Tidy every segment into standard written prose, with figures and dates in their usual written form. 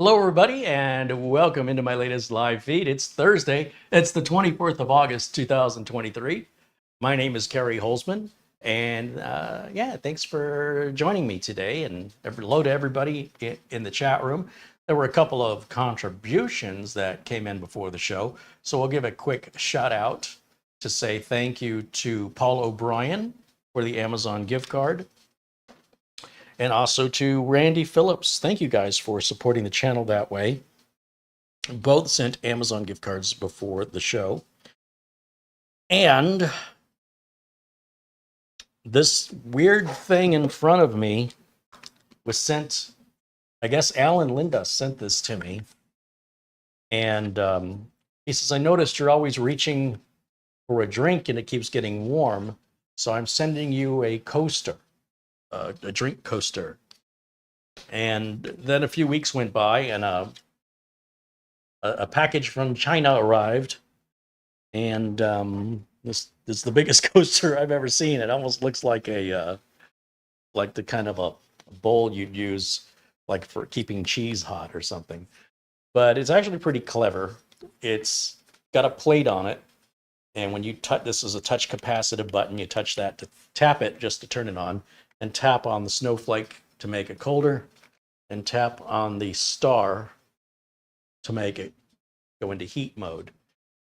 Hello, everybody, and welcome into my latest live feed. It's Thursday. It's the 24th of August, 2023. My name is Carey Holzman, and yeah, thanks for joining me today. And hello to everybody in the chat room. There were a couple of contributions that came in before the show, so we'll give a quick shout out to say thank you to Paul O'Brien for the Amazon gift card. And also to Randy Phillips. Thank you guys for supporting the channel that way. Both sent Amazon gift cards before the show. And this weird thing in front of me was sent, I guess Alan Linda sent this to me. And he says, I noticed you're always reaching for a drink and it keeps getting warm. So I'm sending you a coaster. A drink coaster. And then a few weeks went by and a package from China arrived. And this is the biggest coaster I've ever seen. It almost looks like like the kind of a bowl you'd use like for keeping cheese hot or something. But it's actually pretty clever. It's got a plate on it. And when you touch, this is a touch capacitive button. You touch that to tap it just to turn it on, and tap on the snowflake to make it colder, and tap on the star to make it go into heat mode.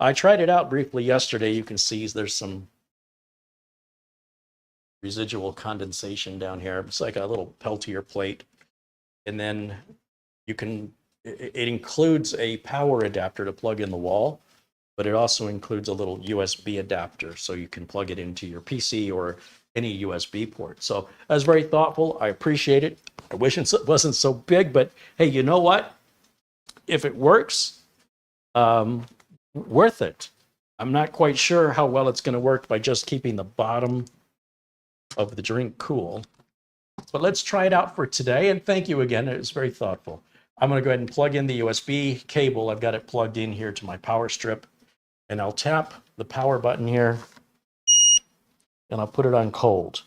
I tried it out briefly yesterday. You can see there's some residual condensation down here. It's like a little Peltier plate. And then you can, it includes a power adapter to plug in the wall, but it also includes a little USB adapter so you can plug it into your PC or any USB port. So I was very thoughtful. I appreciate it. I wish it wasn't so big, but hey, you know what? If it works, worth it. I'm not quite sure how well it's going to work by just keeping the bottom of the drink cool. But let's try it out for today. And thank you again. It was very thoughtful. I'm going to go ahead and plug in the USB cable. I've got it plugged in here to my power strip. And I'll tap the power button here. And I'll put it on cold.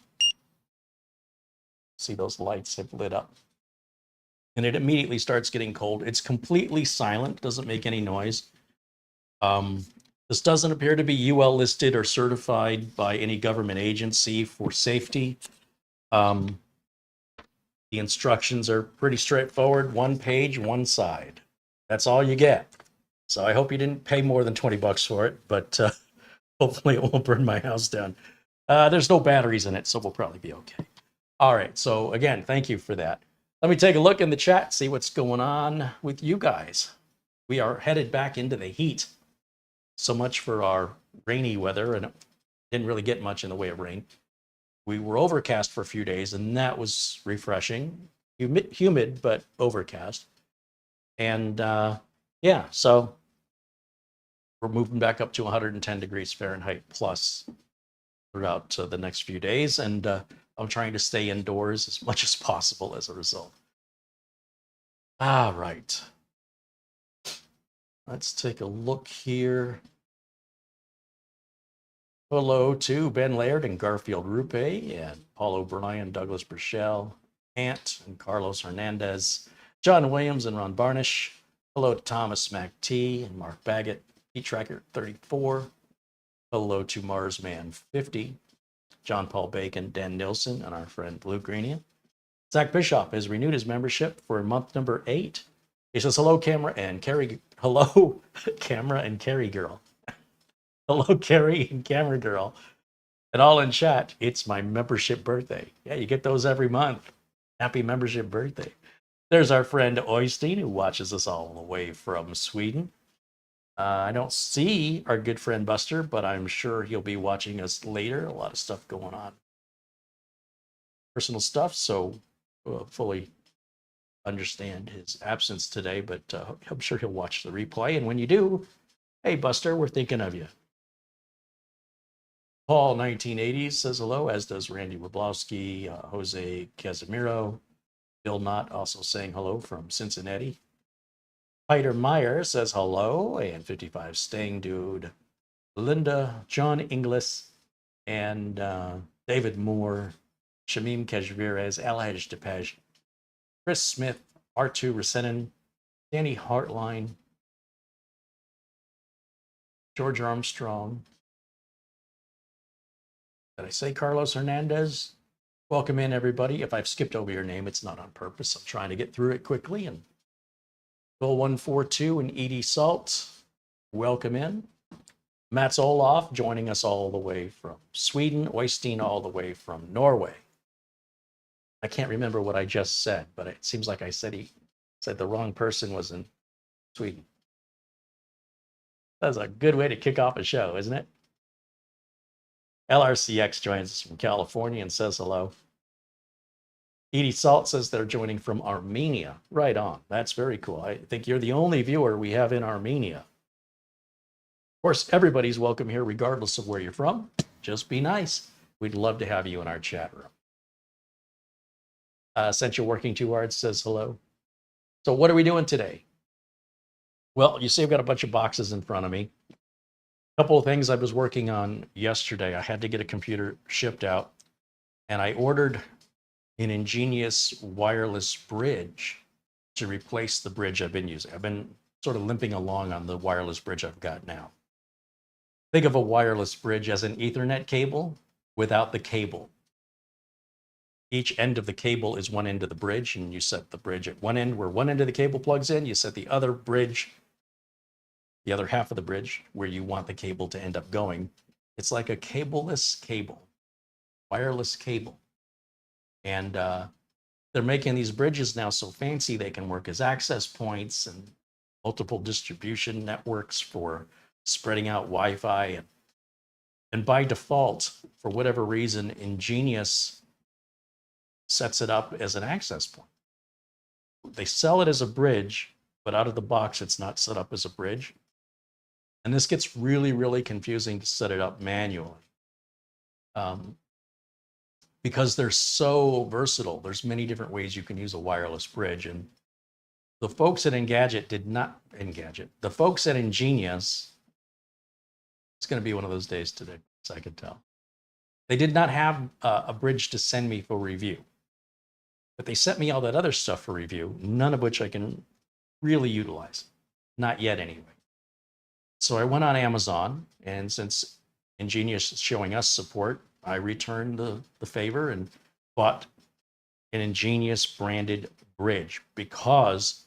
See, those lights have lit up. And it immediately starts getting cold. It's completely silent, doesn't make any noise. This doesn't appear to be UL listed or certified by any government agency for safety. The instructions are pretty straightforward. One page, one side. That's all you get. So I hope you didn't pay more than 20 bucks for it, but hopefully it won't burn my house down. There's no batteries in it, so we'll probably be okay. All right, so again, thank you for that. Let me take a look in the chat, see what's going on with you guys. We are headed back into the heat. So much for our rainy weather, and it didn't really get much in the way of rain. We were overcast for a few days, and that was refreshing. Humid, but overcast. And yeah, so we're moving back up to 110 degrees Fahrenheit plus throughout the next few days. And I'm trying to stay indoors as much as possible as a result. All right. Let's take a look here. Hello to Ben Laird and Garfield Rupe and Paul O'Brien, Douglas Burchell, Ant and Carlos Hernandez, John Williams and Ron Barnish. Hello to Thomas MacT and Mark Baggett, Tracker 34. Hello to Marsman 50, John Paul Bacon, Dan Nilsson, and our friend Luke Greenia. Zach Bischoff has renewed his membership for month number 8. He says, hello, camera and Carey. Hello, camera and Carey girl. Hello, Carey and camera girl. And all in chat, it's my membership birthday. Yeah, you get those every month. Happy membership birthday. There's our friend Oystein, who watches us all the way from Sweden. I don't see our good friend Buster, but I'm sure he'll be watching us later. A lot of stuff going on. Personal stuff, so fully understand his absence today, but I'm sure he'll watch the replay. And when you do, hey, Buster, we're thinking of you. Paul 1980s says hello, as does Randy Wablowski, Jose Casimiro, Bill Knott also saying hello from Cincinnati. Peter Meyer says hello, and 55 Staying Dude, Linda, John Inglis, and David Moore, Shamim Kajvirez, Alhaj Depej, Chris Smith, R2 Rasenin, Danny Hartline, George Armstrong. Did I say Carlos Hernandez? Welcome in, everybody. If I've skipped over your name, it's not on purpose. I'm trying to get through it quickly. And Bill 142 and Edie Salt, welcome in. Mats Olof joining us all the way from Sweden. Oystein all the way from Norway. I can't remember what I just said, but it seems like I said the wrong person was in Sweden. That's a good way to kick off a show, isn't it? LRCX joins us from California and says hello. Edie Salt says they're joining from Armenia. Right on. That's very cool. I think you're the only viewer we have in Armenia. Of course, everybody's welcome here, regardless of where you're from. Just be nice. We'd love to have you in our chat room. Essential Working Too Hard says hello. So what are we doing today? Well, you see I've got a bunch of boxes in front of me. A couple of things I was working on yesterday. I had to get a computer shipped out, and I ordered an ingenious wireless bridge to replace the bridge I've been using. I've been sort of limping along on the wireless bridge I've got now. Think of a wireless bridge as an Ethernet cable without the cable. Each end of the cable is one end of the bridge, and you set the bridge at one end where one end of the cable plugs in. You set the other bridge, the other half of the bridge, where you want the cable to end up going. It's like a cableless cable, wireless cable. And they're making these bridges now so fancy they can work as access points and multiple distribution networks for spreading out Wi-Fi. And by default, for whatever reason, Ingenious sets it up as an access point. They sell it as a bridge, but out of the box, it's not set up as a bridge. And this gets really, really confusing to set it up manually. Because they're so versatile. There's many different ways you can use a wireless bridge. And the folks at Engadget the folks at Ingenious, it's going to be one of those days today, as I can tell. They did not have a bridge to send me for review. But they sent me all that other stuff for review, none of which I can really utilize. Not yet, anyway. So I went on Amazon, and since Ingenious is showing us support, I returned the favor and bought an Ingenious branded bridge, because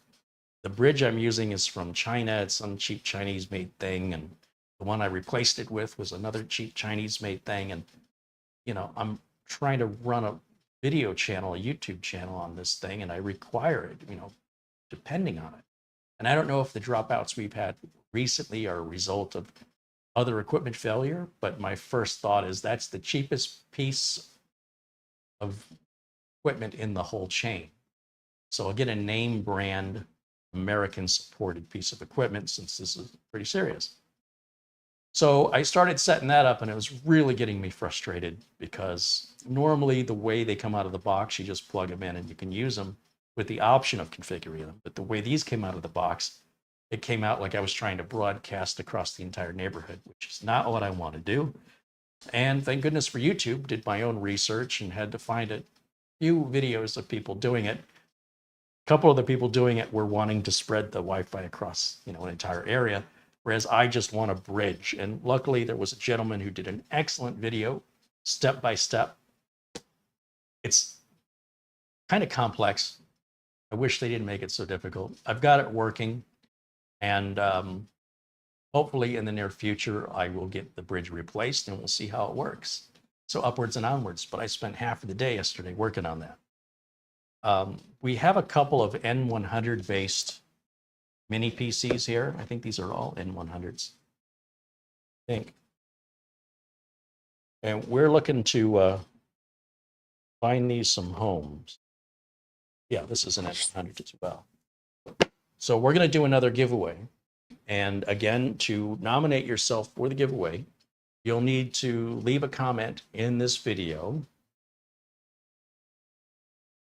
the bridge I'm using is from China. It's some cheap Chinese made thing. And the one I replaced it with was another cheap Chinese made thing. And, you know, I'm trying to run a video channel, a YouTube channel on this thing, and I require it, you know, depending on it. And I don't know if the dropouts we've had recently are a result of other equipment failure, but my first thought is that's the cheapest piece of equipment in the whole chain. So I'll get a name brand, American supported piece of equipment, since this is pretty serious. So I started setting that up, and it was really getting me frustrated, because normally the way they come out of the box, you just plug them in and you can use them with the option of configuring them. But the way these came out of the box, it came out like I was trying to broadcast across the entire neighborhood, which is not what I want to do. And thank goodness for YouTube, did my own research and had to find a few videos of people doing it. A couple of the people doing it were wanting to spread the Wi-Fi across, you know, an entire area, whereas I just want a bridge. And luckily there was a gentleman who did an excellent video, step by step. It's kind of complex. I wish they didn't make it so difficult. I've got it working. And hopefully in the near future, I will get the bridge replaced and we'll see how it works. So upwards and onwards. But I spent half of the day yesterday working on that. We have a couple of N100 based mini PCs here. I think these are all N100s. I think. And we're looking to find these some homes. Yeah, this is an N100 as well. So we're going to do another giveaway. And again, to nominate yourself for the giveaway, you'll need to leave a comment in this video.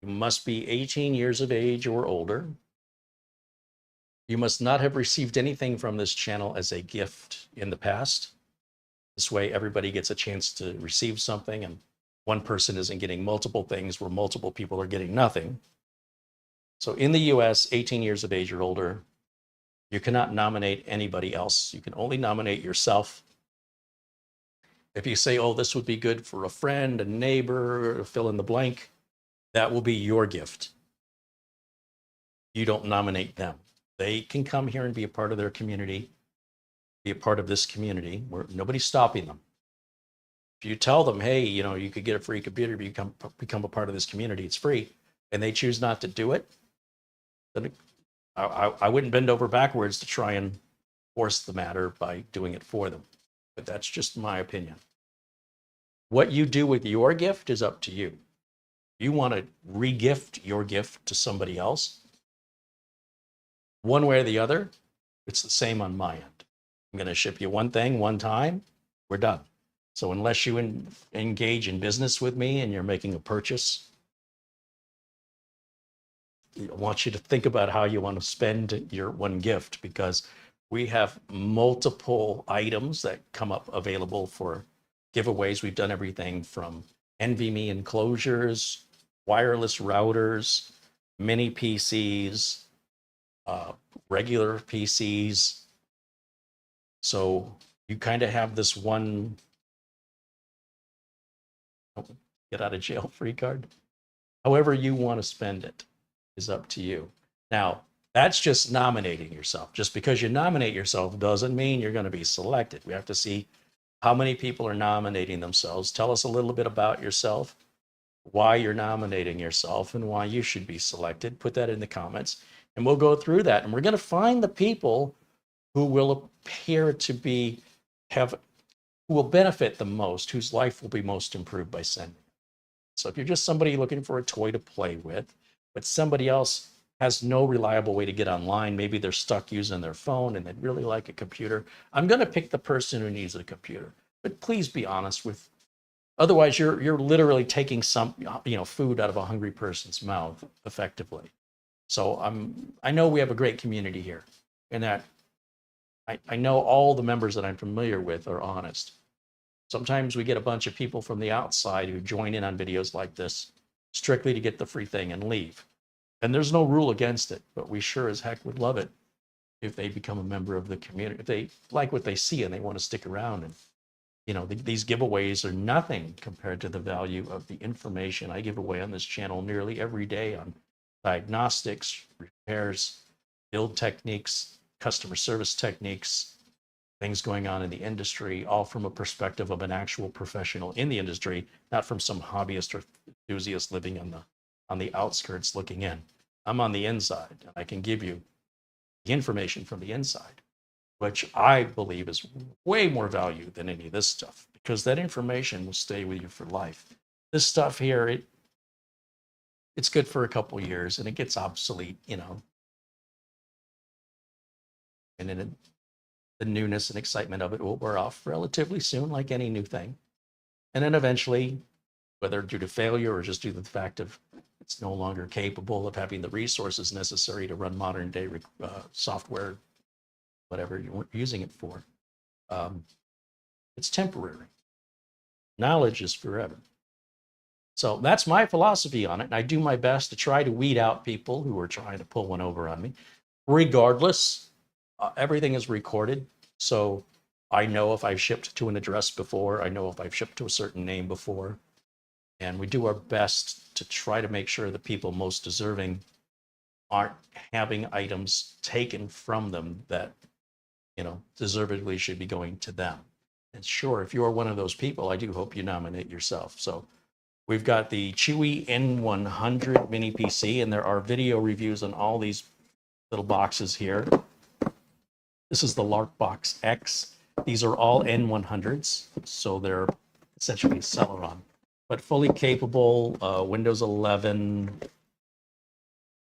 You must be 18 years of age or older. You must not have received anything from this channel as a gift in the past. This way, everybody gets a chance to receive something, and one person isn't getting multiple things where multiple people are getting nothing. So in the US, 18 years of age or older, You cannot nominate anybody else. You can only nominate yourself. If you say, oh, this would be good for a friend, a neighbor, fill in the blank, that will be your gift. You don't nominate them. They can come here and be a part of their community, be a part of this community where nobody's stopping them. If you tell them, hey, you know, you could get a free computer, become a part of this community, it's free, and they choose not to do it, then I wouldn't bend over backwards to try and force the matter by doing it for them. But that's just my opinion. What you do with your gift is up to you. You want to re-gift your gift to somebody else, one way or the other, it's the same on my end. I'm going to ship you one thing one time, we're done. So unless you engage in business with me and you're making a purchase, I want you to think about how you want to spend your one gift, because we have multiple items that come up available for giveaways. We've done everything from NVMe enclosures, wireless routers, mini PCs, regular PCs. So you kind of have this one get out of jail free card. However you want to spend it is up to you. Now, that's just nominating yourself. Just because you nominate yourself doesn't mean you're going to be selected. We have to see how many people are nominating themselves. Tell us a little bit about yourself, why you're nominating yourself, and why you should be selected. Put that in the comments, and we'll go through that. And we're going to find the people who will appear to be, who will benefit the most, whose life will be most improved by sending. So if you're just somebody looking for a toy to play with, but somebody else has no reliable way to get online, maybe they're stuck using their phone and they'd really like a computer, I'm going to pick the person who needs a computer. But please be honest with, otherwise you're literally taking some, you know, food out of a hungry person's mouth effectively. So I know we have a great community here, and that I know all the members that I'm familiar with are honest. Sometimes we get a bunch of people from the outside who join in on videos like this strictly to get the free thing and leave. And there's no rule against it, but we sure as heck would love it if they become a member of the community, if they like what they see and they want to stick around. And, you know, these giveaways are nothing compared to the value of the information I give away on this channel nearly every day on diagnostics, repairs, build techniques, customer service techniques, things going on in the industry, all from a perspective of an actual professional in the industry, not from some hobbyist or enthusiast living on the outskirts looking in. I'm on the inside, and I can give you the information from the inside, which I believe is way more value than any of this stuff, because that information will stay with you for life. This stuff here, it's good for a couple years and it gets obsolete, you know. And then the newness and excitement of it will wear off relatively soon, like any new thing. And then eventually, whether due to failure or just due to the fact of it's no longer capable of having the resources necessary to run modern day software, whatever you're using it for, it's temporary. Knowledge is forever. So that's my philosophy on it. And I do my best to try to weed out people who are trying to pull one over on me. Regardless, everything is recorded. So I know if I've shipped to an address before, I know if I've shipped to a certain name before. And we do our best to try to make sure the people most deserving aren't having items taken from them that, you know, deservedly should be going to them. And sure, if you're one of those people, I do hope you nominate yourself. So we've got the Chewy N100 mini PC, and there are video reviews on all these little boxes here. This is the Larkbox X. These are all N100s, so they're essentially a Celeron, but fully capable, Windows 11.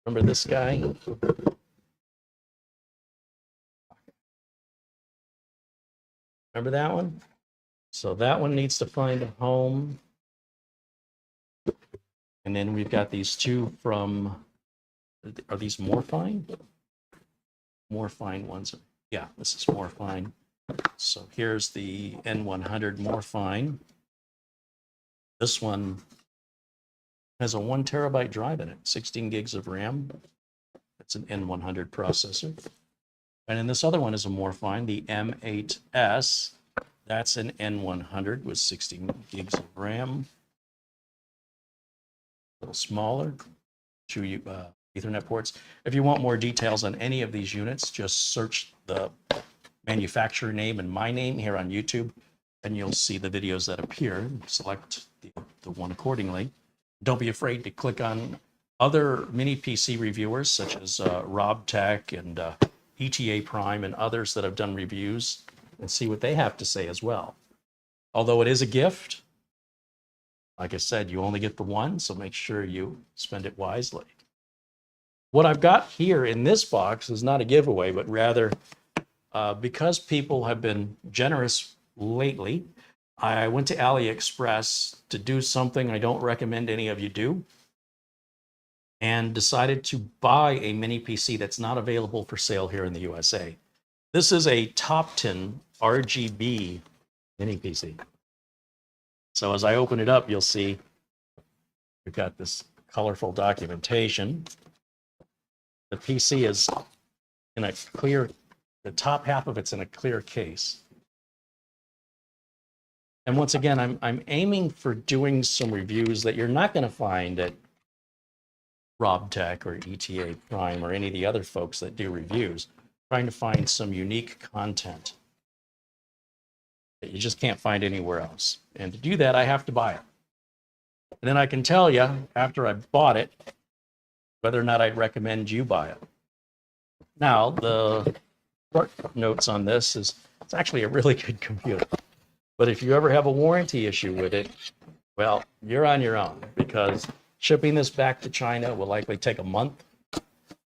Remember this guy? Remember that one? So that one needs to find a home. And then we've got these two from, are these Morphine? Morphine ones. Yeah, this is Morphine. So here's the N100 Morphine. This one has a 1 terabyte drive in it, 16 gigs of RAM. It's an N100 processor. And then this other one is a more fine, the M8S. That's an N100 with 16 gigs of RAM. A little smaller, two Ethernet ports. If you want more details on any of these units, just search the manufacturer name and my name here on YouTube, and you'll see the videos that appear. Select the one accordingly. Don't be afraid to click on other mini PC reviewers such as Rob Tech and ETA Prime and others that have done reviews, and see what they have to say as well. Although it is a gift, like I said, you only get the one, so make sure you spend it wisely. What I've got here in this box is not a giveaway, but rather because people have been generous lately, I went to AliExpress to do something I don't recommend any of you do, and decided to buy a mini PC that's not available for sale here in the USA. This is a Topton RGB mini PC. So as I open it up, you'll see we've got this colorful documentation. The PC is in a clear, the top half of it's in a clear case. And once again, I'm aiming for doing some reviews that you're not going to find at Rob Tech or ETA Prime or any of the other folks that do reviews, trying to find some unique content that you just can't find anywhere else. And to do that, I have to buy it. And then I can tell you, after I bought it, whether or not I'd recommend you buy it. Now, the short notes on this is it's actually a really good computer. But if you ever have a warranty issue with it, well, you're on your own, because shipping this back to China will likely take a month.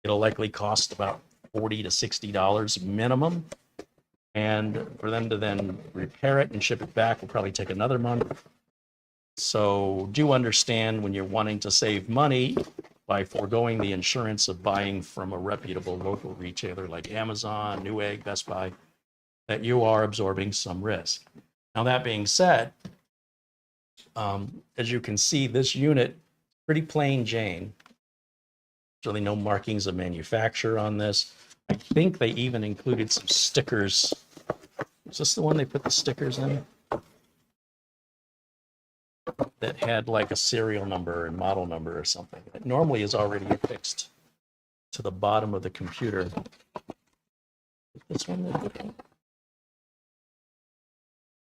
It'll likely cost about $40 to $60 minimum. And for them to then repair it and ship it back will probably take another month. So do understand when you're wanting to save money by foregoing the insurance of buying from a reputable local retailer like Amazon, Newegg, Best Buy, that you are absorbing some risk. Now, that being said, as you can see, this unit, pretty plain Jane. There's really no markings of manufacturer on this. I think they even included some stickers. Is this the one they put the stickers in? That had like a serial number and model number or something. It normally is already affixed to the bottom of the computer. This one? Let's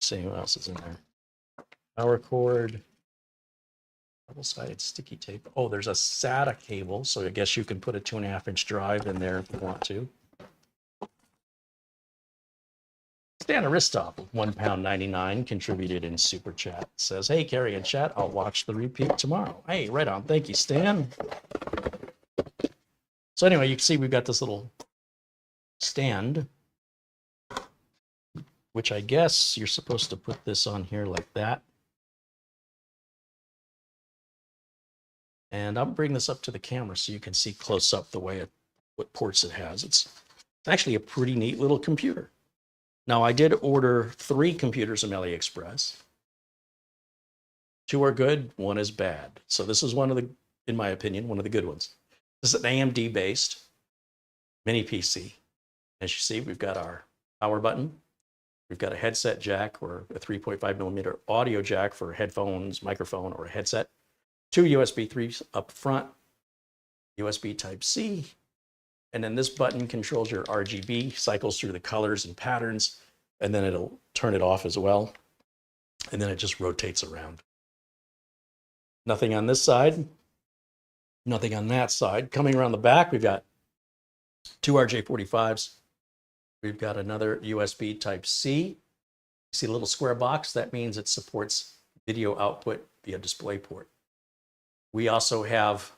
see what else is in there. Power cord. Double-sided sticky tape. Oh, there's a SATA cable, so I guess you can put a 2.5-inch drive in there if you want to. Stan Aristop with £1.99 contributed in Super Chat. Says, hey, Carey and chat, I'll watch the repeat tomorrow. Hey, right on. Thank you, Stan. So anyway, you can see we've got this little stand, which I guess you're supposed to put this on here like that. And I'll bring this up to the camera so you can see close up the way what ports it has. It's actually a pretty neat little computer. Now, I did order 3 computers from AliExpress. 2 are good, 1 is bad. So this is one of the, in my opinion, one of the good ones. This is an AMD-based mini PC. As you see, we've got our power button. We've got a headset jack or a 3.5 millimeter audio jack for headphones, microphone, or a headset. 2 USB 3s up front, USB Type-C, and then this button controls your RGB, cycles through the colors and patterns, and then it'll turn it off as well, and then it just rotates around. Nothing on this side, nothing on that side. Coming around the back, we've got 2 RJ45s. We've got another USB Type-C. You see a little square box? That means it supports video output via DisplayPort. We also have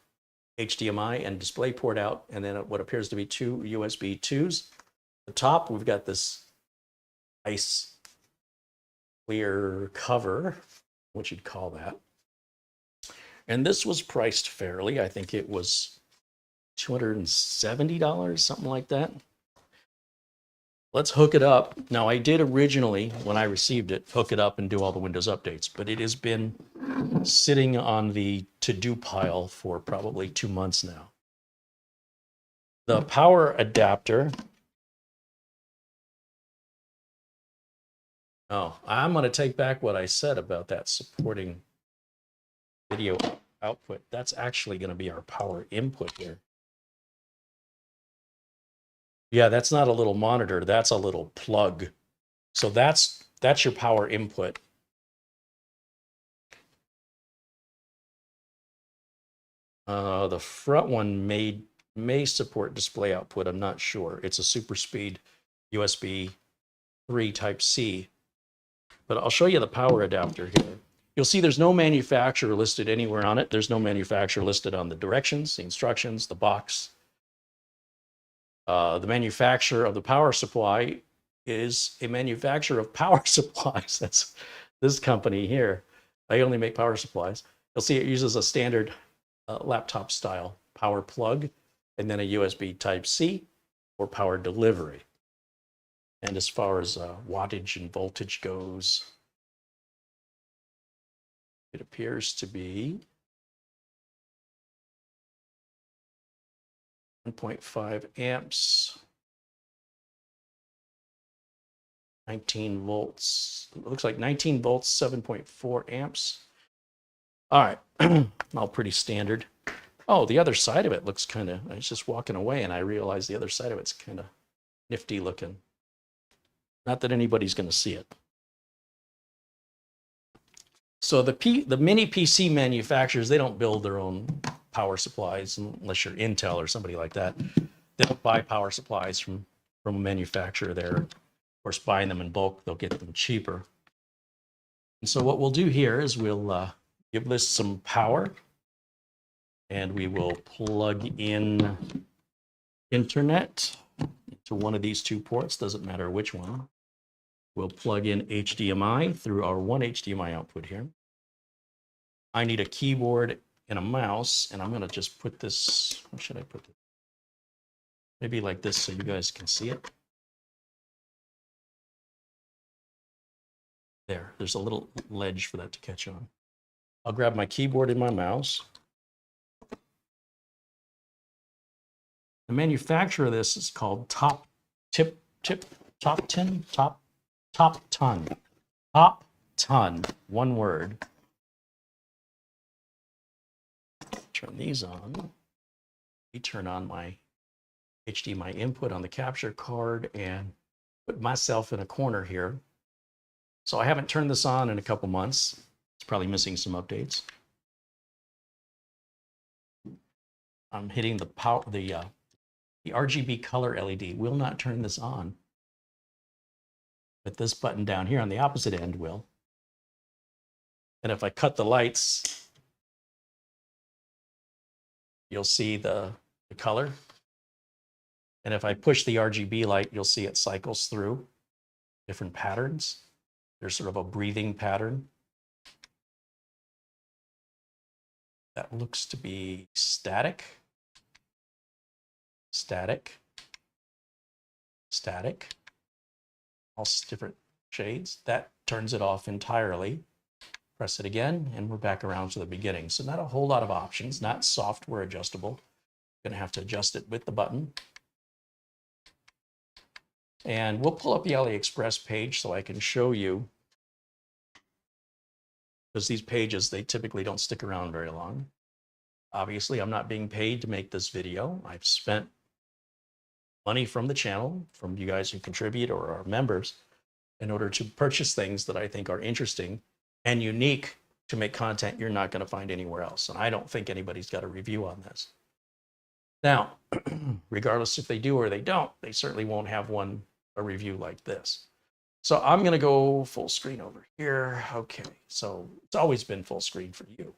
HDMI and DisplayPort out, and then what appears to be 2 USB 2s. At the top, we've got this nice clear cover, what you'd call that. And this was priced fairly. I think it was $270, something like that. Let's hook it up. Now, I did originally, when I received it, hook it up and do all the Windows updates, but it has been sitting on the to-do pile for probably 2 months now. The power adapter Oh, I'm going to take back what I said about that supporting video output. That's actually going to be our power input here. Yeah, that's not a little monitor. That's a little plug. So that's your power input. The front one may support display output. I'm not sure. It's a super speed USB 3 Type C. But I'll show you the power adapter here. You'll see there's no manufacturer listed anywhere on it. There's no manufacturer listed on the directions, the instructions, the box. The manufacturer of the power supply is a manufacturer of power supplies. That's this company here. They only make power supplies. You'll see it uses a standard laptop style power plug and then a USB Type C for power delivery. And as far as wattage and voltage goes, it appears to be 1.5 amps, 19 volts. It looks like 19 volts, 7.4 amps. All right, all pretty standard. Oh, the other side of it looks kind of, I was just walking away and I realized the other side of it's kind of nifty looking. Not that anybody's going to see it. So the mini PC manufacturers, they don't build their own power supplies unless you're Intel or somebody like that. They don't buy power supplies from a manufacturer there. Of course, buying them in bulk, they'll get them cheaper. And so what we'll do here is we'll give this some power and we will plug in internet to one of these two ports, doesn't matter which one. We'll plug in HDMI through our one HDMI output here. I need a keyboard and a mouse, and I'm going to just put this, where should I put this? Maybe like this so you guys can see it. There's a little ledge for that to catch on. I'll grab my keyboard and my mouse. The manufacturer of this is called Topton, one word. Turn these on. We turn on my HDMI input on the capture card and put myself in a corner here. So I haven't turned this on in a couple months. It's probably missing some updates. I'm hitting the power, the RGB color LED will not turn this on. But this button down here on the opposite end will. And if I cut the lights, you'll see the color. And if I push the RGB light, you'll see it cycles through different patterns. There's sort of a breathing pattern. That looks to be static, static, static, all different shades. That turns it off entirely. Press it again, and we're back around to the beginning. So not a whole lot of options, not software adjustable. Gonna have to adjust it with the button. And we'll pull up the AliExpress page so I can show you, because these pages, they typically don't stick around very long. Obviously, I'm not being paid to make this video. I've spent money from the channel, from you guys who contribute or are members, in order to purchase things that I think are interesting and unique to make content you're not going to find anywhere else. And I don't think anybody's got a review on this. Now, regardless if they do or they don't, they certainly won't have a review like this. So I'm going to go full screen over here. Okay, so it's always been full screen for you.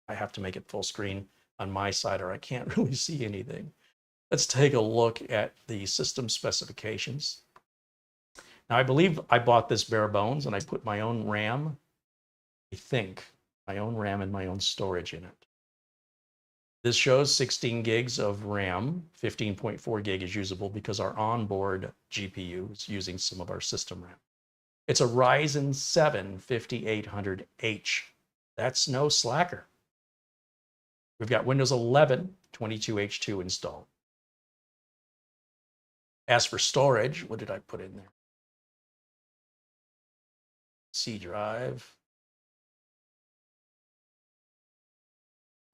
I have to make it full screen on my side or I can't really see anything. Let's take a look at the system specifications. Now, I believe I bought this bare bones and I put my own RAM, I think, my own RAM and my own storage in it. This shows 16 gigs of RAM, 15.4 gig is usable because our onboard GPU is using some of our system RAM. It's a Ryzen 7 5800H. That's no slacker. We've got Windows 11 22H2 installed. As for storage, what did I put in there? C drive.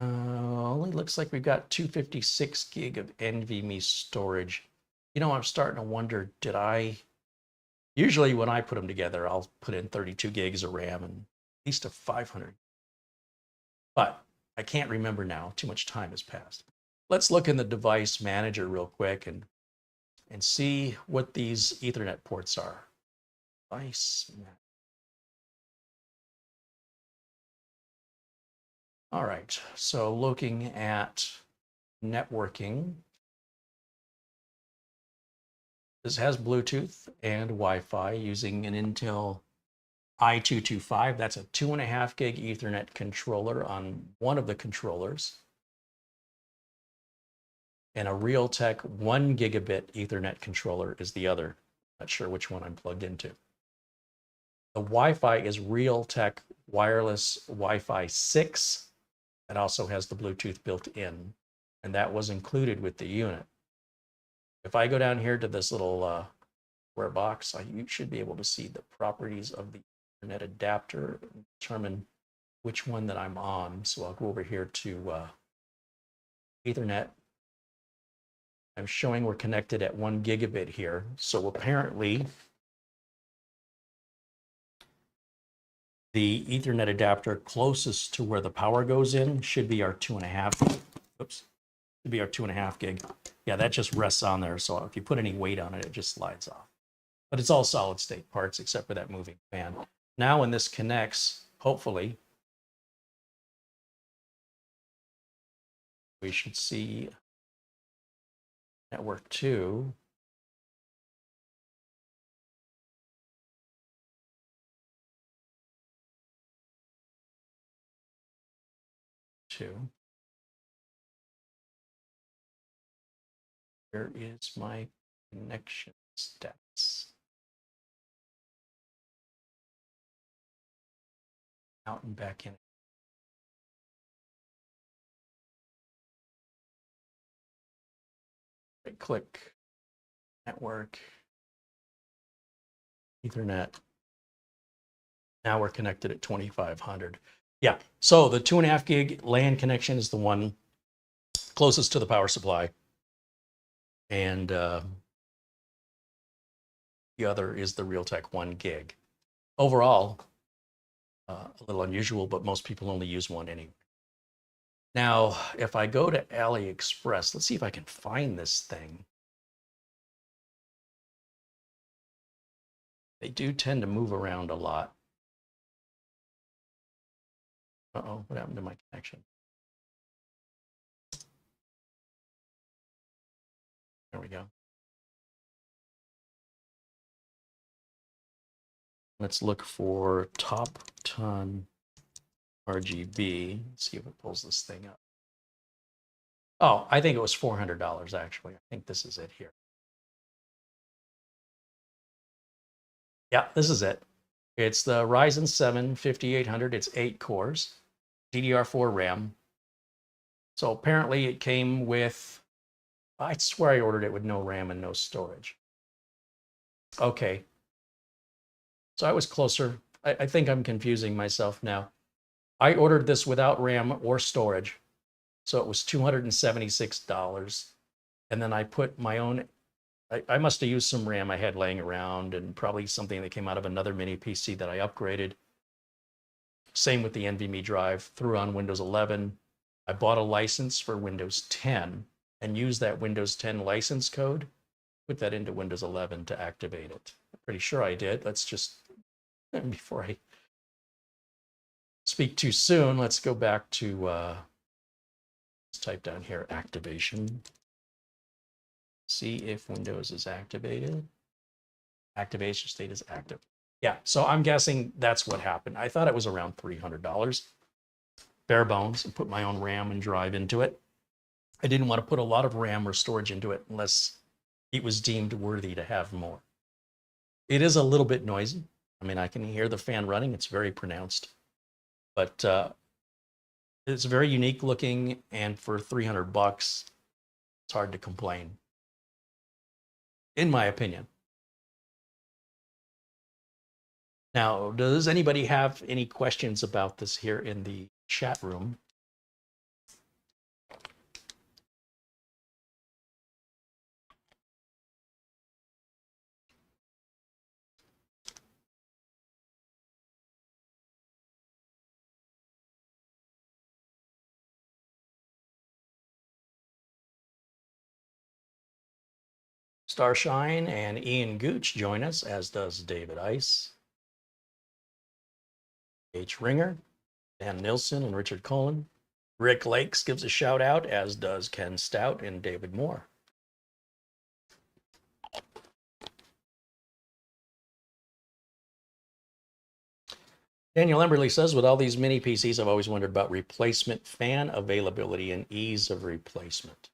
Only looks like we've got 256 gig of NVMe storage. You know, I'm starting to wonder, did I... Usually when I put them together, I'll put in 32 gigs of RAM and at least a 500. But I can't remember now. Too much time has passed. Let's look in the device manager real quick and see what these Ethernet ports are. Device manager. All right, so looking at networking, this has Bluetooth and Wi-Fi using an Intel i225. That's a 2.5 gig Ethernet controller on one of the controllers, and a Realtek 1 gigabit Ethernet controller is the other. Not sure which one I'm plugged into. The Wi-Fi is Realtek wireless Wi-Fi 6. It also has the Bluetooth built in, and that was included with the unit. If I go down here to this little square box, you should be able to see the properties of the Ethernet adapter and determine which one that I'm on. So I'll go over here to Ethernet. I'm showing we're connected at 1 gigabit here. So apparently the Ethernet adapter closest to where the power goes in should be our 2.5. Oops, should be our 2.5 gig. Yeah, that just rests on there. So if you put any weight on it, it just slides off. But it's all solid state parts except for that moving fan. Now when this connects, hopefully, we should see network 2. Where is my connection status? Out and back in. Right click, network, Ethernet. Now we're connected at 2500. Yeah, so the 2.5 gig LAN connection is the one closest to the power supply. And the other is the Realtek 1 gig. Overall, a little unusual, but most people only use one anyway. Now, if I go to AliExpress, let's see if I can find this thing. They do tend to move around a lot. Uh-oh, what happened to my connection? There we go. Let's look for Topton RGB. See if it pulls this thing up. Oh, I think it was $400 actually. I think this is it here. Yeah, this is it. It's the Ryzen 7 5800. It's 8 cores, DDR4 RAM. So apparently it came with, I swear I ordered it with no RAM and no storage. Okay. So I was closer. I think I'm confusing myself now. I ordered this without RAM or storage. So it was $276. And then I put my own, I must have used some RAM I had laying around and probably something that came out of another mini PC that I upgraded. Same with the NVMe drive, threw on Windows 11. I bought a license for Windows 10 and used that Windows 10 license code, put that into Windows 11 to activate it. I'm pretty sure I did. Let's just, before I speak too soon, let's go back to, let's type down here, activation. See if Windows is activated. Activation state is active. Yeah, so I'm guessing that's what happened. I thought it was around $300, bare bones, and put my own RAM and drive into it. I didn't want to put a lot of RAM or storage into it unless it was deemed worthy to have more. It is a little bit noisy. I mean, I can hear the fan running. It's very pronounced, but it's very unique looking, and for $300, it's hard to complain, in my opinion. Now, does anybody have any questions about this here in the chat room? Starshine and Ian Gooch join us, as does David Ice, H. Ringer, Dan Nilsson, and Richard Cullen. Rick Lakes gives a shout out, as does Ken Stout and David Moore. Daniel Emberley says, with all these mini PCs, I've always wondered about replacement fan availability and ease of replacement.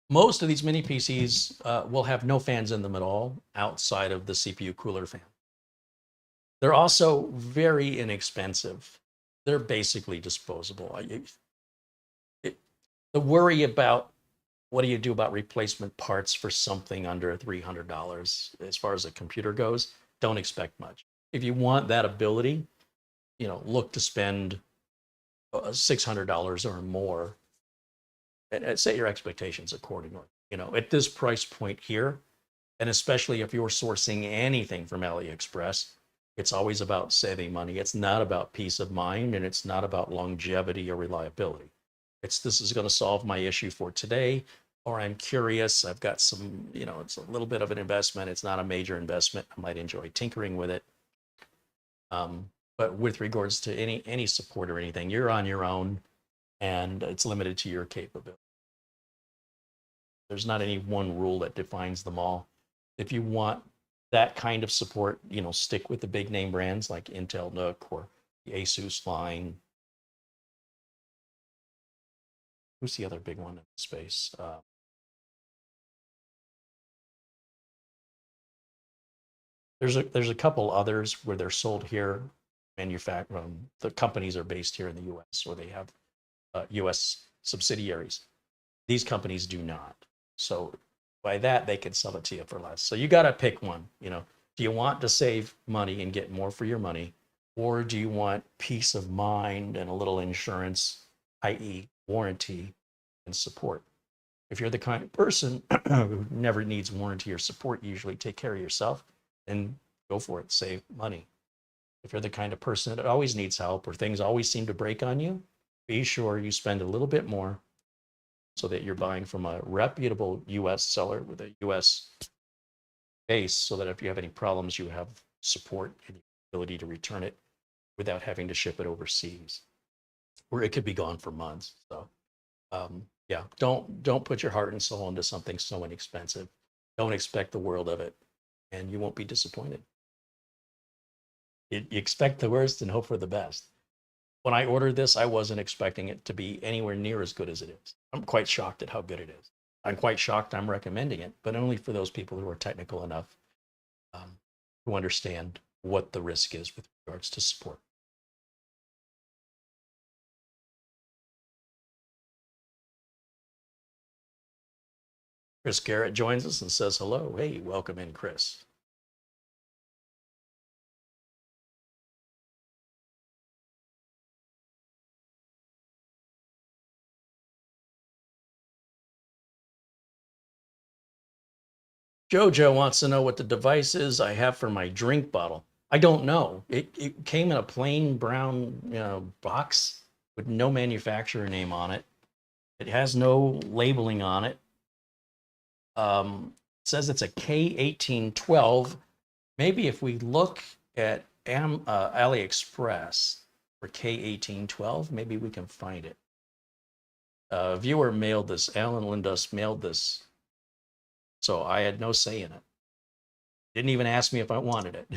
Most of these mini PCs will have no fans in them at all outside of the CPU cooler fan. They're also very inexpensive. They're basically disposable. The worry about what do you do about replacement parts for something under $300 as far as a computer goes, don't expect much. If you want that ability, look to spend $600 or more and set your expectations accordingly. At this price point here, and especially if you're sourcing anything from AliExpress, it's always about saving money. It's not about peace of mind, and it's not about longevity or reliability. This is going to solve my issue for today, or I'm curious. I've got some, it's a little bit of an investment. It's not a major investment. I might enjoy tinkering with it. But with regards to any support or anything, you're on your own, and it's limited to your capability. There's not any one rule that defines them all. If you want that kind of support, stick with the big name brands like Intel NUC or the Asus line. Who's the other big one in the space? There's a couple others where they're sold here, manufactured. The companies are based here in the U.S. or they have U.S. subsidiaries. These companies do not. So by that, they can sell it to you for less. So you got to pick one. Do you want to save money and get more for your money, or do you want peace of mind and a little insurance, i.e., warranty and support? If you're the kind of person who never needs warranty or support, you usually take care of yourself, and go for it, save money. If you're the kind of person that always needs help or things always seem to break on you, be sure you spend a little bit more so that you're buying from a reputable US seller with a US base, so that if you have any problems, you have support and the ability to return it without having to ship it overseas, where it could be gone for months. So yeah, don't put your heart and soul into something so inexpensive. Don't expect the world of it, and you won't be disappointed. You expect the worst and hope for the best. When I ordered this, I wasn't expecting it to be anywhere near as good as it is. I'm quite shocked at how good it is. I'm quite shocked I'm recommending it, but only for those people who are technical enough to understand what the risk is with regards to support. Chris Garrett joins us and says hello. Hey, welcome in, Chris. Jojo wants to know what the device is I have for my drink bottle. I don't know. It came in a plain brown box with no manufacturer name on it. It has no labeling on it. It says it's a K1812. Maybe if we look at AliExpress for K1812, maybe we can find it. Viewer mailed this. Alan Lindus mailed this. So I had no say in it. Didn't even ask me if I wanted it.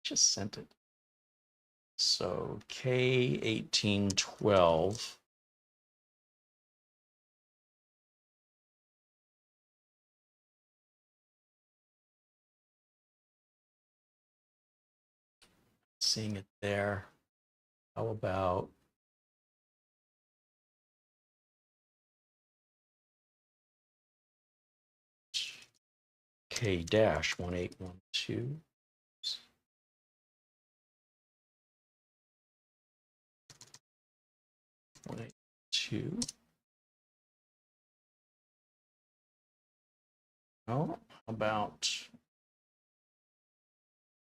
Just sent it. So K1812. Seeing it there. How about K-1812? 182. Oh, how about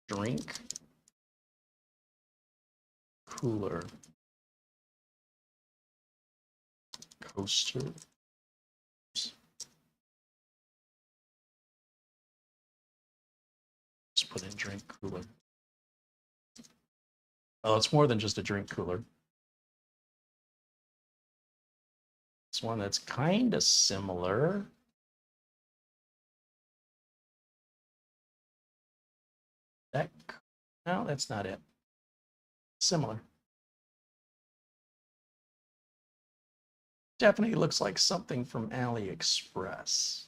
drink cooler coaster. Just put in drink cooler. Oh, it's more than just a drink cooler. It's one that's kind of similar. That, no, that's not it. Similar. Definitely looks like something from AliExpress.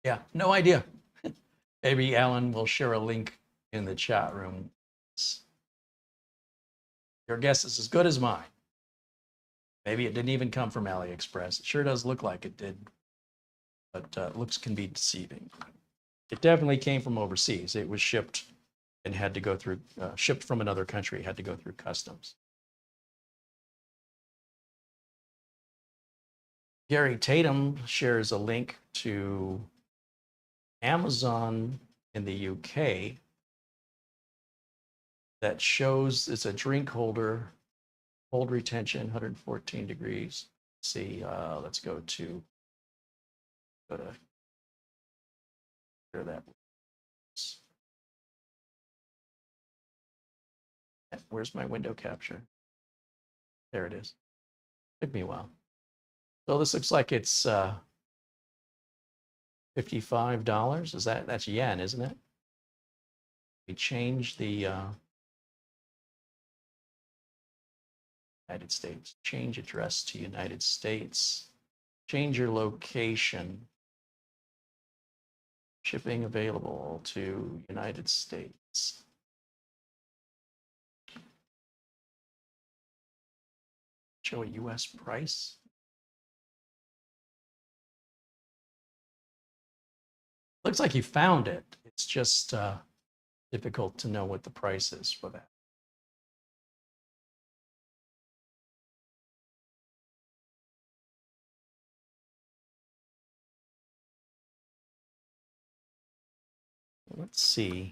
Yeah, no idea. Maybe Alan will share a link in the chat room. Your guess is as good as mine. Maybe it didn't even come from AliExpress. It sure does look like it did, but looks can be deceiving. It definitely came from overseas. It was shipped and had to go through, shipped from another country, had to go through customs. Gary Tatum shares a link to Amazon in the UK that shows it's a drink holder, hold retention, 114 degrees. Let's see, let's go to here that. Where's my window capture? There it is. Took me a while. So this looks like it's $55. That's yen, isn't it? We change the United States. Change address to United States. Change your location. Shipping available to United States. Show a US price. Looks like you found it. It's just difficult to know what the price is for that. Let's see.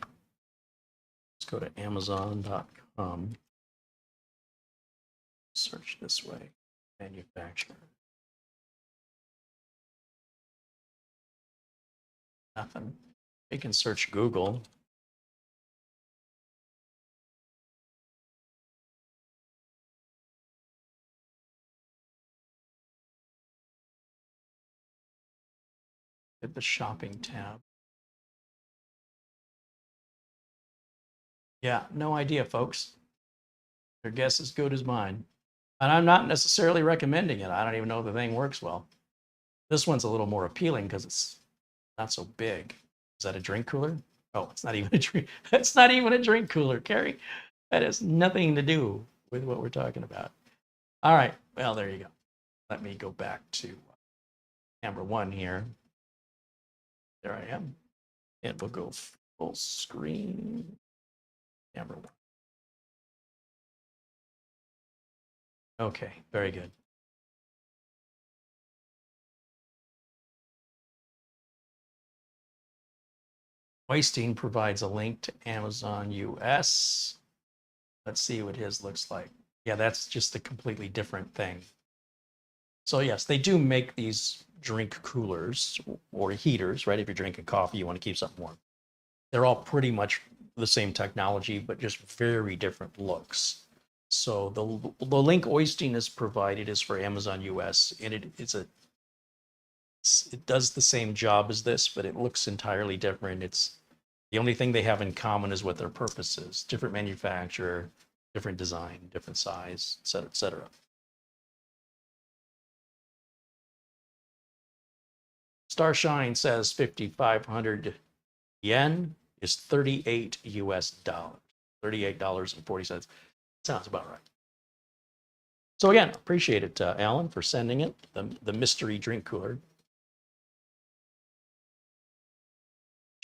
Let's go to Amazon.com. Search this way. Manufacturer. Nothing. You can search Google. Hit the shopping tab. Yeah, no idea, folks. Your guess is as good as mine. And I'm not necessarily recommending it. I don't even know if the thing works well. This one's a little more appealing because it's not so big. Is that a drink cooler? Oh, it's not even a drink. That's not even a drink cooler, Carey. That has nothing to do with what we're talking about. All right. Well, there you go. Let me go back to camera one here. There I am. And we'll go full screen. Camera one. Okay, very good. Wasting provides a link to Amazon US. Let's see what his looks like. Yeah, that's just a completely different thing. So yes, they do make these drink coolers or heaters, right? If you're drinking coffee, you want to keep something warm. They're all pretty much the same technology, but just very different looks. So the link Oisting is provided is for Amazon US, and it does the same job as this, but it looks entirely different. It's the only thing they have in common is what their purpose is. Different manufacturer, different design, different size, et cetera, et cetera. Starshine says 5,500 yen is 38 US dollars, $38.40. Sounds about right. So again, appreciate it, Alan, for sending it, the mystery drink cooler.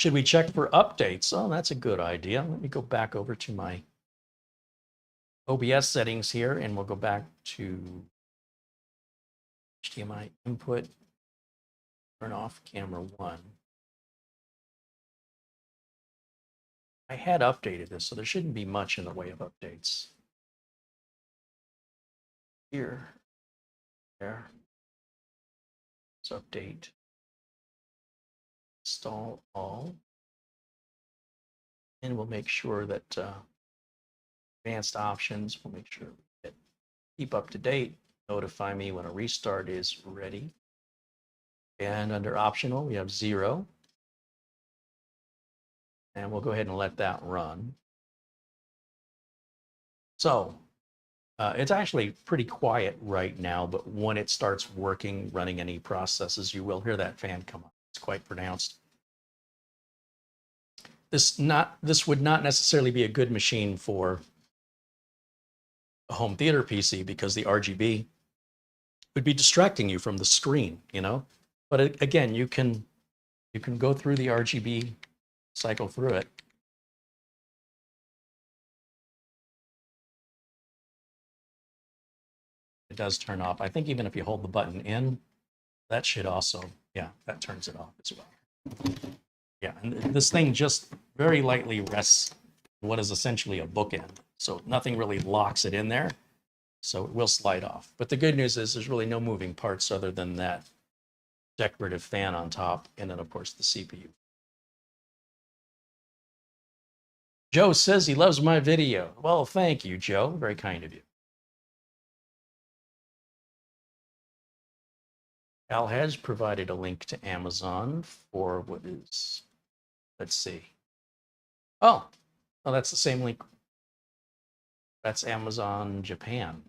Should we check for updates? Oh, that's a good idea. Let me go back over to my OBS settings here, and we'll go back to HDMI input, turn off camera 1. I had updated this, so there shouldn't be much in the way of updates. Here, there, let's update, install all, and we'll make sure that advanced options, we'll make sure that keep up to date, notify me when a restart is ready. And under optional, we have 0. And we'll go ahead and let that run. So it's actually pretty quiet right now, but when it starts working, running any processes, you will hear that fan come on. It's quite pronounced. This would not necessarily be a good machine for a home theater PC because the RGB would be distracting you from the screen, you know. But again, you can go through the RGB, cycle through it. It does turn off. I think even if you hold the button in, that should also, yeah, that turns it off as well. Yeah, and this thing just very lightly rests on what is essentially a bookend. So nothing really locks it in there. So it will slide off. But the good news is there's really no moving parts other than that decorative fan on top, and then of course the CPU. Joe says he loves my video. Well, thank you, Joe. Very kind of you. Al has provided a link to Amazon for what is, let's see. Oh, that's the same link. That's Amazon Japan.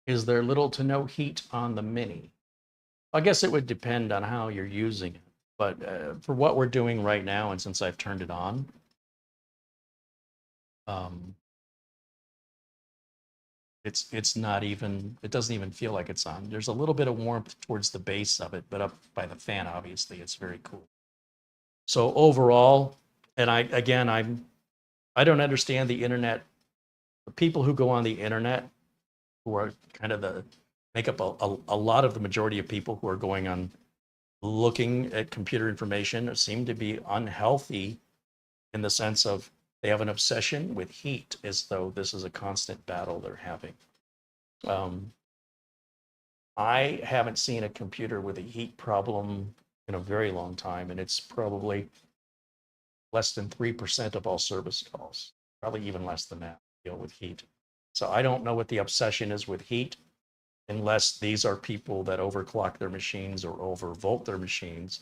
Is there little to no heat on the Mini? I guess it would depend on how you're using it. But for what we're doing right now, and since I've turned it on, it's not even, it doesn't even feel like it's on. There's a little bit of warmth towards the base of it, but up by the fan, obviously, it's very cool. So overall, and I don't understand the internet. The people who go on the internet, who are kind of make up a lot of the majority of people who are going on looking at computer information, seem to be unhealthy in the sense of they have an obsession with heat, as though this is a constant battle they're having. I haven't seen a computer with a heat problem in a very long time, and it's probably less than 3% of all service calls, probably even less than that, deal with heat. So I don't know what the obsession is with heat, unless these are people that overclock their machines or overvolt their machines,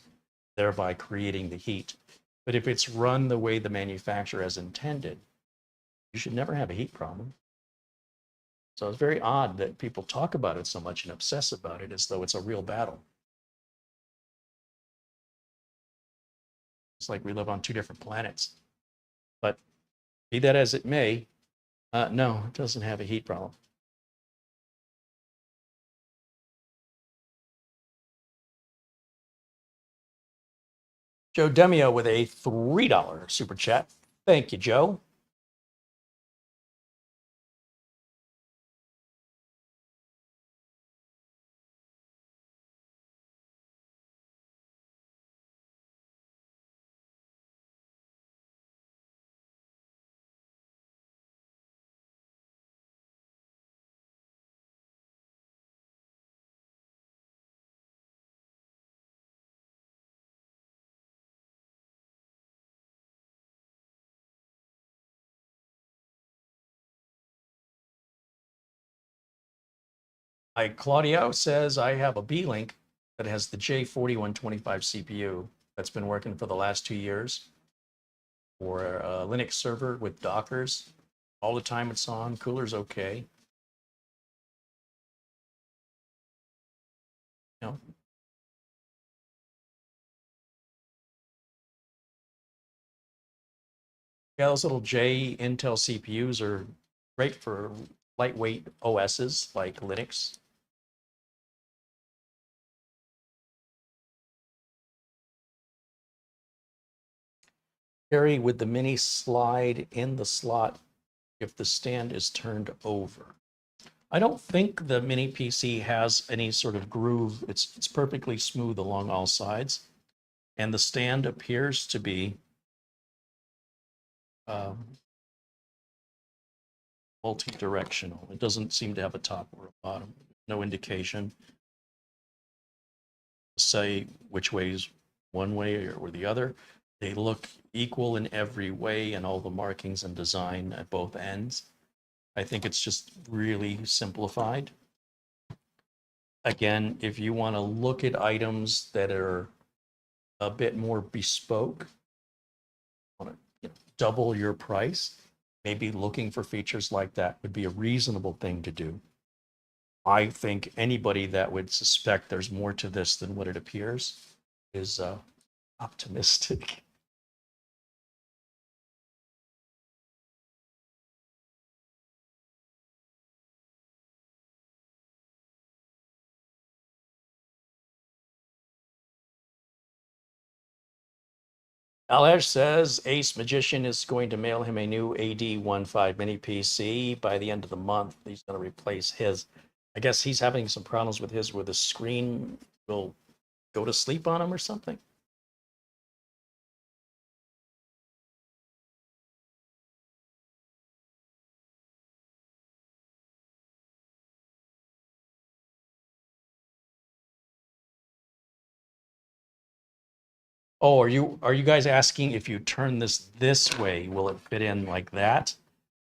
thereby creating the heat. But if it's run the way the manufacturer has intended, you should never have a heat problem. So it's very odd that people talk about it so much and obsess about it as though it's a real battle. It's like we live on two different planets. But be that as it may, no, it doesn't have a heat problem. Joe Demio with a $3 super chat. Thank you, Joe. Claudio says I have a B-Link that has the J4125 CPU that's been working for the last 2 years for a Linux server with Dockers. All the time it's on, cooler's okay. You know, yeah, those little J Intel CPUs are great for lightweight OSs like Linux. Carry with the mini slide in the slot if the stand is turned over. I don't think the mini PC has any sort of groove. It's perfectly smooth along all sides. And the stand appears to be multi-directional. It doesn't seem to have a top or a bottom. No indication to say which way is one way or the other. They look equal in every way, and all the markings and design at both ends. I think it's just really simplified. Again, if you want to look at items that are a bit more bespoke, want to double your price, maybe looking for features like that would be a reasonable thing to do. I think anybody that would suspect there's more to this than what it appears is optimistic. Alesh says Ace Magician is going to mail him a new AD15 mini PC by the end of the month. He's going to replace his. I guess he's having some problems with his where the screen will go to sleep on him or something. Oh, are you guys asking if you turn this way, will it fit in like that?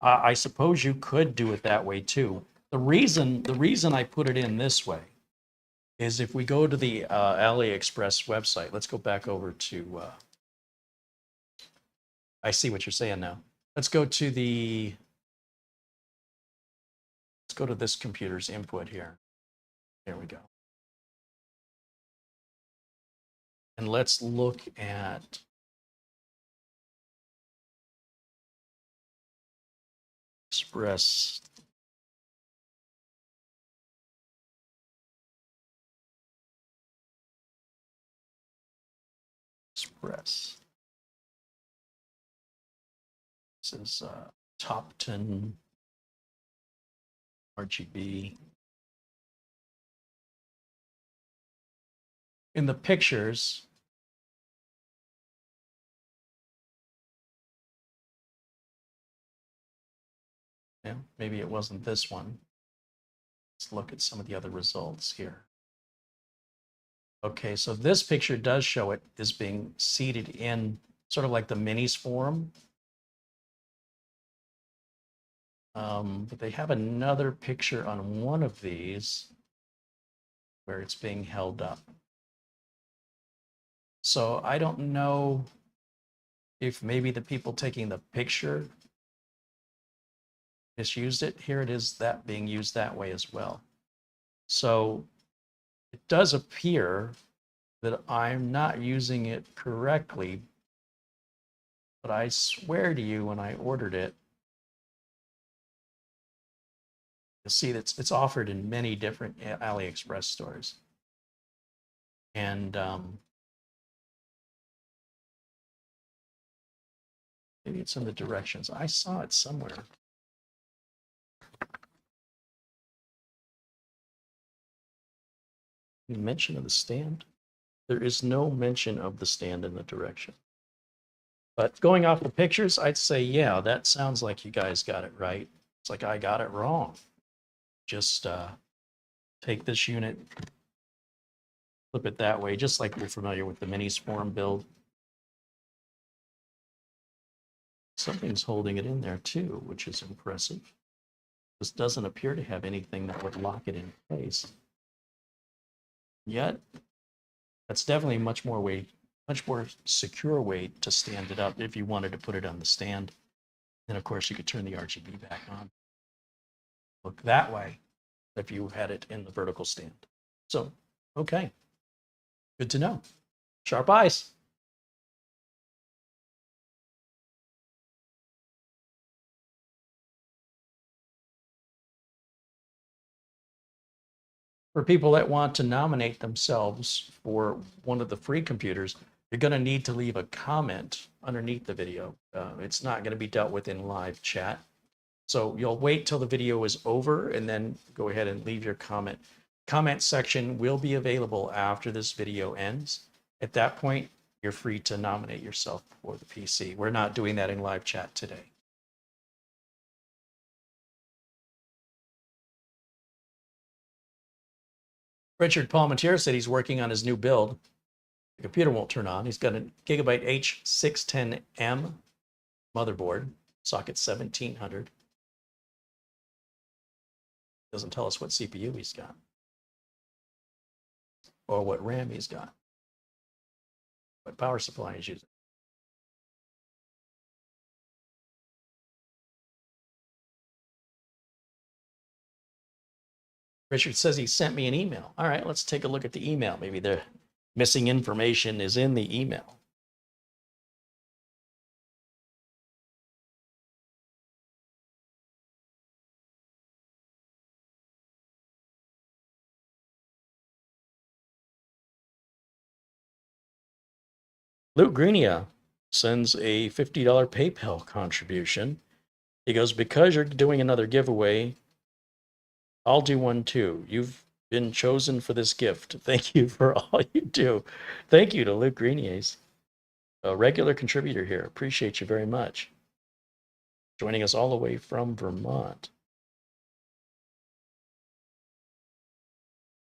I suppose you could do it that way too. The reason I put it in this way is if we go to the AliExpress website. Let's go back over to. I see what you're saying now. Let's go to the. Let's go to this computer's input here. There we go. And let's look at Express. Express. This is Topton RGB. In the pictures, yeah, maybe it wasn't this one. Let's look at some of the other results here. Okay, so this picture does show it as being seated in sort of like the minis form. But they have another picture on one of these where it's being held up. So I don't know if maybe the people taking the picture misused it. Here it is that being used that way as well. So it does appear that I'm not using it correctly, but I swear to you when I ordered it, you'll see that it's offered in many different AliExpress stores. And maybe it's in the directions. I saw it somewhere. Mention of the stand? There is no mention of the stand in the direction. But going off the pictures, I'd say, yeah, that sounds like you guys got it right. It's like I got it wrong. Just take this unit, flip it that way, just like you're familiar with the minis form build. Something's holding it in there too, which is impressive. This doesn't appear to have anything that would lock it in place. Yet, that's definitely much more secure way to stand it up if you wanted to put it on the stand. Then of course you could turn the RGB back on. Look that way if you had it in the vertical stand. So, okay, good to know. Sharp eyes. For people that want to nominate themselves for one of the free computers, you're going to need to leave a comment underneath the video. It's not going to be dealt with in live chat. So you'll wait till the video is over and then go ahead and leave your comment. Comment section will be available after this video ends. At that point, you're free to nominate yourself for the PC. We're not doing that in live chat today. Richard Palmentier said he's working on his new build. The computer won't turn on. He's got a Gigabyte H610M motherboard, socket 1700. Doesn't tell us what CPU he's got or what RAM he's got, what power supply he's using. Richard says he sent me an email. All right, let's take a look at the email. Maybe the missing information is in the email. Luke Greenia sends a $50 PayPal contribution. He goes, because you're doing another giveaway, I'll do one too. You've been chosen for this gift. Thank you for all you do. Thank you to Luke Greenies, a regular contributor here. Appreciate you very much. Joining us all the way from Vermont.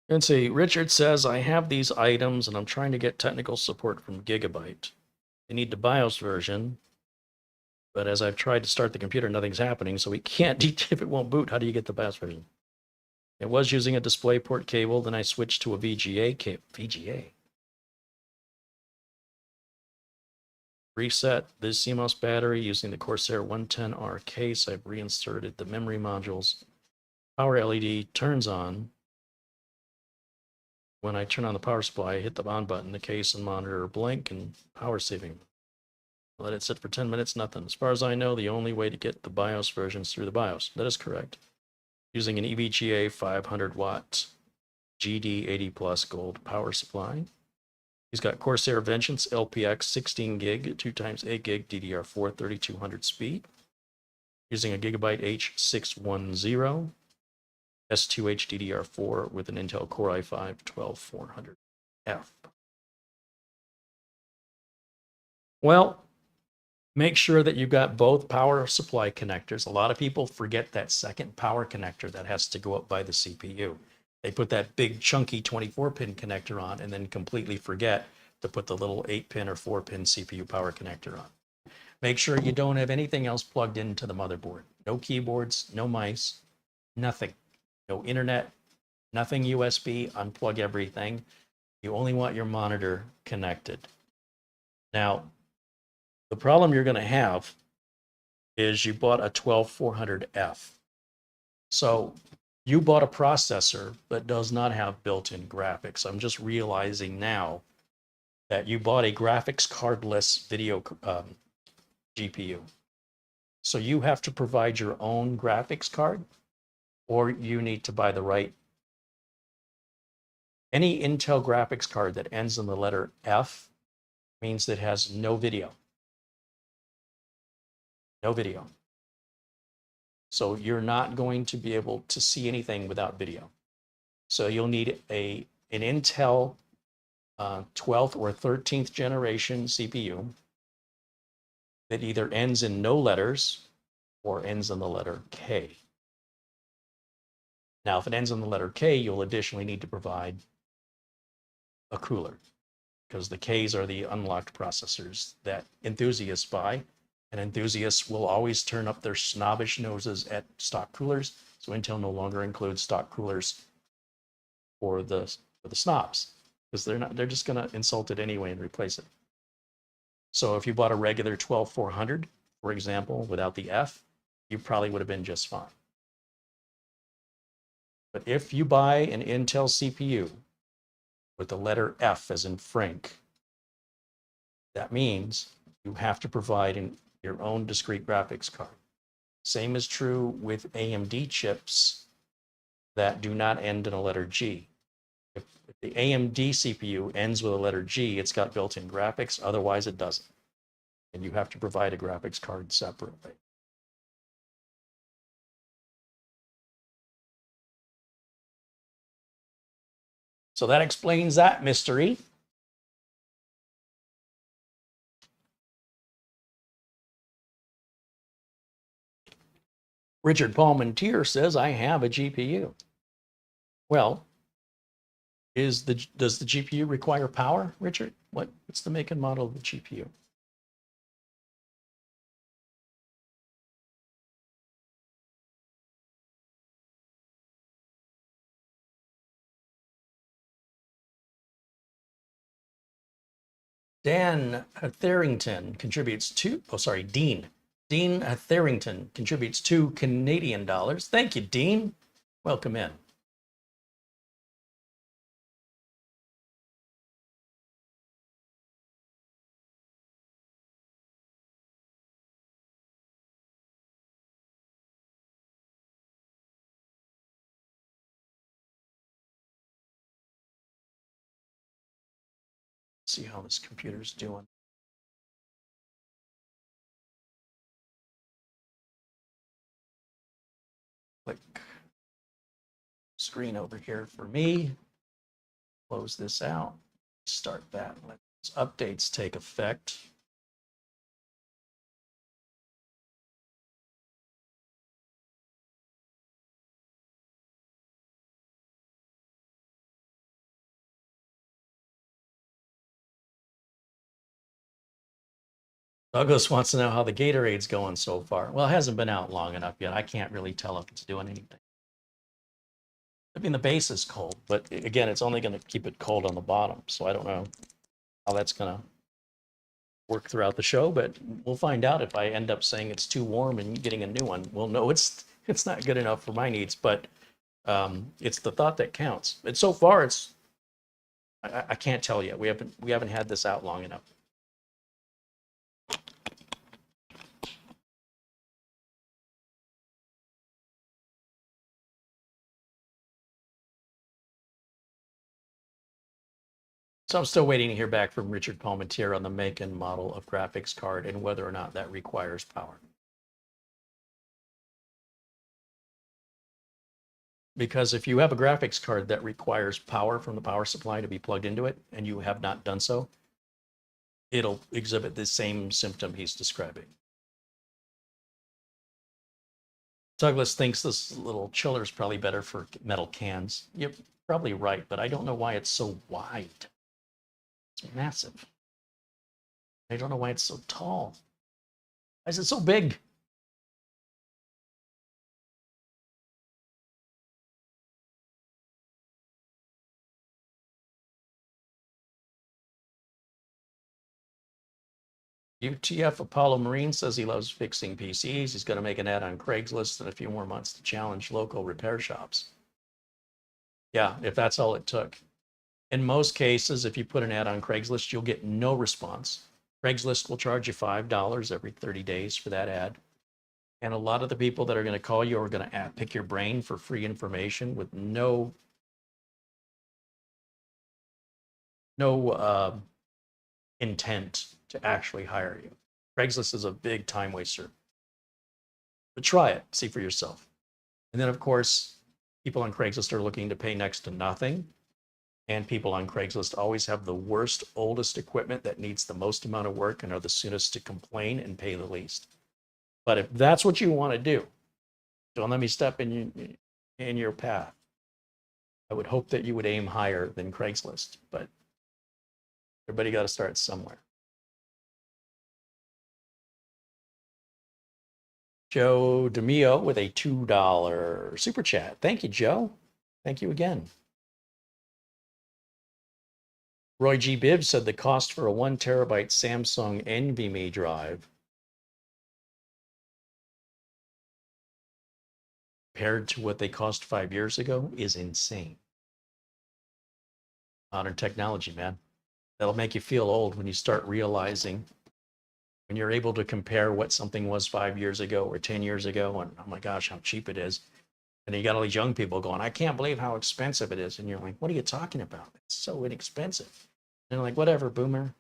And see, Richard says, I have these items and I'm trying to get technical support from Gigabyte. They need the BIOS version, but as I've tried to start the computer, nothing's happening, so we can't, if it won't boot, how do you get the BIOS version? It was using a DisplayPort cable, then I switched to a VGA cable. VGA? Reset this CMOS battery using the Corsair 110R case. I've reinserted the memory modules. Power LED turns on. When I turn on the power supply, I hit the on button, the case and monitor blink and power saving. Let it sit for 10 minutes, nothing. As far as I know, the only way to get the BIOS version is through the BIOS. That is correct. Using an EVGA 500 watt GD80 plus gold power supply. He's got Corsair Vengeance LPX 16 gig, 2x8 gig DDR4 3200 speed. Using a Gigabyte H610 S2H DDR4 with an Intel Core i5 12400F. Well, make sure that you've got both power supply connectors. A lot of people forget that second power connector that has to go up by the CPU. They put that big chunky 24-pin connector on and then completely forget to put the little 8-pin or 4-pin CPU power connector on. Make sure you don't have anything else plugged into the motherboard. No keyboards, no mice, nothing. No internet, nothing USB, unplug everything. You only want your monitor connected. Now, the problem you're going to have is you bought a 12400F. So you bought a processor that does not have built-in graphics. I'm just realizing now that you bought a graphics card-less video GPU. So you have to provide your own graphics card, or you need to buy the right. Any Intel graphics card that ends in the letter F means that it has no video. No video. So you're not going to be able to see anything without video. So you'll need an Intel 12th or 13th generation CPU that either ends in no letters or ends in the letter K. Now, if it ends in the letter K, you'll additionally need to provide a cooler, because the Ks are the unlocked processors that enthusiasts buy. And enthusiasts will always turn up their snobbish noses at stock coolers. So Intel no longer includes stock coolers for the snobs, because they're just going to insult it anyway and replace it. So if you bought a regular 12400, for example, without the F, you probably would have been just fine. But if you buy an Intel CPU with the letter F as in Frank, that means you have to provide your own discrete graphics card. Same is true with AMD chips that do not end in a letter G. If the AMD CPU ends with a letter G, it's got built-in graphics, otherwise it doesn't. And you have to provide a graphics card separately. So that explains that mystery. Richard Palmentier says, I have a GPU. Well, does the GPU require power, Richard? What's the make and model of the GPU? Dan Therington contributes Dean Therington contributes $2 Canadian. Thank you, Dean. Welcome in. See how this computer's doing. Click screen over here for me. Close this out. Start that. Let those updates take effect. Douglas wants to know how the Gatorade's going so far. Well, it hasn't been out long enough yet. I can't really tell if it's doing anything. I mean, the base is cold, but again, it's only going to keep it cold on the bottom. So I don't know how that's going to work throughout the show, but we'll find out. If I end up saying it's too warm and getting a new one, we'll know it's not good enough for my needs, but it's the thought that counts. And so far, I can't tell yet. We haven't had this out long enough. So I'm still waiting to hear back from Richard Palmentier on the make and model of graphics card and whether or not that requires power. Because if you have a graphics card that requires power from the power supply to be plugged into it, and you have not done so, it'll exhibit the same symptom he's describing. Douglas thinks this little chiller is probably better for metal cans. You're probably right, but I don't know why it's so wide. It's massive. I don't know why it's so tall. Why is it so big? UTF Apollo Marine says he loves fixing PCs. He's going to make an ad on Craigslist in a few more months to challenge local repair shops. Yeah, if that's all it took. In most cases, if you put an ad on Craigslist, you'll get no response. Craigslist will charge you $5 every 30 days for that ad. And a lot of the people that are going to call you are going to pick your brain for free information with no intent to actually hire you. Craigslist is a big time waster. But try it, see for yourself. And then, of course, people on Craigslist are looking to pay next to nothing. And people on Craigslist always have the worst, oldest equipment that needs the most amount of work and are the soonest to complain and pay the least. But if that's what you want to do, don't let me step in your path. I would hope that you would aim higher than Craigslist, but everybody got to start somewhere. Joe DeMio with a $2 super chat. Thank you, Joe. Thank you again. Roy G. Bibb said the cost for a 1 terabyte Samsung NVMe drive compared to what they cost 5 years ago is insane. Modern technology, man. That'll make you feel old when you start realizing, when you're able to compare what something was 5 years ago or 10 years ago, and oh my gosh, how cheap it is. And you got all these young people going, I can't believe how expensive it is. And you're like, what are you talking about? It's so inexpensive. And they're like, whatever, boomer.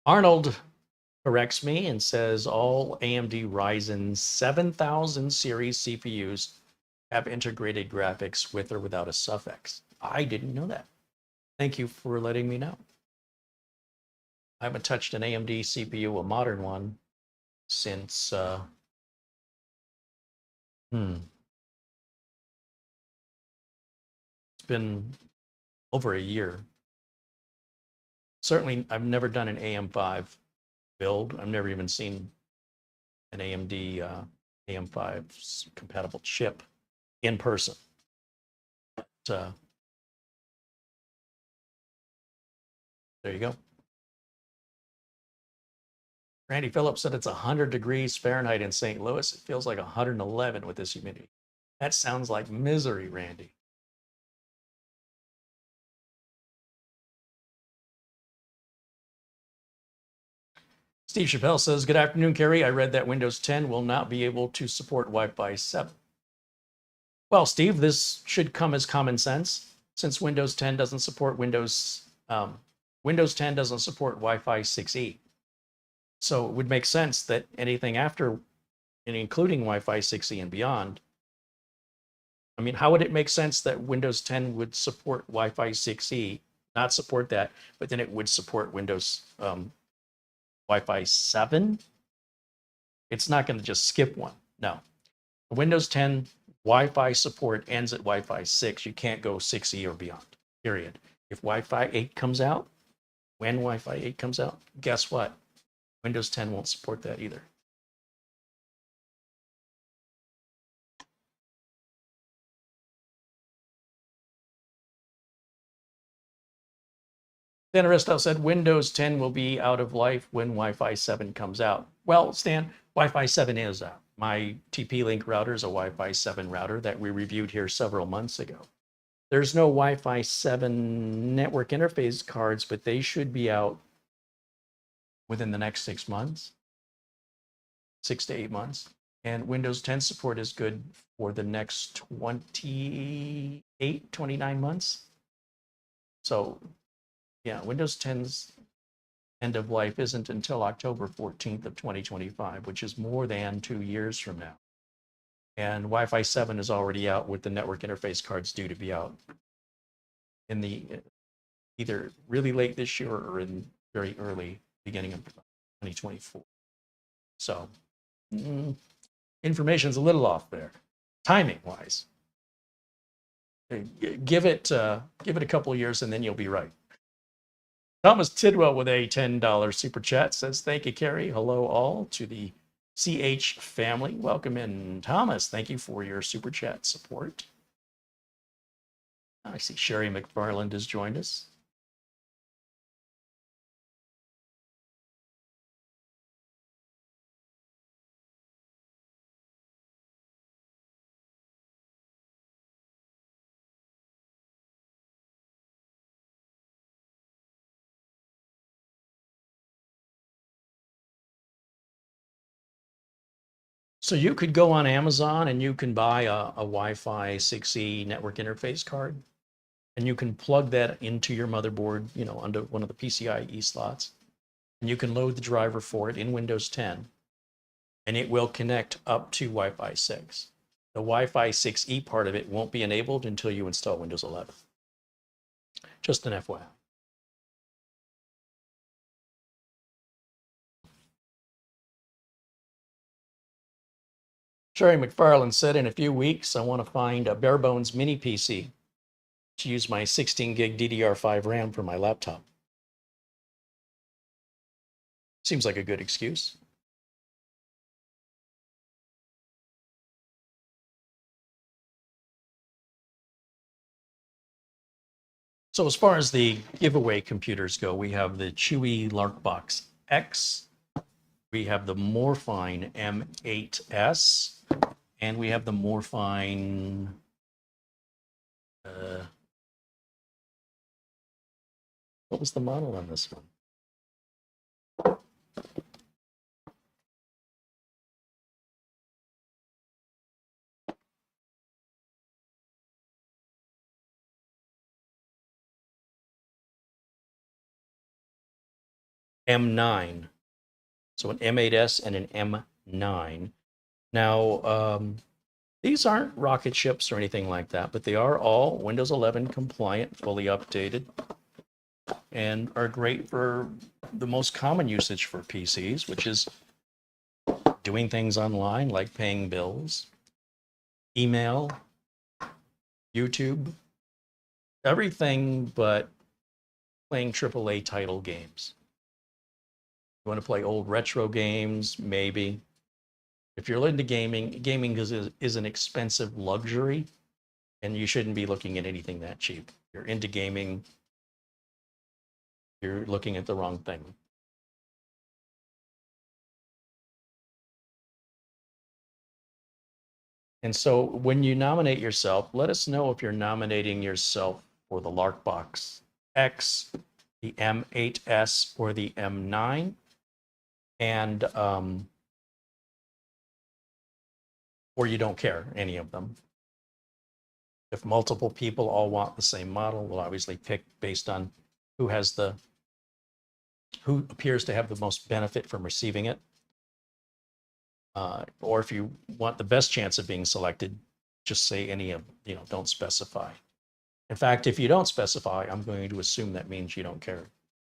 Arnold corrects me and says all AMD Ryzen 7000 series CPUs have integrated graphics with or without a suffix. I didn't know that. Thank you for letting me know. I haven't touched an AMD CPU, a modern one, since it's been over a year. Certainly, I've never done an AM5 build. I've never even seen an AMD AM5 compatible chip in person. But, there you go. Randy Phillips said it's 100 degrees Fahrenheit in St. Louis. It feels like 111 with this humidity. That sounds like misery, Randy. Steve Chappelle says, good afternoon, Carey. I read that Windows 10 will not be able to support Wi-Fi 7. Well, Steve, this should come as common sense since Windows 10 doesn't support Windows 10 doesn't support Wi-Fi 6E. So it would make sense that anything after, and including Wi-Fi 6E and beyond, I mean, how would it make sense that Windows 10 would support Wi-Fi 6E, not support that, but then it would support Windows Wi-Fi 7? It's not going to just skip one. No. Windows 10 Wi-Fi support ends at Wi-Fi 6. You can't go 6E or beyond, period. If Wi-Fi 8 comes out, when Wi-Fi 8 comes out, guess what? Windows 10 won't support that either. Stan Aristo said Windows 10 will be out of life when Wi-Fi 7 comes out. Well, Stan, Wi-Fi 7 is out. My TP-Link router is a Wi-Fi 7 router that we reviewed here several months ago. There's no Wi-Fi 7 network interface cards, but they should be out within the next 6 months, 6 to 8 months. And Windows 10 support is good for the next 28, 29 months. So yeah, Windows 10's end of life isn't until October 14th of 2025, which is more than 2 years from now. And Wi-Fi 7 is already out with the network interface cards due to be out in the either really late this year or in very early beginning of 2024. So information's a little off there, timing wise. Give it a couple of years and then you'll be right. Thomas Tidwell with a $10 super chat says, thank you, Carey. Hello all to the CH family. Welcome in, Thomas. Thank you for your super chat support. I see Sherry McFarland has joined us. So you could go on Amazon and you can buy a Wi-Fi 6E network interface card, and you can plug that into your motherboard, you know, under one of the PCIe slots, and you can load the driver for it in Windows 10, and it will connect up to Wi-Fi 6. The Wi-Fi 6E part of it won't be enabled until you install Windows 11. Just an FYI. Terry McFarland said, in a few weeks, I want to find a bare bones mini PC to use my 16 gig DDR5 RAM for my laptop. Seems like a good excuse. So as far as the giveaway computers go, we have the Chewy Larkbox X, we have the Morfine M8S, and we have the Morfine what was the model on this one? M9. So an M8S and an M9. Now, these aren't rocket ships or anything like that, but they are all Windows 11 compliant, fully updated, and are great for the most common usage for PCs, which is doing things online like paying bills, email, YouTube, everything but playing AAA title games. You want to play old retro games, maybe. If you're into gaming is an expensive luxury, and you shouldn't be looking at anything that cheap. If you're into gaming, you're looking at the wrong thing. And so when you nominate yourself, let us know if you're nominating yourself for the Larkbox X, the M8S, or the M9. And or you don't care, any of them. If multiple people all want the same model, we'll obviously pick based on who appears to have the most benefit from receiving it. Or if you want the best chance of being selected, just say any of, don't specify. In fact, if you don't specify, I'm going to assume that means you don't care.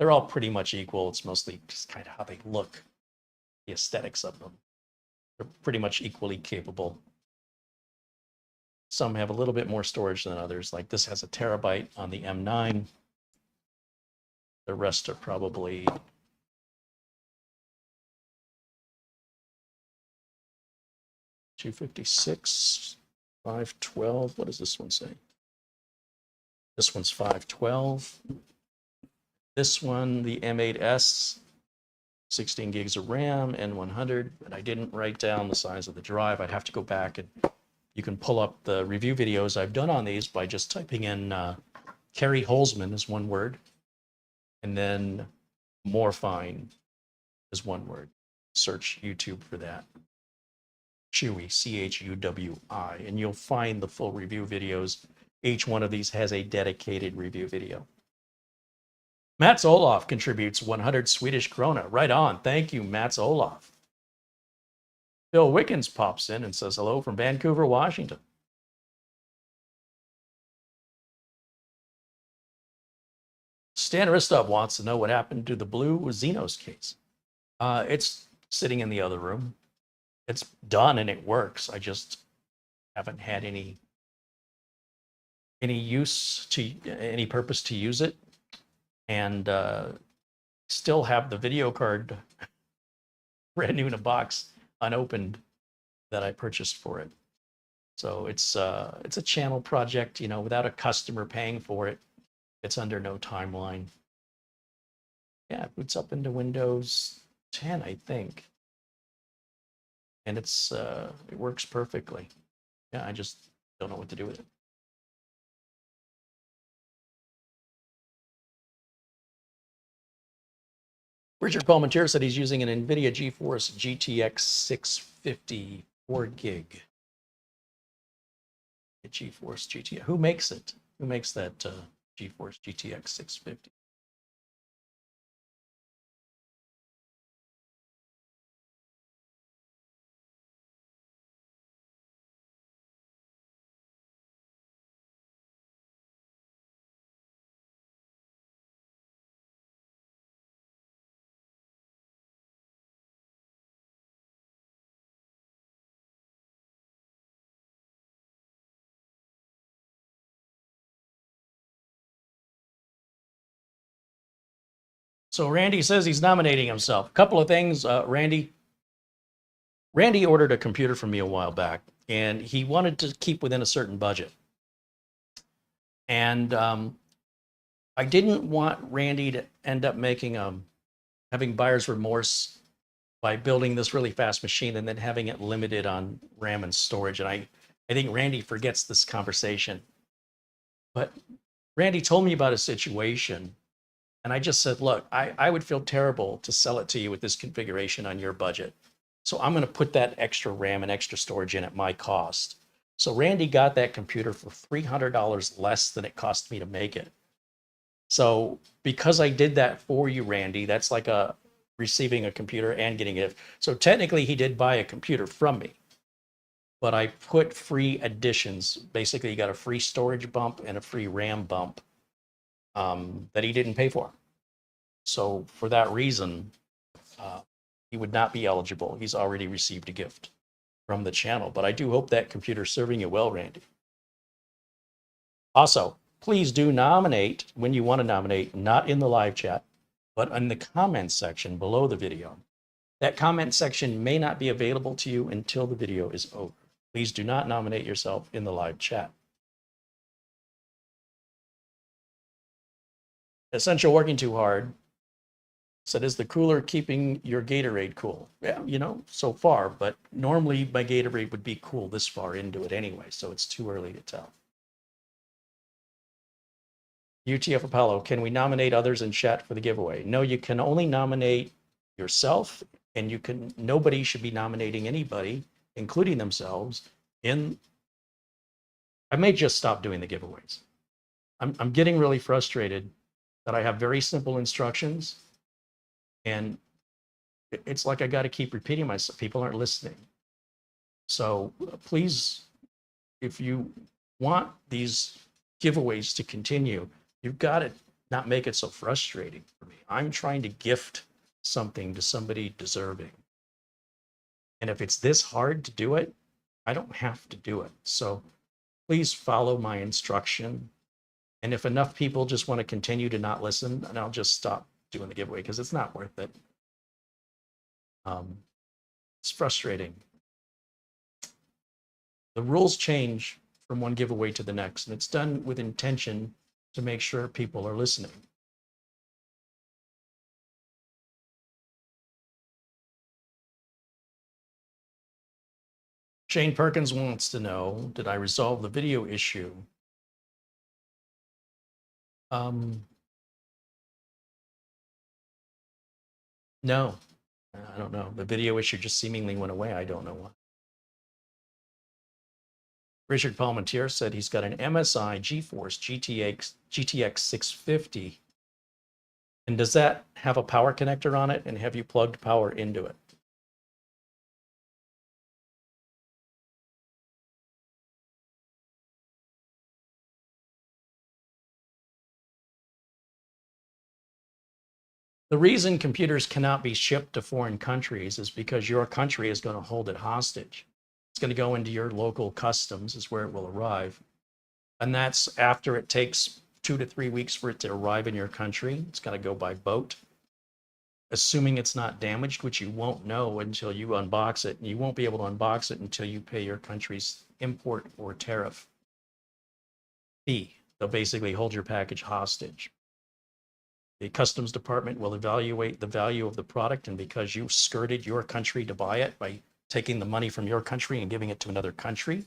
They're all pretty much equal. It's mostly just kind of how they look, the aesthetics of them. They're pretty much equally capable. Some have a little bit more storage than others. Like this has a terabyte on the M9. The rest are probably 256, 512. What does this one say? This one's 512. This one, the M8S, 16 gigs of RAM and 100, but I didn't write down the size of the drive. I'd have to go back, and you can pull up the review videos I've done on these by just typing in Carey Holzman is one word, and then Morfine is one word. Search YouTube for that. Chewy, C-H-U-W-I, and you'll find the full review videos. Each one of these has a dedicated review video. Mats Olof contributes 100 Swedish krona. Right on. Thank you, Mats Olof. Bill Wickens pops in and says hello from Vancouver, Washington. Stan Ristov wants to know what happened to the blue Xenos case. It's sitting in the other room. It's done and it works. I just haven't had any purpose to use it, and still have the video card brand new in a box, unopened, that I purchased for it. So it's a channel project, without a customer paying for it. It's under no timeline. Yeah, it boots up into Windows 10, I think. And it works perfectly. Yeah, I just don't know what to do with it. Richard Palmentier said he's using an NVIDIA GeForce GTX 650 4 gig. The GeForce GTX. Who makes it? Who makes that GeForce GTX 650? So Randy says he's nominating himself. A couple of things, Randy. Randy ordered a computer from me a while back, and he wanted to keep within a certain budget. And I didn't want Randy to end up making having buyer's remorse by building this really fast machine and then having it limited on RAM and storage. And I think Randy forgets this conversation. But Randy told me about a situation, and I just said, look, I would feel terrible to sell it to you with this configuration on your budget. So I'm going to put that extra RAM and extra storage in at my cost. So Randy got that computer for $300 less than it cost me to make it. So because I did that for you, Randy, that's like receiving a computer and getting it. So technically he did buy a computer from me, but I put free additions. Basically, you got a free storage bump and a free RAM bump that he didn't pay for. So for that reason, he would not be eligible. He's already received a gift from the channel, but I do hope that computer's serving you well, Randy. Also, please do nominate when you want to nominate, not in the live chat, but in the comments section below the video. That comment section may not be available to you until the video is over. Please do not nominate yourself in the live chat. Essential working too hard said, is the cooler keeping your Gatorade cool? Yeah, you know, so far, but normally my Gatorade would be cool this far into it anyway, so it's too early to tell. UTF Apollo, can we nominate others in chat for the giveaway? No, you can only nominate yourself, and nobody should be nominating anybody, including themselves. I may just stop doing the giveaways. I'm getting really frustrated that I have very simple instructions, and it's like I got to keep repeating myself. People aren't listening. So please, if you want these giveaways to continue, you've got to not make it so frustrating for me. I'm trying to gift something to somebody deserving. And if it's this hard to do it, I don't have to do it. So please follow my instruction. And if enough people just want to continue to not listen, then I'll just stop doing the giveaway because it's not worth it. It's frustrating. The rules change from one giveaway to the next, and it's done with intention to make sure people are listening. Shane Perkins wants to know, did I resolve the video issue? No, I don't know. The video issue just seemingly went away. I don't know why. Richard Palmentier said he's got an MSI GeForce GTX 650. And does that have a power connector on it? And have you plugged power into it? The reason computers cannot be shipped to foreign countries is because your country is going to hold it hostage. It's going to go into your local customs is where it will arrive. And that's after it takes 2 to 3 weeks for it to arrive in your country. It's going to go by boat. Assuming it's not damaged, which you won't know until you unbox it. And you won't be able to unbox it until you pay your country's import or tariff fee. They'll basically hold your package hostage. The customs department will evaluate the value of the product, and because you skirted your country to buy it by taking the money from your country and giving it to another country,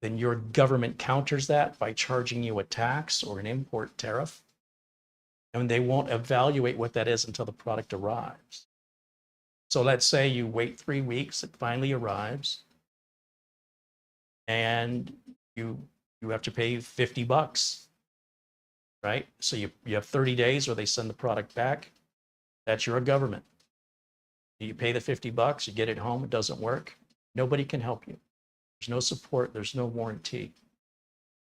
then your government counters that by charging you a tax or an import tariff, and they won't evaluate what that is until the product arrives. So let's say you wait 3 weeks, it finally arrives, and you have to pay $50. Right? So you have 30 days or they send the product back. That's your government. You pay the $50, you get it home, it doesn't work. Nobody can help you. There's no support, there's no warranty.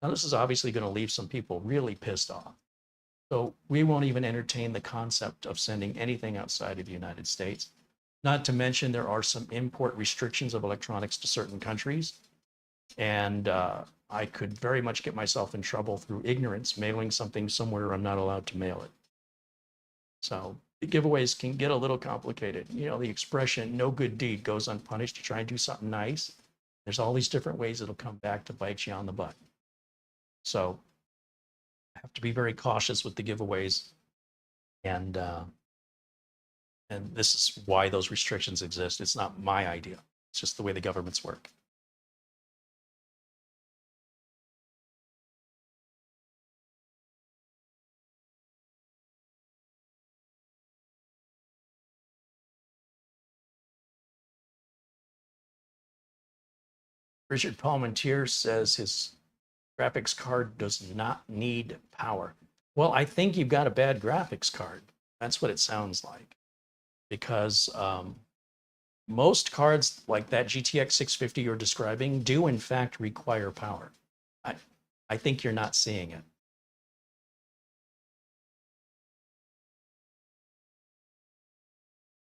Now, this is obviously going to leave some people really pissed off. So we won't even entertain the concept of sending anything outside of the United States. Not to mention there are some import restrictions of electronics to certain countries. And I could very much get myself in trouble through ignorance, mailing something somewhere I'm not allowed to mail it. So the giveaways can get a little complicated. You know, the expression "no good deed goes unpunished." You try and do something nice. There's all these different ways it'll come back to bite you on the butt. So have to be very cautious with the giveaways, and this is why those restrictions exist. It's not my idea. It's just the way the governments work. Richard Palmentier says his graphics card does not need power. Well, I think you've got a bad graphics card. That's what it sounds like. Because most cards like that GTX 650 you're describing do in fact require power. I think you're not seeing it.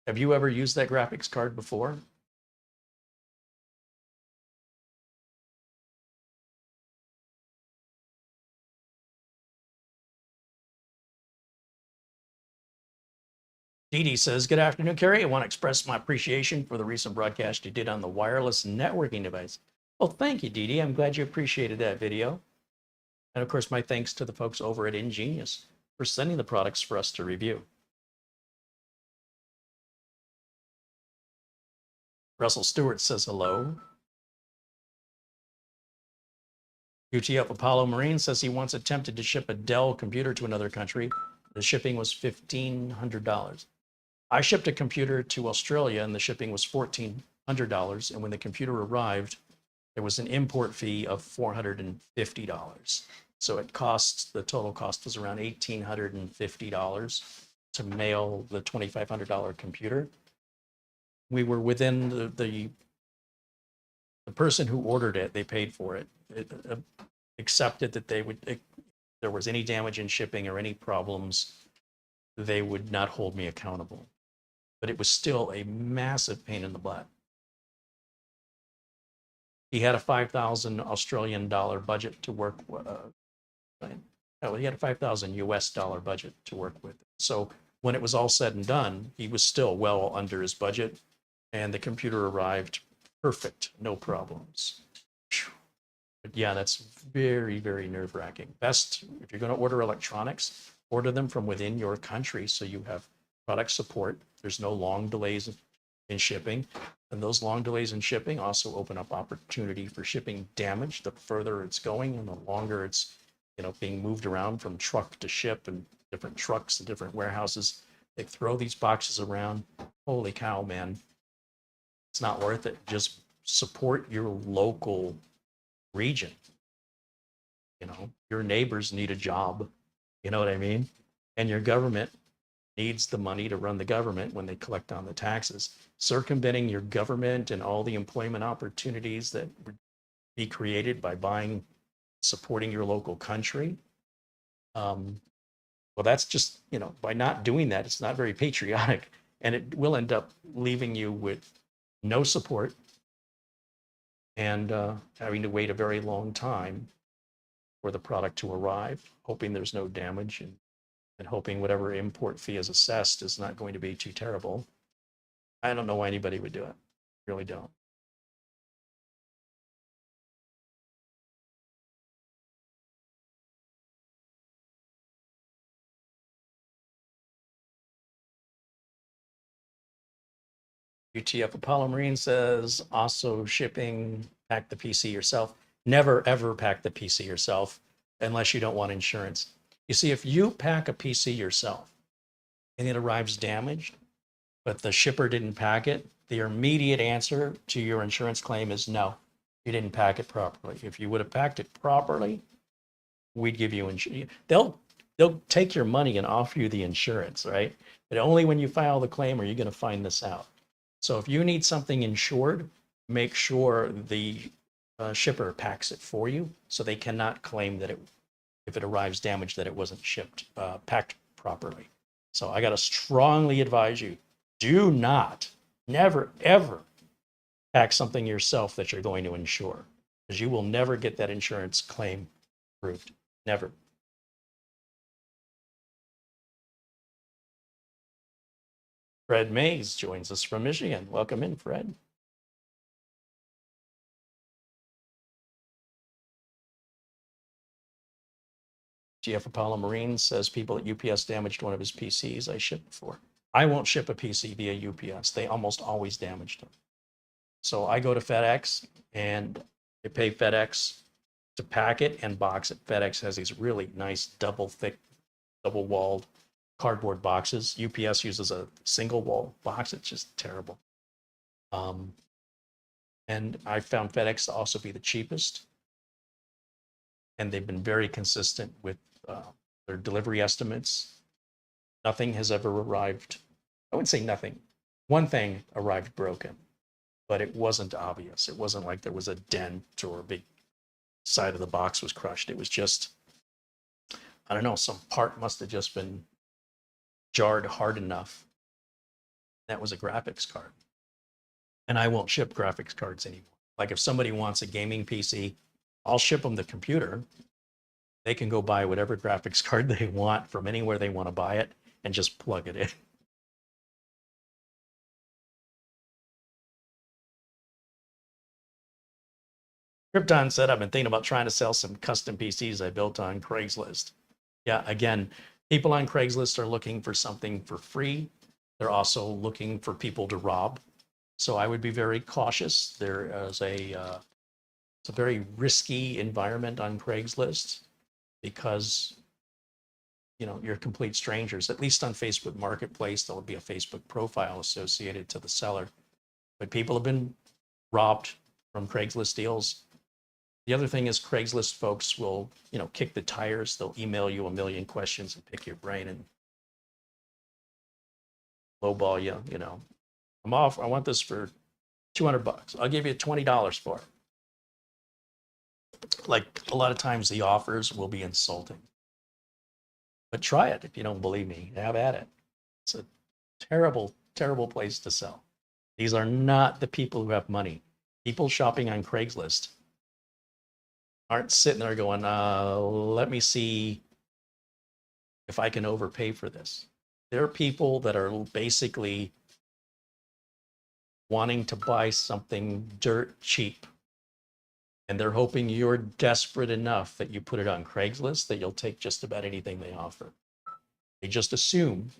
Have you ever used that graphics card before? Dee Dee says, good afternoon, Carey. I want to express my appreciation for the recent broadcast you did on the wireless networking device. Well, thank you, Dee Dee. I'm glad you appreciated that video. And of course, my thanks to the folks over at Ingenious for sending the products for us to review. Russell Stewart says hello. UTF Apollo Marine says he once attempted to ship a Dell computer to another country. The shipping was $1,500. I shipped a computer to Australia and the shipping was $1,400. And when the computer arrived, there was an import fee of $450. So it costs, the total cost was around $1,850 to mail the $2,500 computer. We were within the person who ordered it, they paid for it, accepted that they would, if there was any damage in shipping or any problems, they would not hold me accountable. But it was still a massive pain in the butt. He had a 5,000 Australian dollar budget to work with. He had a 5,000 US dollar budget to work with. So when it was all said and done, he was still well under his budget, and the computer arrived perfect, no problems. But yeah, that's very, very nerve-wracking. Best, if you're going to order electronics, order them from within your country so you have product support. There's no long delays in shipping. And those long delays in shipping also open up opportunity for shipping damage. The further it's going and the longer it's, being moved around from truck to ship and different trucks and different warehouses. They throw these boxes around. Holy cow, man. It's not worth it. Just support your local region. Your neighbors need a job. You know what I mean? And your government needs the money to run the government when they collect on the taxes. Circumventing your government and all the employment opportunities that would be created by supporting your local country. Well, that's just, by not doing that, it's not very patriotic, and it will end up leaving you with no support and having to wait a very long time for the product to arrive, hoping there's no damage and hoping whatever import fee is assessed is not going to be too terrible. I don't know why anybody would do it. I really don't. UTF Apollo Marine says, also shipping, pack the PC yourself. Never, ever pack the PC yourself unless you don't want insurance. You see, if you pack a PC yourself and it arrives damaged, but the shipper didn't pack it, the immediate answer to your insurance claim is no, you didn't pack it properly. If you would have packed it properly, we'd give you insurance. They'll take your money and offer you the insurance, right? But only when you file the claim are you going to find this out. So if you need something insured, make sure the shipper packs it for you, so they cannot claim that if it arrives damaged, that it wasn't packed properly. So I got to strongly advise you, do not, never, ever pack something yourself that you're going to insure, because you will never get that insurance claim approved. Never. Fred Mays joins us from Michigan. Welcome in, Fred. GF Apollo Marine says people at UPS damaged one of his PCs I shipped before. I won't ship a PC via UPS. They almost always damage them. So I go to FedEx and I pay FedEx to pack it and box it. FedEx has these really nice double thick, double walled cardboard boxes. UPS uses a single wall box. It's just terrible. And I found FedEx to also be the cheapest. And they've been very consistent with their delivery estimates. Nothing has ever arrived. I wouldn't say nothing. One thing arrived broken, but it wasn't obvious. It wasn't like there was a dent or a big side of the box was crushed. It was just, I don't know, some part must have just been jarred hard enough. That was a graphics card. And I won't ship graphics cards anymore. Like if somebody wants a gaming PC, I'll ship them the computer. They can go buy whatever graphics card they want from anywhere they want to buy it and just plug it in. Krypton said, I've been thinking about trying to sell some custom PCs I built on Craigslist. Yeah, again, people on Craigslist are looking for something for free. They're also looking for people to rob. So I would be very cautious. There is it's a very risky environment on Craigslist because, you know, you're complete strangers. At least on Facebook Marketplace, there'll be a Facebook profile associated to the seller. But people have been robbed from Craigslist deals. The other thing is Craigslist folks will, you know, kick the tires. They'll email you a million questions and pick your brain and lowball you, you know. I'm off. I want this for $200. I'll give you $20 for it. Like a lot of times the offers will be insulting. But try it if you don't believe me. Have at it. It's a terrible, terrible place to sell. These are not the people who have money. People shopping on Craigslist aren't sitting there going, let me see if I can overpay for this. There are people that are basically wanting to buy something dirt cheap. And they're hoping you're desperate enough that you put it on Craigslist that you'll take just about anything they offer. They just assume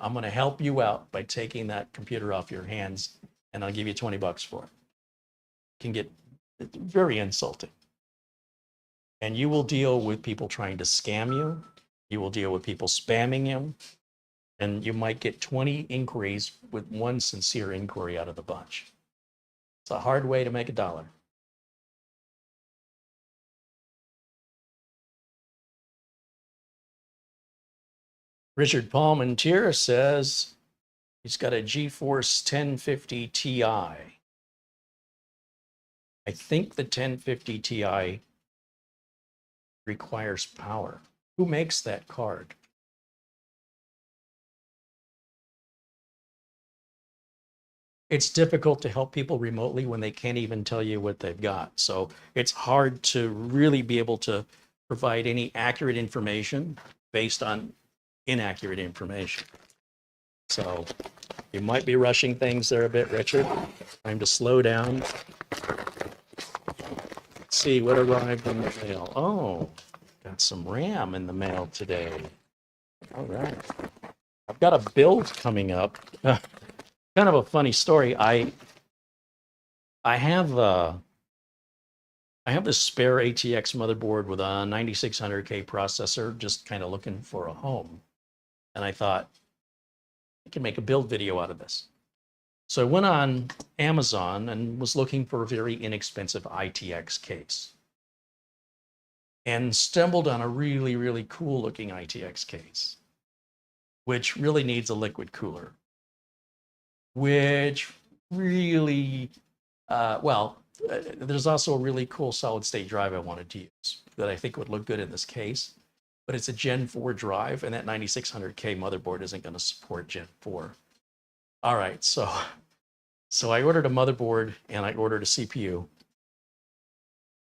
I'm going to help you out by taking that computer off your hands and I'll give you $20 for it. It can get very insulting. And you will deal with people trying to scam you. You will deal with people spamming you. And you might get 20 inquiries with one sincere inquiry out of the bunch. It's a hard way to make a dollar. Richard Palmentier says he's got a GeForce 1050 Ti. I think the 1050 Ti requires power. Who makes that card? It's difficult to help people remotely when they can't even tell you what they've got. So it's hard to really be able to provide any accurate information based on inaccurate information. So you might be rushing things there a bit, Richard. Time to slow down. Let's see what arrived in the mail. Oh, got some RAM in the mail today. All right. I've got a build coming up. Kind of a funny story. I have this spare ATX motherboard with a 9600K processor, just kind of looking for a home. And I thought, I can make a build video out of this. So I went on Amazon and was looking for a very inexpensive ITX case. And stumbled on a really, really cool looking ITX case, which really needs a liquid cooler. Which really, there's also a really cool solid state drive I wanted to use that I think would look good in this case. But it's a Gen 4 drive, and that 9600K motherboard isn't going to support Gen 4. All right, so I ordered a motherboard and I ordered a CPU.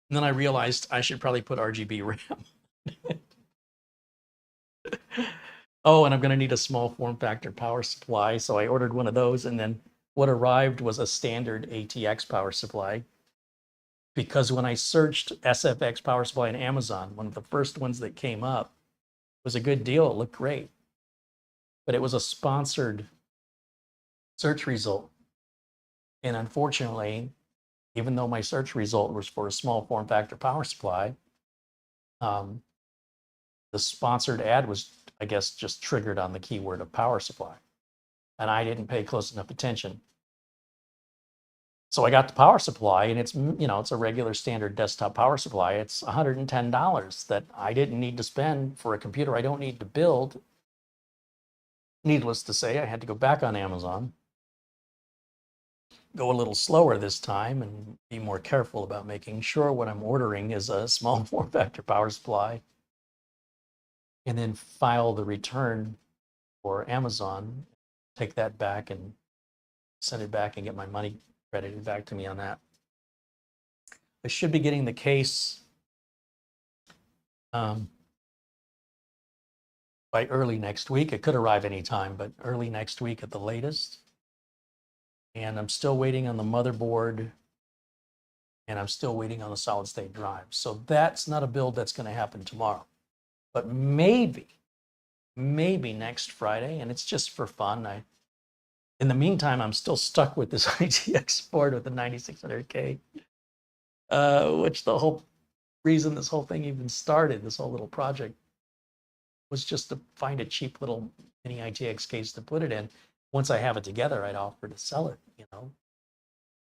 And then I realized I should probably put RGB RAM. Oh, and I'm going to need a small form factor power supply. So I ordered one of those. And then what arrived was a standard ATX power supply. Because when I searched SFX power supply on Amazon, one of the first ones that came up was a good deal. It looked great. But it was a sponsored search result. And unfortunately, even though my search result was for a small form factor power supply, um, the sponsored ad was, I guess, just triggered on the keyword of power supply. And I didn't pay close enough attention. So I got the power supply, and it's, it's a regular standard desktop power supply. It's $110 that I didn't need to spend for a computer I don't need to build. Needless to say, I had to go back on Amazon, go a little slower this time, and be more careful about making sure what I'm ordering is a small form factor power supply, and then file the return for Amazon, take that back and send it back and get my money credited back to me on that. I should be getting the case by early next week. It could arrive anytime, but early next week at the latest. And I'm still waiting on the motherboard, and I'm still waiting on the solid state drive. So that's not a build that's going to happen tomorrow, but maybe next Friday. And it's just for fun. In the meantime, I'm still stuck with this ITX board with the 9600K, which the whole reason this whole thing even started, this whole little project, was just to find a cheap little mini ITX case to put it in. Once I have it together, I'd offer to sell it,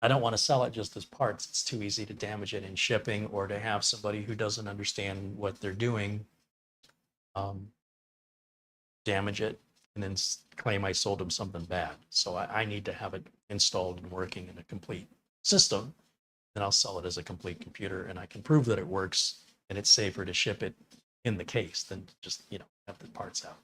I don't want to sell it just as parts. It's too easy to damage it in shipping, or to have somebody who doesn't understand what they're doing damage it and then claim I sold them something bad. So I need to have it installed and working in a complete system. Then I'll sell it as a complete computer, and I can prove that it works, and it's safer to ship it in the case than just, have the parts out.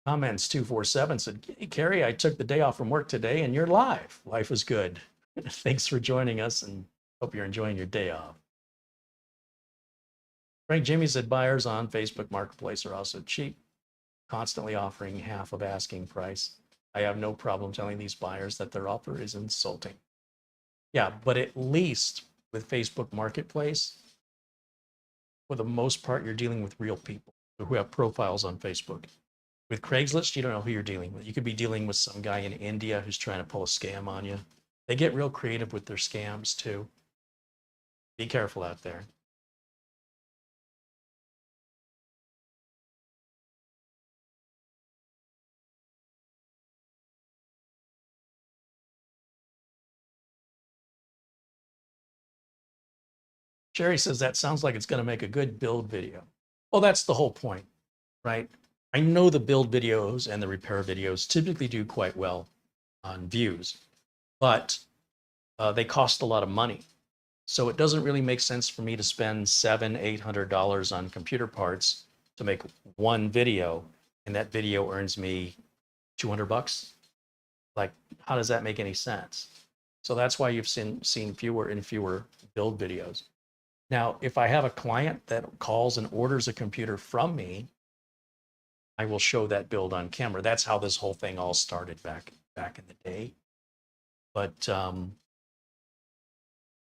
Comments 247 said, "Hey, Carey, I took the day off from work today and you're live. Life is good. Thanks for joining us, and hope you're enjoying your day off." Frank Jimmy said, "Buyers on Facebook Marketplace are also cheap, constantly offering half of asking price. I have no problem telling these buyers that their offer is insulting." Yeah, but at least with Facebook Marketplace, for the most part, you're dealing with real people who have profiles on Facebook. With Craigslist, you don't know who you're dealing with. You could be dealing with some guy in India who's trying to pull a scam on you. They get real creative with their scams too. Be careful out there. Jerry says, "That sounds like it's going to make a good build video." Well, that's the whole point, right? I know the build videos and the repair videos typically do quite well on views, but they cost a lot of money. So it doesn't really make sense for me to spend $700-800 on computer parts to make one video, and that video earns me $200. Like, how does that make any sense? So that's why you've seen fewer and fewer build videos. Now, if I have a client that calls and orders a computer from me, I will show that build on camera. That's how this whole thing all started back in the day. But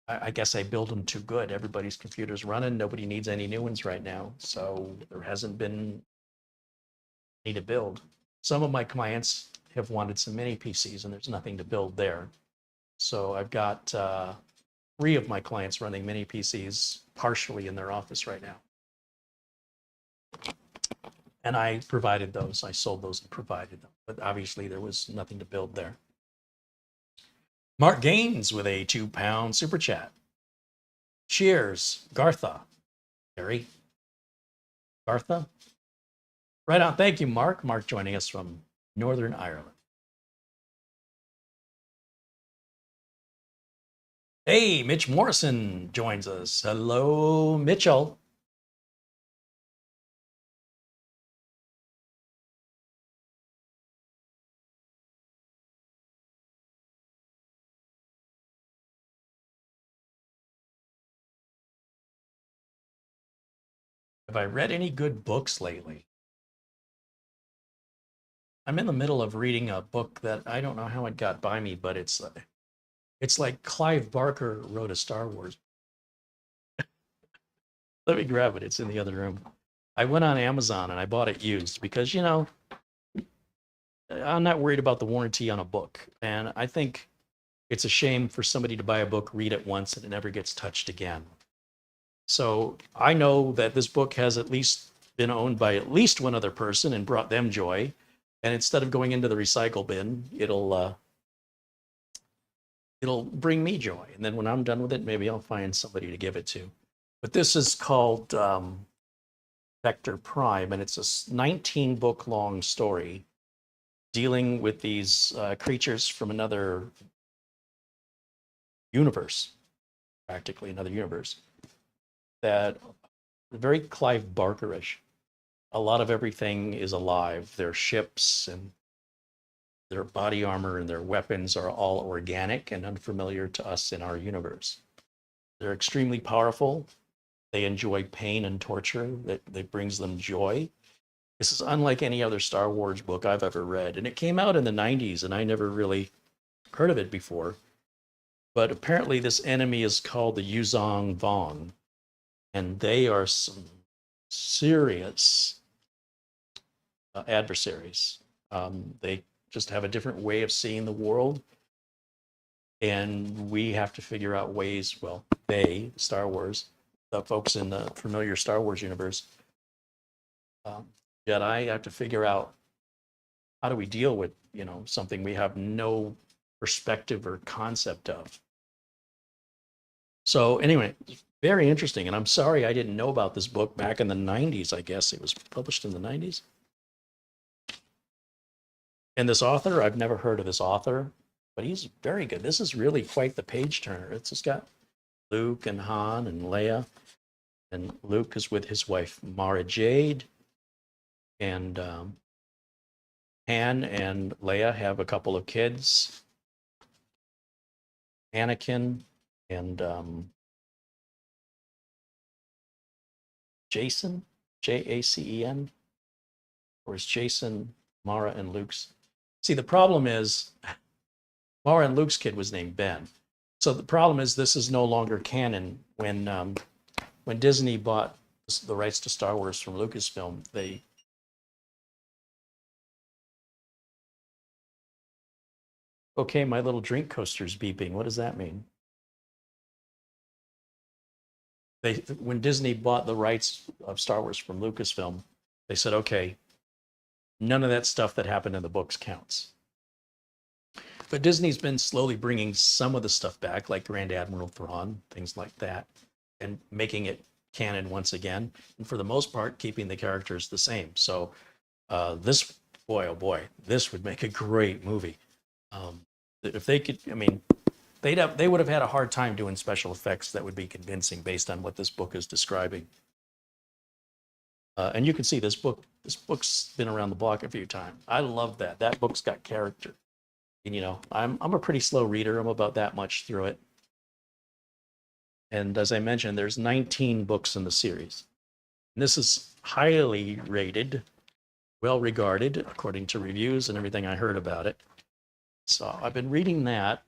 I guess I build them too good. Everybody's computer's running. Nobody needs any new ones right now. So there hasn't been any to build. Some of my clients have wanted some mini PCs, and there's nothing to build there. So I've got 3 of my clients running mini PCs partially in their office right now. And I provided those. I sold those and provided them. But obviously there was nothing to build there. Mark Gaines with a £2 super chat. Cheers, Gartha. Carey. Gartha? Right on. Thank you, Mark. Mark joining us from Northern Ireland. Hey, Mitch Morrison joins us. Hello, Mitchell. Have I read any good books lately? I'm in the middle of reading a book that I don't know how it got by me, but it's like Clive Barker wrote a Star Wars. Let me grab it. It's in the other room. I went on Amazon and I bought it used because, I'm not worried about the warranty on a book. And I think it's a shame for somebody to buy a book, read it once, and it never gets touched again. So I know that this book has at least been owned by at least one other person and brought them joy. And instead of going into the recycle bin, it'll bring me joy. And then when I'm done with it, maybe I'll find somebody to give it to. But this is called Vector Prime, and it's a 19 book long story dealing with these creatures from another universe, practically another universe, that are very Clive Barkerish. A lot of everything is alive. Their ships and their body armor and their weapons are all organic and unfamiliar to us in our universe. They're extremely powerful. They enjoy pain and torture that brings them joy. This is unlike any other Star Wars book I've ever read. And it came out in the 90s, and I never really heard of it before. But apparently this enemy is called the Yuzong Vong, and they are some serious adversaries. They just have a different way of seeing the world, and we have to figure out ways, well, Star Wars, the folks in the familiar Star Wars universe, Jedi have to figure out how do we deal with, something we have no perspective or concept of. So anyway, very interesting. And I'm sorry I didn't know about this book back in the 90s, I guess. It was published in the 90s. And this author, I've never heard of this author, but he's very good. This is really quite the page turner. It's just got Luke and Han and Leia. And Luke is with his wife, Mara Jade. And Han and Leia have a couple of kids, Anakin and Jason, Jacen, or is Jason Mara and Luke's? See, the problem is Mara and Luke's kid was named Ben. So the problem is this is no longer canon. When Disney bought the rights to Star Wars from Lucasfilm, okay, my little drink coaster's beeping. What does that mean? When Disney bought the rights of Star Wars from Lucasfilm, they said, okay, none of that stuff that happened in the books counts. But Disney's been slowly bringing some of the stuff back, like Grand Admiral Thrawn, things like that, and making it canon once again. And for the most part, keeping the characters the same. So this, boy, oh boy, this would make a great movie. If they could, they would have had a hard time doing special effects that would be convincing based on what this book is describing. And you can see this book's been around the block a few times. I love that. That book's got character. And I'm a pretty slow reader. I'm about that much through it. And as I mentioned, there's 19 books in the series. And this is highly rated, well regarded, according to reviews and everything I heard about it. So I've been reading that.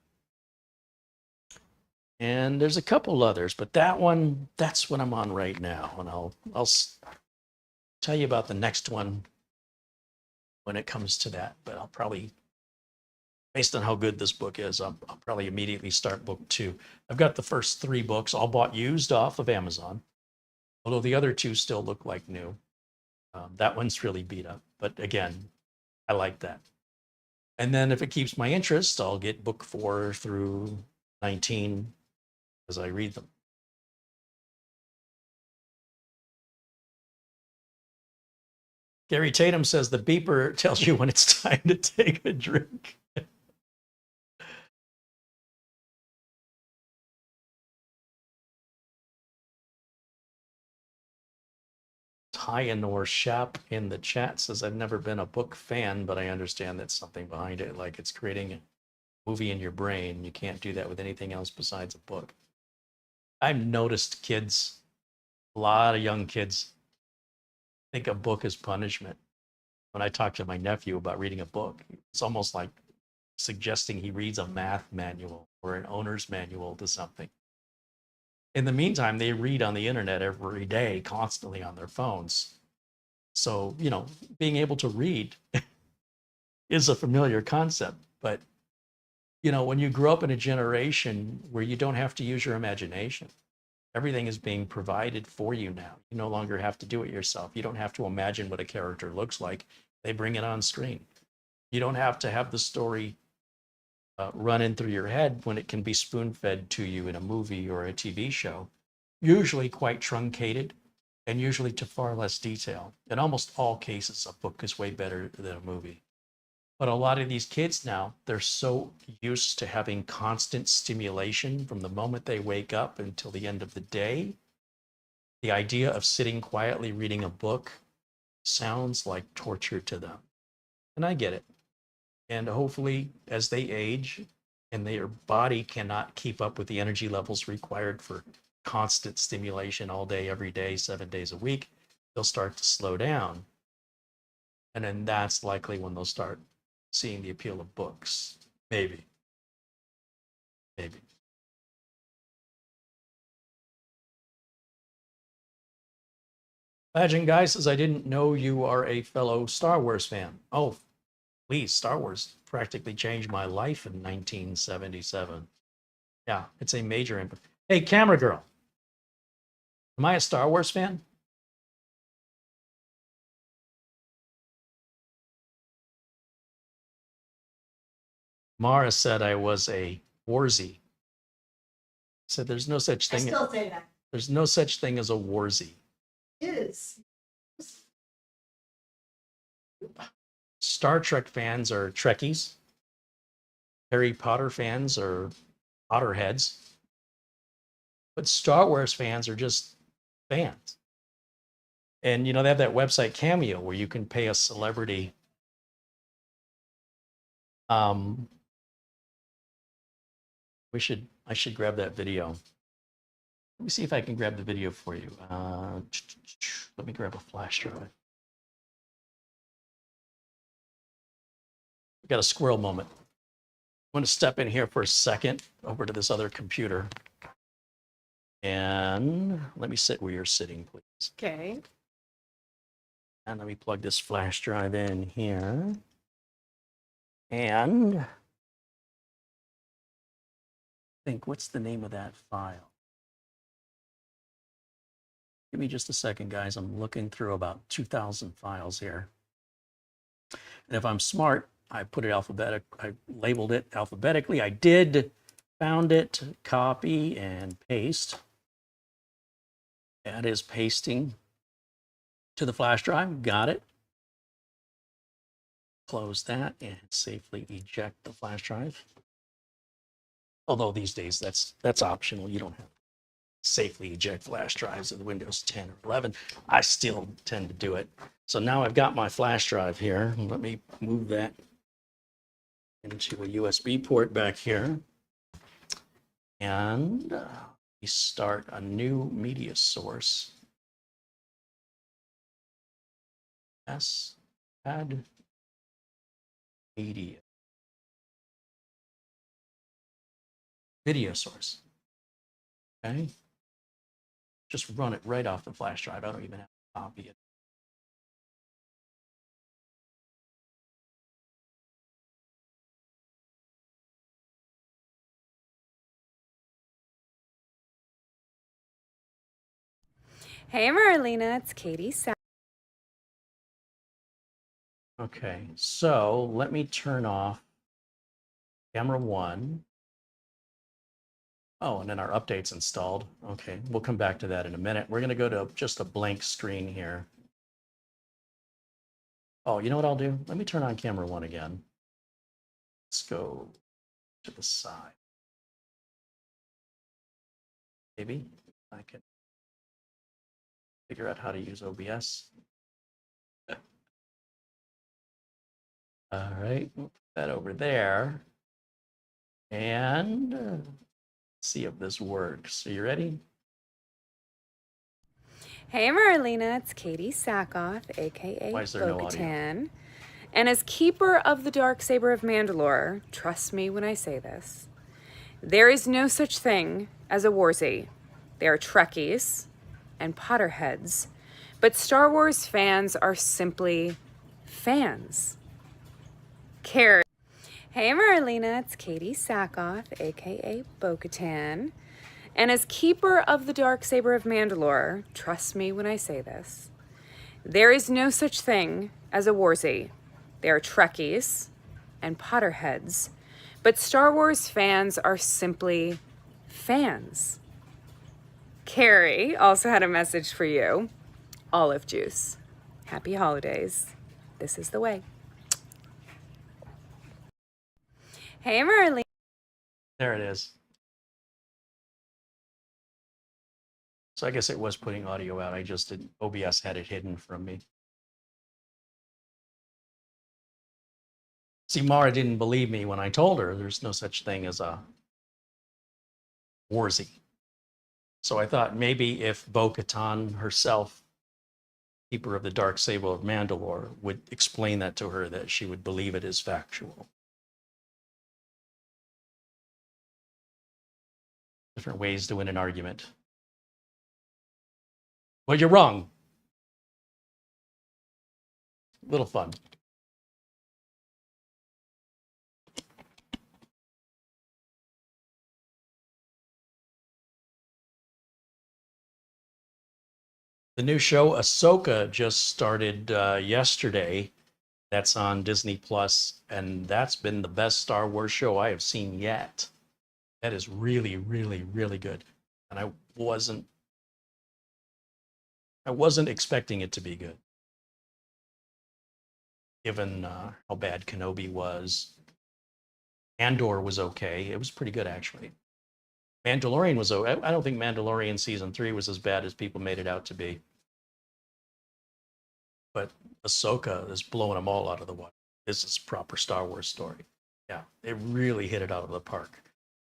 And there's a couple others, but that's what I'm on right now. And I'll tell you about the next one when it comes to that. But I'll probably, based on how good this book is, I'll probably immediately start book 2. I've got the first 3 books all bought used off of Amazon, although the other 2 still look like new. That one's really beat up, but again, I like that. And then if it keeps my interest, I'll get book 4 through 19 as I read them. Gary Tatum says the beeper tells you when it's time to take a drink. Tyanor Shap in the chat says, I've never been a book fan, but I understand that's something behind it. Like it's creating a movie in your brain. You can't do that with anything else besides a book. I've noticed kids, a lot of young kids, think a book is punishment. When I talk to my nephew about reading a book, it's almost like suggesting he reads a math manual or an owner's manual to something. In the meantime, they read on the internet every day, constantly on their phones. So, being able to read is a familiar concept. But, when you grow up in a generation where you don't have to use your imagination, everything is being provided for you now. You no longer have to do it yourself. You don't have to imagine what a character looks like. They bring it on screen. You don't have to have the story running through your head when it can be spoon-fed to you in a movie or a TV show, usually quite truncated and usually to far less detail. In almost all cases, a book is way better than a movie. But a lot of these kids now, they're so used to having constant stimulation from the moment they wake up until the end of the day. The idea of sitting quietly reading a book sounds like torture to them. And I get it. And hopefully, as they age and their body cannot keep up with the energy levels required for constant stimulation all day, every day, 7 days a week, they'll start to slow down. And then that's likely when they'll start seeing the appeal of books. Maybe. Maybe. Imagine Guy says, I didn't know you are a fellow Star Wars fan. Oh, please, Star Wars practically changed my life in 1977. Yeah, it's a major input. Hey, camera girl, am I a Star Wars fan? Mara said I was a warzy. Said there's no such thing. I still say that. There's no such thing as a warzy. It is. Star Trek fans are Trekkies. Harry Potter fans are Potterheads. But Star Wars fans are just fans. And, they have that website Cameo where you can pay a celebrity. I should grab that video. Let me see if I can grab the video for you. Let me grab a flash drive. We got a squirrel moment. I'm going to step in here for a second over to this other computer. And let me sit where you're sitting, please. Okay. And let me plug this flash drive in here. And I think, what's the name of that file? Give me just a second, guys. I'm looking through about 2,000 files here. And if I'm smart, I put it I labeled it alphabetically. I did found it, copy and paste. That is pasting to the flash drive. Got it. Close that and safely eject the flash drive. Although these days that's optional. You don't have to safely eject flash drives of Windows 10 or 11. I still tend to do it. So now I've got my flash drive here. Let me move that into a USB port back here. And we start a new media source. Yes, add media. Video source. Okay. Just run it right off the flash drive. I don't even have to copy it. Hey Marlena, it's Katie. Okay, so let me turn off camera 1. Oh, and then our update's installed. Okay, we'll come back to that in a minute. We're going to go to just a blank screen here. Oh, you know what I'll do? Let me turn on camera 1 again. Let's go to the side. Maybe I can figure out how to use OBS. All right, we'll put that over there. And see if this works. Are you ready? Hey Marlena, it's Katie Sackhoff, Why aka is there no audio? Bo-Katan. And as keeper of the dark saber of Mandalore, trust me when I say this, there is no such thing as a Warzy. They are Trekkies and Potterheads, but Star Wars fans are simply fans. Carey. Hey Marlena, it's Katie Sackhoff, aka Bo-Katan. And as keeper of the dark saber of Mandalore, trust me when I say this, there is no such thing as a Warzy. They are Trekkies and Potterheads, but Star Wars fans are simply fans. Carey also had a message for you. Olive juice. Happy holidays. This is the way. Hey, Marlene. There it is. So I guess it was putting audio out. I just didn't, OBS had it hidden from me. See, Mara didn't believe me when I told her there's no such thing as a Warzy. So I thought maybe if Bo-Katan herself, keeper of the dark saber of Mandalore, would explain that to her, that she would believe it as factual. Different ways to win an argument. Well, you're wrong. Little fun. The new show Ahsoka just started yesterday. That's on Disney Plus, and that's been the best Star Wars show I have seen yet. That is really, really, really good. And I wasn't expecting it to be good, given how bad Kenobi was. Andor was okay. It was pretty good, actually. Mandalorian was okay. I don't think Mandalorian season 3 was as bad as people made it out to be. But Ahsoka is blowing them all out of the water. This is proper Star Wars story. Yeah, they really hit it out of the park.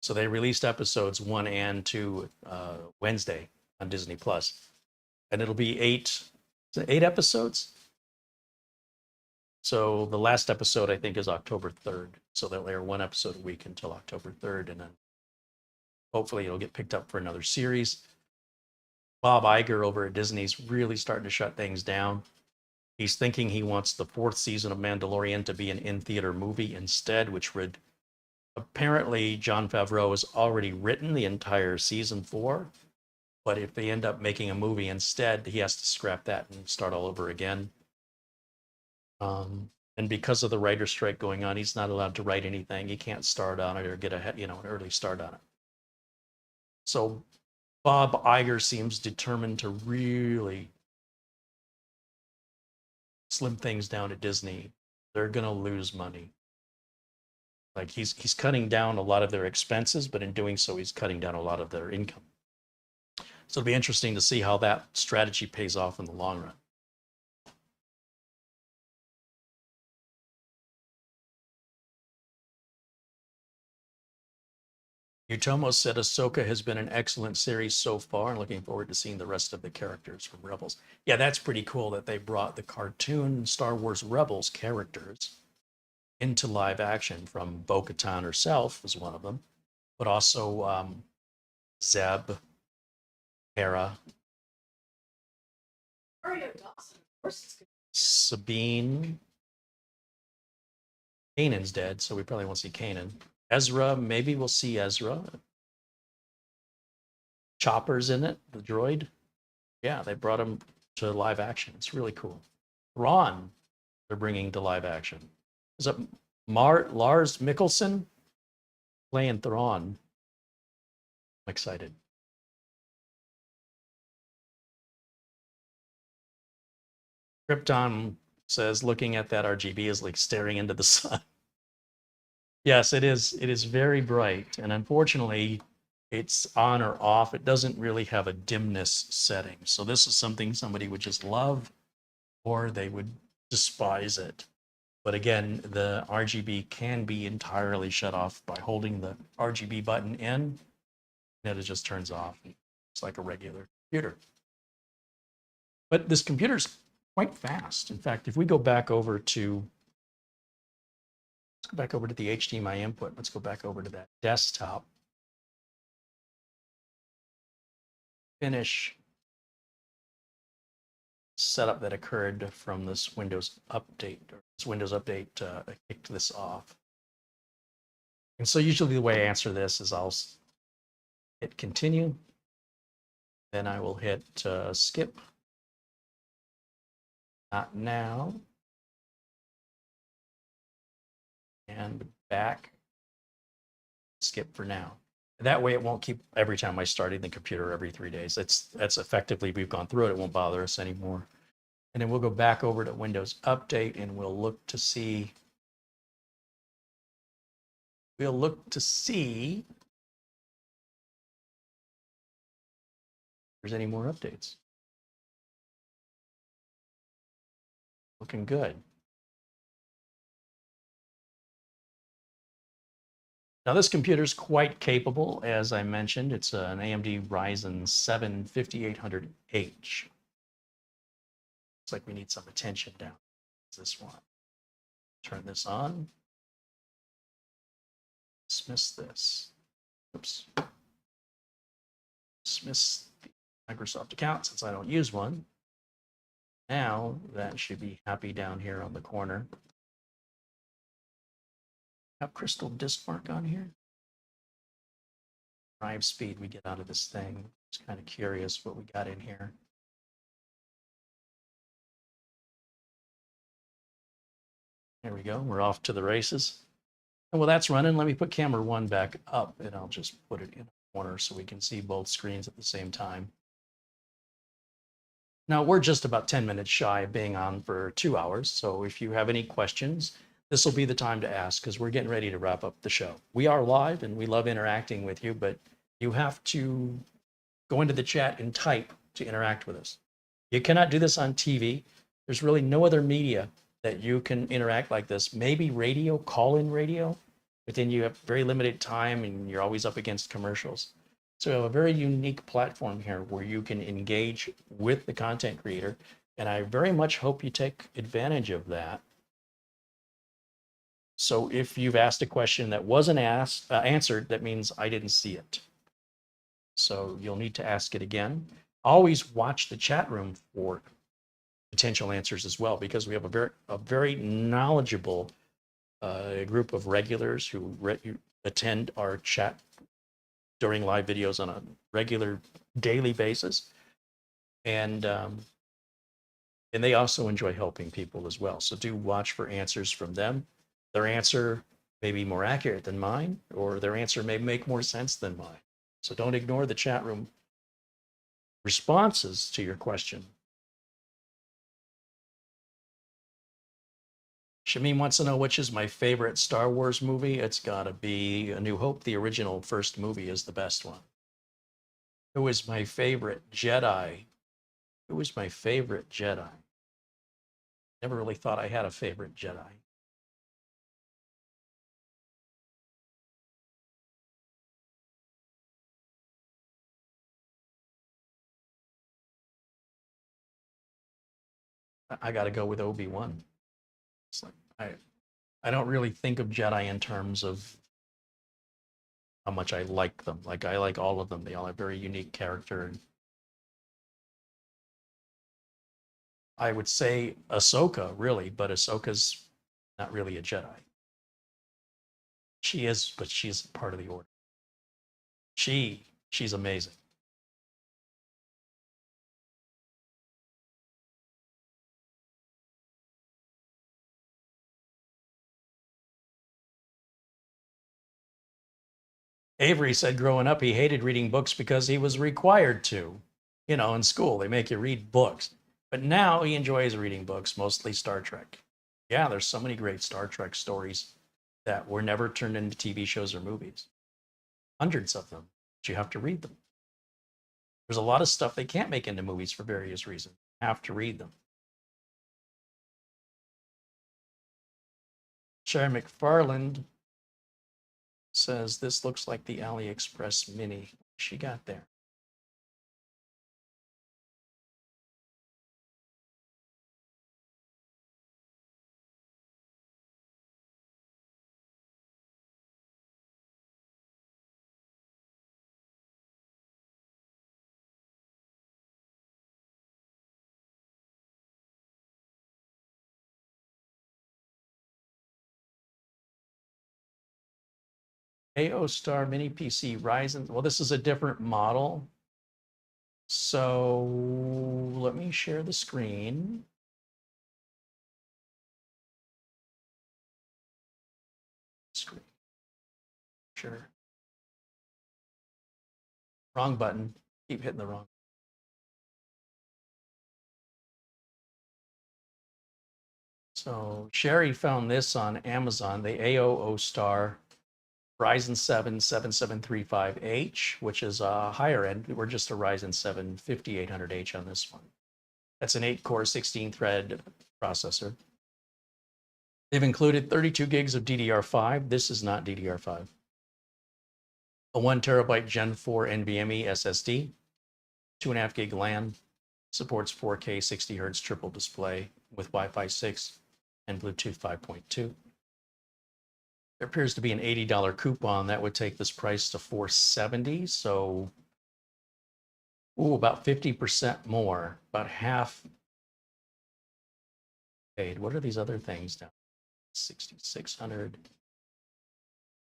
So they released episodes 1 and 2 Wednesday on Disney Plus, and it'll be 8 episodes. So the last episode I think is October 3rd. So they'll air 1 episode a week until October 3rd, and then hopefully it'll get picked up for another series. Bob Iger over at Disney's really starting to shut things down. He's thinking he wants the 4th season of Mandalorian to be an in-theater movie instead, which would apparently Jon Favreau has already written the entire season 4. But if they end up making a movie instead, he has to scrap that and start all over again. And because of the writer's strike going on, he's not allowed to write anything. He can't start on it or get an early start on it. So Bob Iger seems determined to really slim things down at Disney. They're going to lose money. Like he's cutting down a lot of their expenses, but in doing so, he's cutting down a lot of their income. So it'll be interesting to see how that strategy pays off in the long run. Utomo said Ahsoka has been an excellent series so far and looking forward to seeing the rest of the characters from Rebels. Yeah, that's pretty cool that they brought the cartoon Star Wars Rebels characters into live action, from Bo-Katan herself was one of them, but also Zeb, Hera, Sabine. Kanan's dead, so we probably won't see Kanan. Ezra, maybe we'll see Ezra. Chopper's in it, the droid. Yeah, they brought him to live action. It's really cool. Ron, they're bringing to live action. Is it Lars Mikkelsen playing Thrawn? I'm excited. Krypton says looking at that RGB is like staring into the sun. Yes, it is. It is very bright, and unfortunately, it's on or off. It doesn't really have a dimness setting. So this is something somebody would just love, or they would despise it. But again, the RGB can be entirely shut off by holding the RGB button in, and it just turns off. It's like a regular computer. But this computer's quite fast. In fact, if we go back over to, let's go back over to the HDMI input. Let's go back over to that desktop. Finish setup that occurred from this Windows update. Or this Windows update kicked this off. And so usually the way I answer this is I'll hit continue. Then I will hit skip. Not now. And back. Skip for now. That way it won't keep every time I start the computer every 3 days. That's effectively, we've gone through it. It won't bother us anymore. And then we'll go back over to Windows Update and we'll look to see if there's any more updates. Looking good. Now this computer is quite capable, as I mentioned. It's an AMD Ryzen 7 5800H. Looks like we need some attention down. This one. Turn this on. Dismiss this. Oops. Dismiss the Microsoft account since I don't use one. Now that should be happy down here on the corner. Have crystal disk mark on here. Drive speed we get out of this thing. Just kind of curious what we got in here. There we go. We're off to the races. And while that's running, let me put camera 1 back up and I'll just put it in a corner so we can see both screens at the same time. Now we're just about 10 minutes shy of being on for 2 hours. So if you have any questions, this will be the time to ask because we're getting ready to wrap up the show. We are live and we love interacting with you, but you have to go into the chat and type to interact with us. You cannot do this on TV. There's really no other media that you can interact like this. Maybe radio, call-in radio, but then you have very limited time and you're always up against commercials. So we have a very unique platform here where you can engage with the content creator. And I very much hope you take advantage of that. So if you've asked a question that wasn't answered, that means I didn't see it. So you'll need to ask it again. Always watch the chat room for potential answers as well, because we have a very knowledgeable group of regulars who attend our chat during live videos on a regular daily basis. And they also enjoy helping people as well. So do watch for answers from them. Their answer may be more accurate than mine, or their answer may make more sense than mine. So don't ignore the chat room responses to your question. Shamim wants to know which is my favorite Star Wars movie. It's got to be A New Hope. The original first movie is the best one. Who is my favorite Jedi? Who is my favorite Jedi? Never really thought I had a favorite Jedi. I got to go with Obi-Wan. It's like I don't really think of Jedi in terms of how much I like them. Like I like all of them. They all have very unique character. I would say Ahsoka, really, but Ahsoka's not really a Jedi. She is, but she's part of the Order. She's amazing. Avery said growing up he hated reading books because he was required to. You know, in school they make you read books. But now he enjoys reading books, mostly Star Trek. Yeah, there's so many great Star Trek stories that were never turned into TV shows or movies. Hundreds of them, but you have to read them. There's a lot of stuff they can't make into movies for various reasons. You have to read them. Sherry McFarland says this looks like the AliExpress Mini she got there. AO Star Mini PC Ryzen. Well, this is a different model. So let me share the screen. Screen. Sure. Wrong button. Keep hitting the wrong. So Sherry found this on Amazon, the AO Star Ryzen 7 7735H, which is a higher end. We're just a Ryzen 7 5800H on this one. That's an 8-core, 16-thread processor. They've included 32 gigs of DDR5. This is not DDR5. A 1 terabyte Gen 4 NVMe SSD, 2.5 gig LAN, supports 4K 60 hertz triple display with Wi-Fi 6 and Bluetooth 5.2. There appears to be an $80 coupon that would take this price to $470. So, about 50% more, about half paid. What are these other things now? 6,600,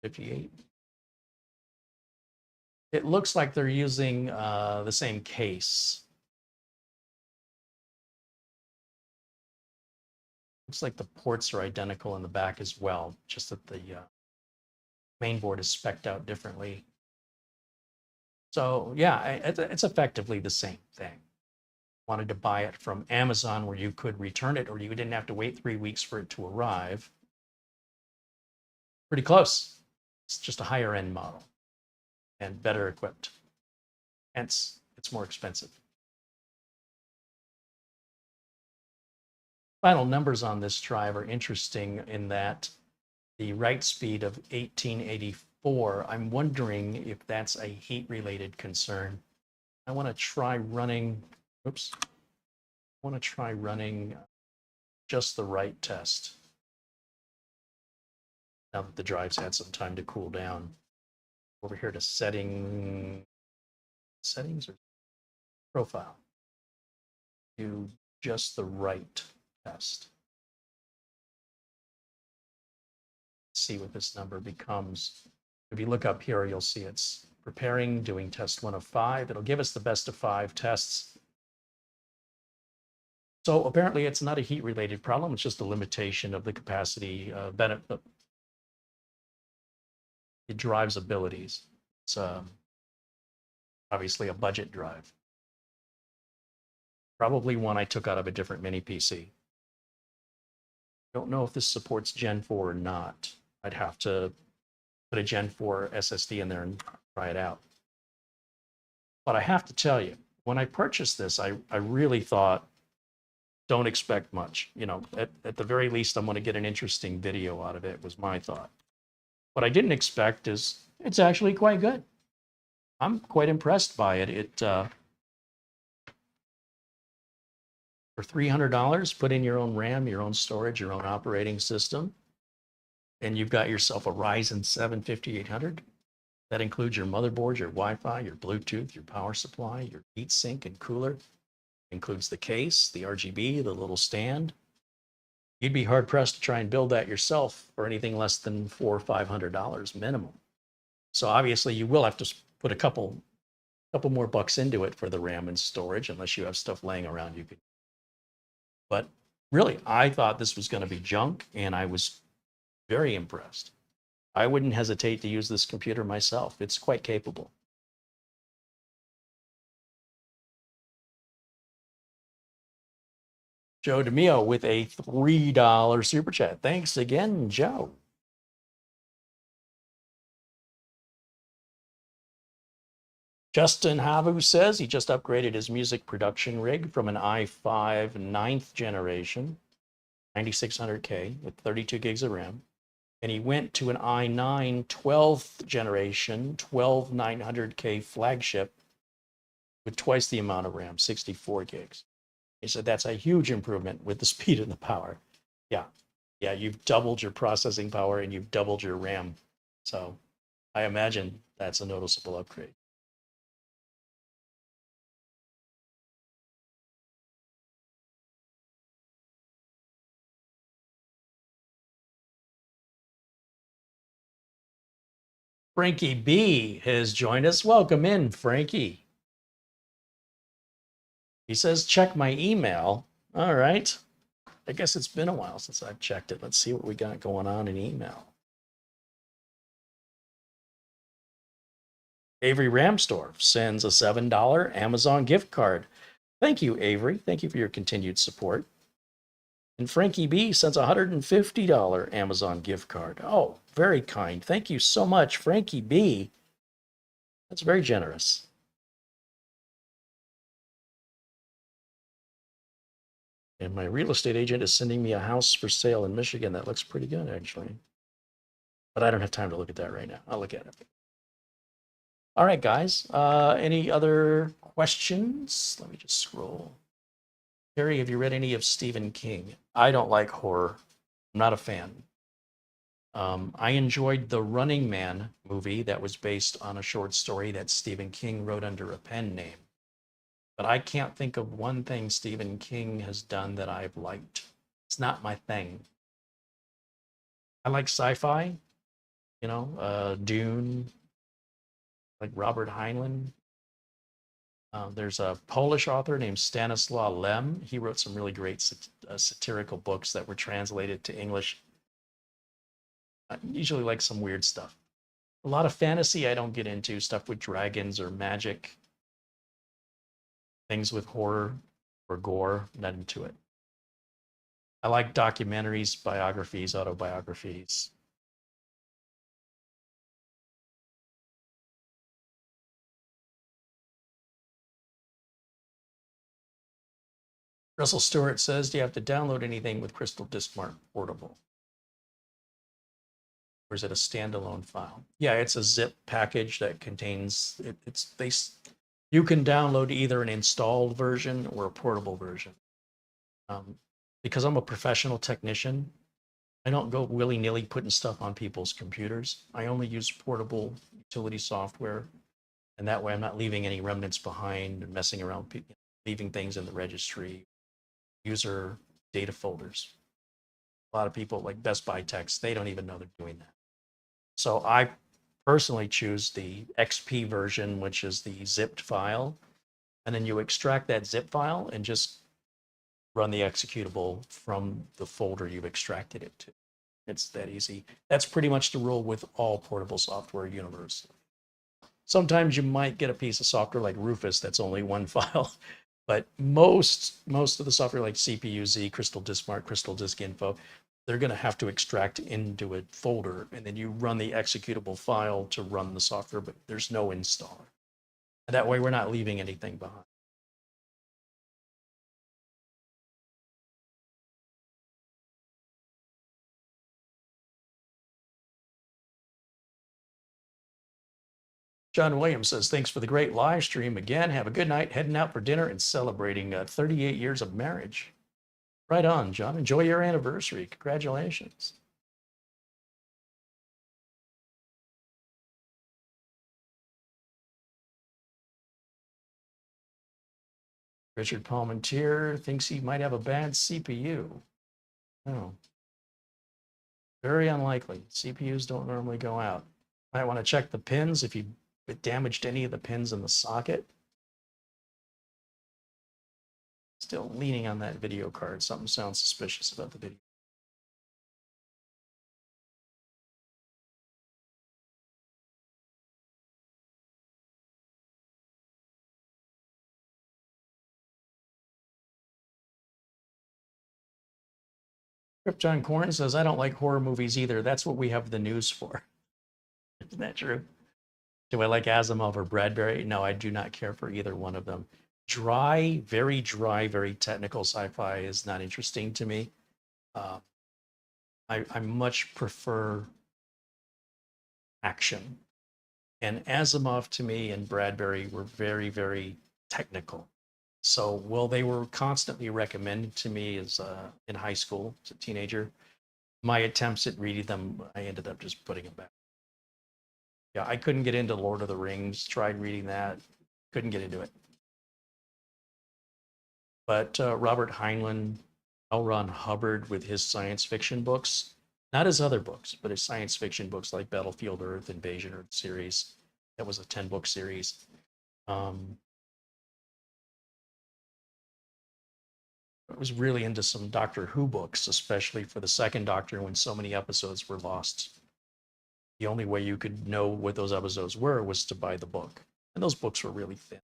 58. It looks like they're using the same case. Looks like the ports are identical in the back as well, just that the main board is spec'd out differently. So yeah, it's effectively the same thing. Wanted to buy it from Amazon where you could return it or you didn't have to wait 3 weeks for it to arrive. Pretty close. It's just a higher end model and better equipped. Hence, it's more expensive. Final numbers on this drive are interesting in that the write speed of 1884, I'm wondering if that's a heat-related concern. I want to try running, oops, I want to try running just the write test. Now that the drive's had some time to cool down. Over here to settings or profile. Do just the write test. See what this number becomes. If you look up here, you'll see it's preparing, doing test 1 of 5. It'll give us the best of 5 tests. So apparently it's not a heat-related problem. It's just a limitation of the capacity benefit. It drives abilities. It's obviously a budget drive. Probably one I took out of a different mini PC. Don't know if this supports Gen 4 or not. I'd have to put a Gen 4 SSD in there and try it out. But I have to tell you, when I purchased this, I really thought, don't expect much. You know, at the very least, I'm going to get an interesting video out of it, was my thought. What I didn't expect is it's actually quite good. I'm quite impressed by it. For $300, put in your own RAM, your own storage, your own operating system, and you've got yourself a Ryzen 7 5800. That includes your motherboard, your Wi-Fi, your Bluetooth, your power supply, your heatsink and cooler. Includes the case, the RGB, the little stand. You'd be hard pressed to try and build that yourself for anything less than $400 or $500 minimum. So obviously you will have to put a couple more bucks into it for the RAM and storage, unless you have stuff laying around you could. But really, I thought this was going to be junk, and I was very impressed. I wouldn't hesitate to use this computer myself. It's quite capable. Joe DeMio with a $3 super chat. Thanks again, Joe. Justin Havu says he just upgraded his music production rig from an i5 9th generation, 9600K with 32 gigs of RAM. And he went to an i9 12th generation, 12900K flagship with twice the amount of RAM, 64 gigs. He said that's a huge improvement with the speed and the power. Yeah, you've doubled your processing power and you've doubled your RAM. So I imagine that's a noticeable upgrade. Frankie B has joined us. Welcome in, Frankie. He says, check my email. All right. I guess it's been a while since I've checked it. Let's see what we got going on in email. Avery Ramsdorf sends a $7 Amazon gift card. Thank you, Avery. Thank you for your continued support. And Frankie B sends a $150 Amazon gift card. Oh, very kind. Thank you so much, Frankie B. That's very generous. And my real estate agent is sending me a house for sale in Michigan. That looks pretty good, actually. But I don't have time to look at that right now. I'll look at it. All right, guys. Any other questions? Let me just scroll. Carey, have you read any of Stephen King? I don't like horror. I'm not a fan. I enjoyed the Running Man movie that was based on a short story that Stephen King wrote under a pen name. But I can't think of one thing Stephen King has done that I've liked. It's not my thing. I like sci-fi, Dune, like Robert Heinlein. There's a Polish author named Stanislaw Lem. He wrote some really great satirical books that were translated to English. I usually like some weird stuff. A lot of fantasy I don't get into, stuff with dragons or magic. Things with horror or gore, not into it. I like documentaries, biographies, autobiographies. Russell Stewart says, do you have to download anything with Crystal Diskmark Portable? Or is it a standalone file? Yeah, it's a zip package that contains, you can download either an installed version or a portable version. Because I'm a professional technician, I don't go willy-nilly putting stuff on people's computers. I only use portable utility software, and that way I'm not leaving any remnants behind and messing around, leaving things in the registry, user data folders. A lot of people like Best Buy techs, they don't even know they're doing that. So I personally choose the XP version, which is the zipped file, and then you extract that zip file and just run the executable from the folder you've extracted it to. It's that easy. That's pretty much the rule with all portable software universally. Sometimes you might get a piece of software like Rufus that's only one file, but most of the software like CPU-Z, Crystal Diskmark, Crystal Disk Info, they're going to have to extract into a folder, and then you run the executable file to run the software, but there's no installer. And that way we're not leaving anything behind. John Williams says, thanks for the great live stream again. Have a good night, heading out for dinner and celebrating 38 years of marriage. Right on, John. Enjoy your anniversary. Congratulations. Richard Palmentier thinks he might have a bad CPU. Oh, very unlikely. CPUs don't normally go out. Might want to check the pins if you damaged any of the pins in the socket. Still leaning on that video card. Something sounds suspicious about the video. Krypton Corn says, I don't like horror movies either. That's what we have the news for. Isn't that true? Do I like Asimov or Bradbury? No, I do not care for either one of them. Dry, very technical sci-fi is not interesting to me. I much prefer action. And Asimov to me and Bradbury were very technical. So while they were constantly recommended to me as in high school as a teenager, my attempts at reading them, I ended up just putting them back. Yeah, I couldn't get into Lord of the Rings, tried reading that, couldn't get into it. But Robert Heinlein, L. Ron Hubbard with his science fiction books, Not his other books, but his science fiction books like Battlefield Earth, Invasion Earth series. That was a 10-book series. I was really into some Doctor Who books, especially for the second Doctor when so many episodes were lost. The only way you could know what those episodes were was to buy the book. And those books were really thin.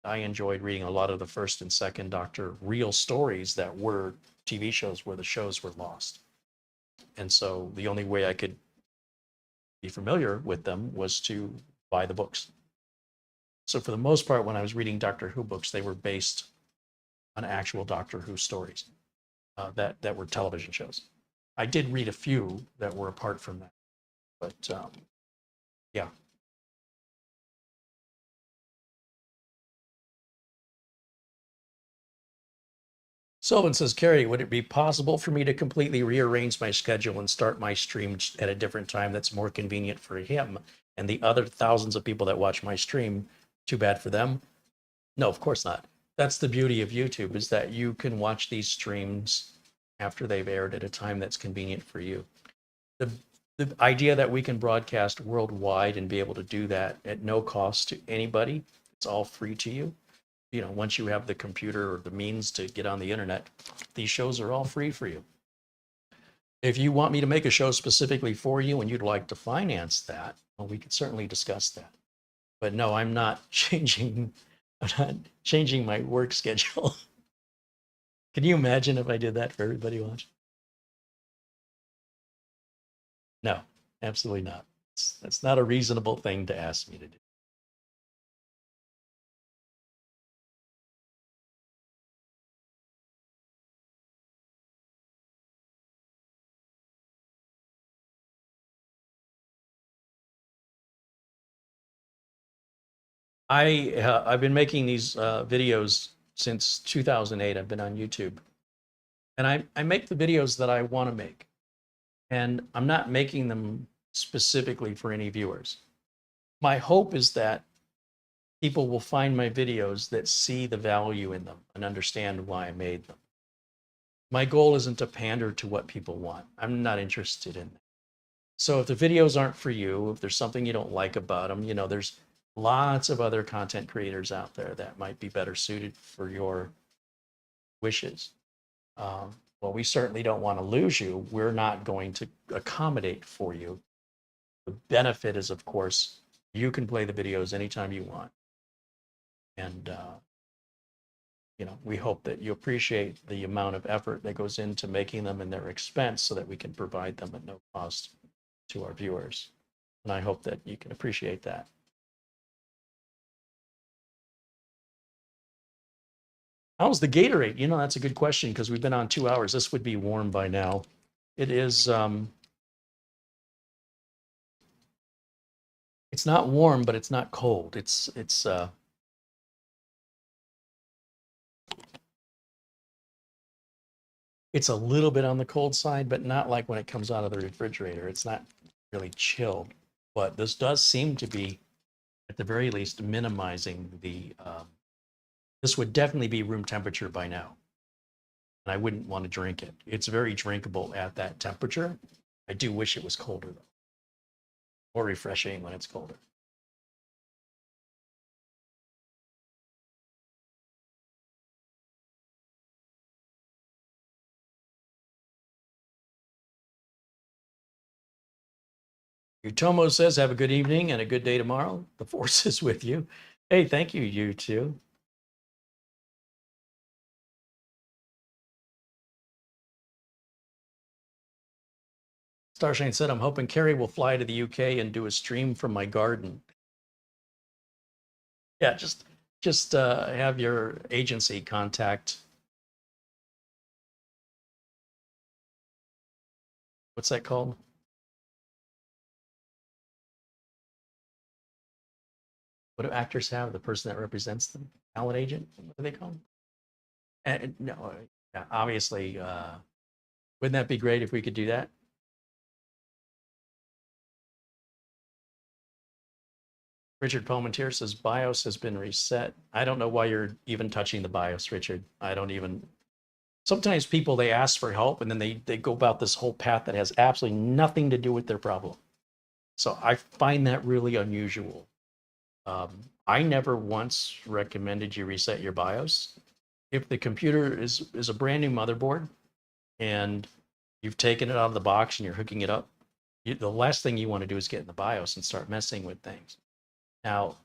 I enjoyed reading a lot of the first and second Doctor real stories that were TV shows where the shows were lost. And so the only way I could be familiar with them was to buy the books. So for the most part, when I was reading Doctor Who books, they were based on actual Doctor Who stories that were television shows. I did read a few that were apart from that, but yeah. Sylvan says, Carey, would it be possible for me to completely rearrange my schedule and start my stream at a different time that's more convenient for him and the other thousands of people that watch my stream? Too bad for them. No, of course not. That's the beauty of YouTube, is that you can watch these streams after they've aired at a time that's convenient for you. The idea that we can broadcast worldwide and be able to do that at no cost to anybody, it's all free to you. You know, once you have the computer or the means to get on the internet, these shows are all free for you. If you want me to make a show specifically for you and you'd like to finance that, well, we could certainly discuss that. But no, I'm not changing my work schedule. Can you imagine if I did that for everybody watching? No, absolutely not. That's not a reasonable thing to ask me to do. I've been making these videos since 2008. I've been on YouTube, and I make the videos that I want to make, and I'm not making them specifically for any viewers. My hope is that people will find my videos that see the value in them and understand why I made them. My goal isn't to pander to what people want. I'm not interested in that. So if the videos aren't for you, if there's something you don't like about them, you know, there's lots of other content creators out there that might be better suited for your wishes. Well, we certainly don't want to lose you. We're not going to accommodate for you. The benefit is, of course, you can play the videos anytime you want. And, you know, we hope that you appreciate the amount of effort that goes into making them and their expense so that we can provide them at no cost to our viewers. And I hope that you can appreciate that. How's the Gatorade? You know, that's a good question because we've been on 2 hours. This would be warm by now. It is, it's not warm, but it's not cold. It's a little bit on the cold side, but not like when it comes out of the refrigerator. It's not really chilled, but this does seem to be, at the very least, minimizing the, this would definitely be room temperature by now. And I wouldn't want to drink it. It's very drinkable at that temperature. I do wish it was colder though. More refreshing when it's colder. Utomo says, have a good evening and a good day tomorrow. The force is with you. Hey, thank you, you too. Starshine said, I'm hoping Carey will fly to the UK and do a stream from my garden. Yeah, just have your agency contact. What's that called? What do actors have? The person that represents them? Talent agent? What do they call them? And no, yeah, obviously, wouldn't that be great if we could do that? Richard Palmentier says BIOS has been reset. I don't know why you're even touching the BIOS, Richard. I don't even sometimes people, they ask for help and then they go about this whole path that has absolutely nothing to do with their problem. So I find that really unusual. I never once recommended you reset your BIOS. If the computer is a brand new motherboard and you've taken it out of the box and you're hooking it up, the last thing you want to do is get in the BIOS and start messing with things. Now,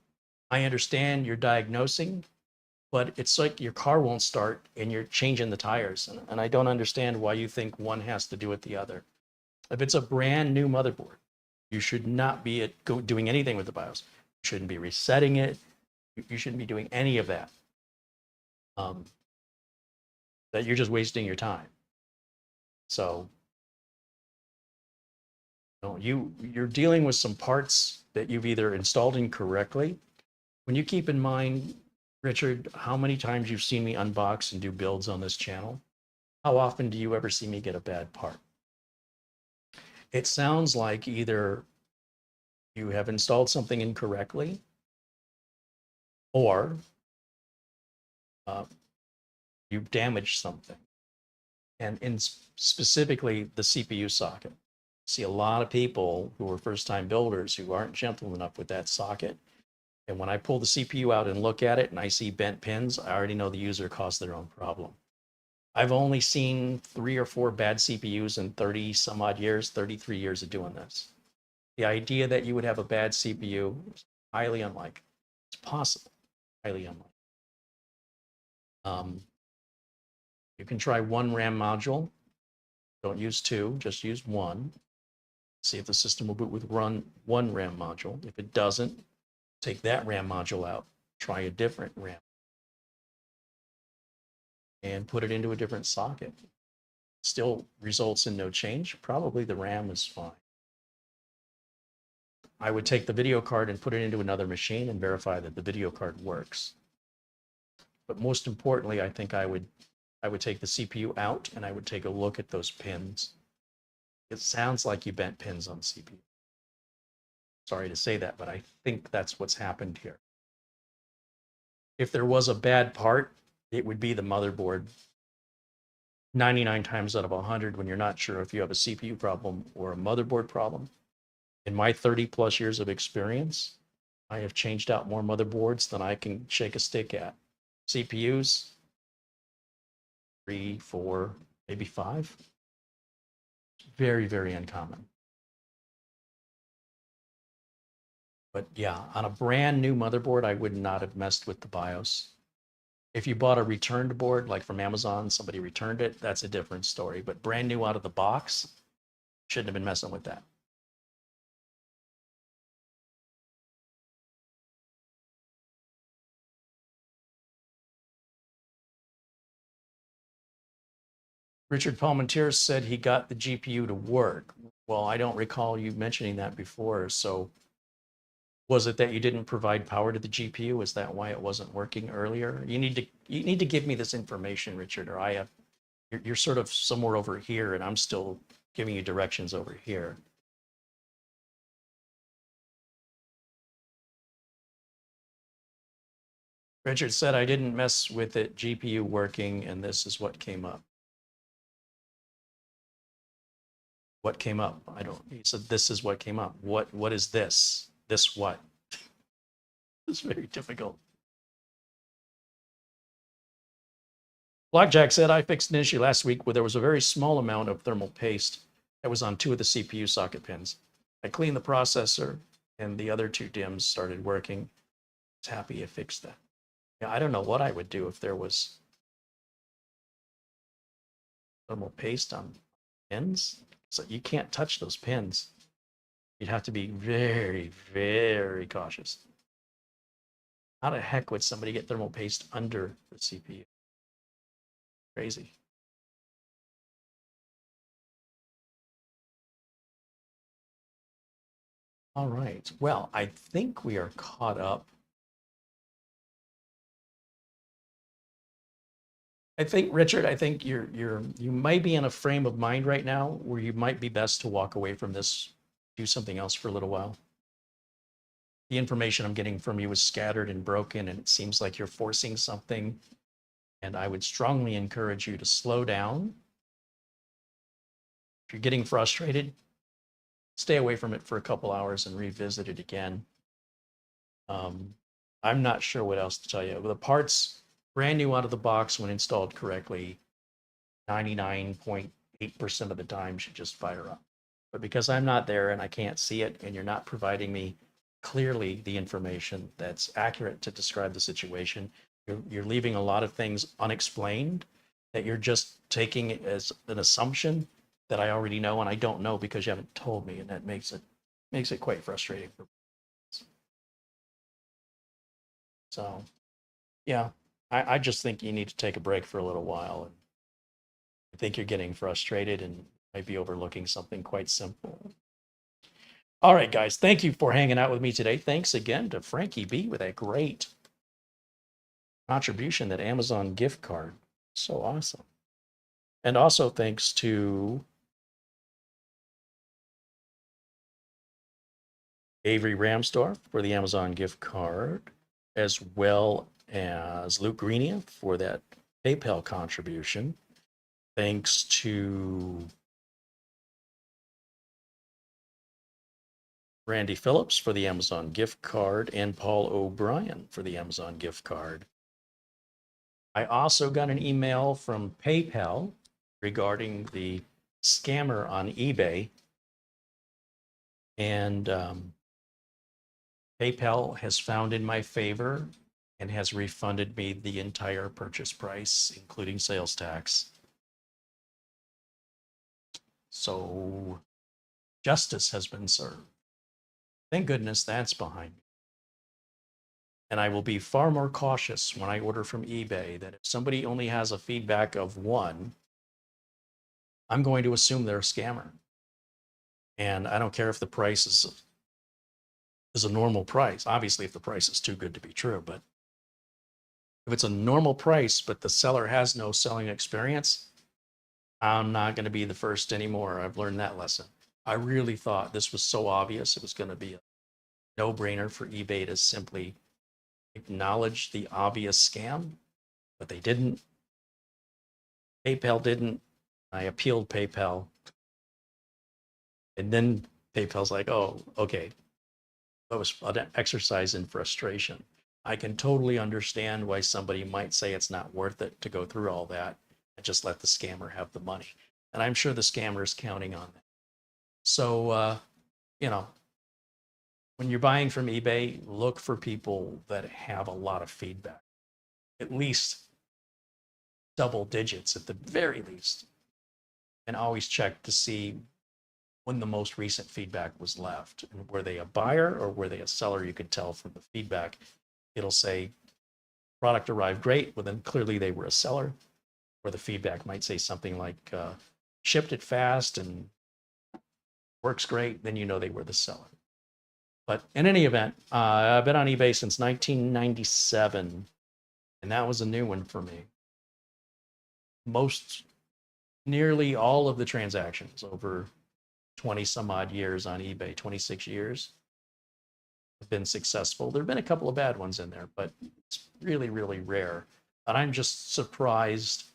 I understand you're diagnosing, but it's like your car won't start and you're changing the tires. And I don't understand why you think one has to do with the other. If it's a brand new motherboard, you should not be doing anything with the BIOS. You shouldn't be resetting it. You shouldn't be doing any of that. That you're just wasting your time. So, you're dealing with some parts that you've either installed incorrectly. When you keep in mind, Richard, how many times you've seen me unbox and do builds on this channel, how often do you ever see me get a bad part? It sounds like either you have installed something incorrectly or you've damaged something. And specifically the CPU socket. See a lot of people who are first-time builders who aren't gentle enough with that socket. And when I pull the CPU out and look at it and I see bent pins, I already know the user caused their own problem. I've only seen 3 or 4 bad CPUs in 30 some odd years, 33 years of doing this. The idea that you would have a bad CPU is highly unlikely. It's possible, highly unlikely. You can try one RAM module. Don't use 2, just use 1. See if the system will boot with one RAM module. If it doesn't, take that RAM module out, try a different RAM, and put it into a different socket. Still results in no change. Probably the RAM is fine. I would take the video card and put it into another machine and verify that the video card works. But most importantly, I think I would take the CPU out and I would take a look at those pins. It sounds like you bent pins on the CPU. Sorry to say that, but I think that's what's happened here. If there was a bad part, it would be the motherboard. 99 times out of 100, when you're not sure if you have a CPU problem or a motherboard problem. In my 30 plus years of experience, I have changed out more motherboards than I can shake a stick at. CPUs, 3, 4, maybe 5. Very, very uncommon. But yeah, on a brand new motherboard, I would not have messed with the BIOS. If you bought a returned board, like from Amazon, somebody returned it, that's a different story. But brand new out of the box, shouldn't have been messing with that. Richard Palmentier said he got the GPU to work. Well, I don't recall you mentioning that before. So was it that you didn't provide power to the GPU? Is that why it wasn't working earlier? You need to give me this information, Richard, or you're sort of somewhere over here and I'm still giving you directions over here. Richard said, I didn't mess with it, GPU working, and this is what came up. What came up? He said, this is what came up. What is this? This what? It's very difficult. Blackjack said, I fixed an issue last week where there was a very small amount of thermal paste that was on 2 of the CPU socket pins. I cleaned the processor and the other 2 DIMMs started working. I was happy I fixed that. Yeah, I don't know what I would do if there was thermal paste on pins. So you can't touch those pins. You'd have to be very, very cautious. How the heck would somebody get thermal paste under the CPU? Crazy. All right. Well, I think we are caught up. I think, Richard, you might be in a frame of mind right now where you might be best to walk away from this, do something else for a little while. The information I'm getting from you is scattered and broken, and it seems like you're forcing something, And I would strongly encourage you to slow down. If you're getting frustrated, stay away from it for a couple hours and revisit it again. I'm not sure what else to tell you. The parts, brand new out of the box when installed correctly, 99.8% of the time should just fire up. But because I'm not there and I can't see it, and you're not providing me clearly the information that's accurate to describe the situation, you're leaving a lot of things unexplained that you're just taking as an assumption that I already know and I don't know because you haven't told me, and that makes it quite frustrating for me. So yeah, I just think you need to take a break for a little while. And I think you're getting frustrated and might be overlooking something quite simple. All right, guys, thank you for hanging out with me today. Thanks again to Frankie B with a great contribution, that Amazon gift card. So awesome. And also thanks to Avery Ramsdorf for the Amazon gift card, as well as Luke Greenia for that PayPal contribution. Thanks to Randy Phillips for the Amazon gift card, and Paul O'Brien for the Amazon gift card. I also got an email from PayPal regarding the scammer on eBay. And PayPal has found in my favor and has refunded me the entire purchase price, including sales tax. So justice has been served. Thank goodness that's behind me. And I will be far more cautious when I order from eBay, that if somebody only has a feedback of 1, I'm going to assume they're a scammer. And I don't care if the price is a normal price. Obviously, if the price is too good to be true, but if it's a normal price, but the seller has no selling experience, I'm not going to be the first anymore. I've learned that lesson. I really thought this was so obvious. It was going to be a no-brainer for eBay to simply acknowledge the obvious scam, but they didn't. PayPal didn't. I appealed PayPal. And then PayPal's like, oh, okay. That was an exercise in frustration. I can totally understand why somebody might say it's not worth it to go through all that and just let the scammer have the money. And I'm sure the scammer is counting on that. So, when you're buying from eBay, look for people that have a lot of feedback, at least double digits at the very least. And always check to see when the most recent feedback was left. And were they a buyer or were they a seller? You could tell from the feedback. It'll say product arrived great, well then clearly they were a seller. Or the feedback might say something like shipped it fast and works great, then you know they were the seller. But in any event, I've been on eBay since 1997, and that was a new one for me. Nearly all of the transactions over 20 some odd years on eBay, 26 years, have been successful. There have been a couple of bad ones in there, but it's really, really rare. And I'm just surprised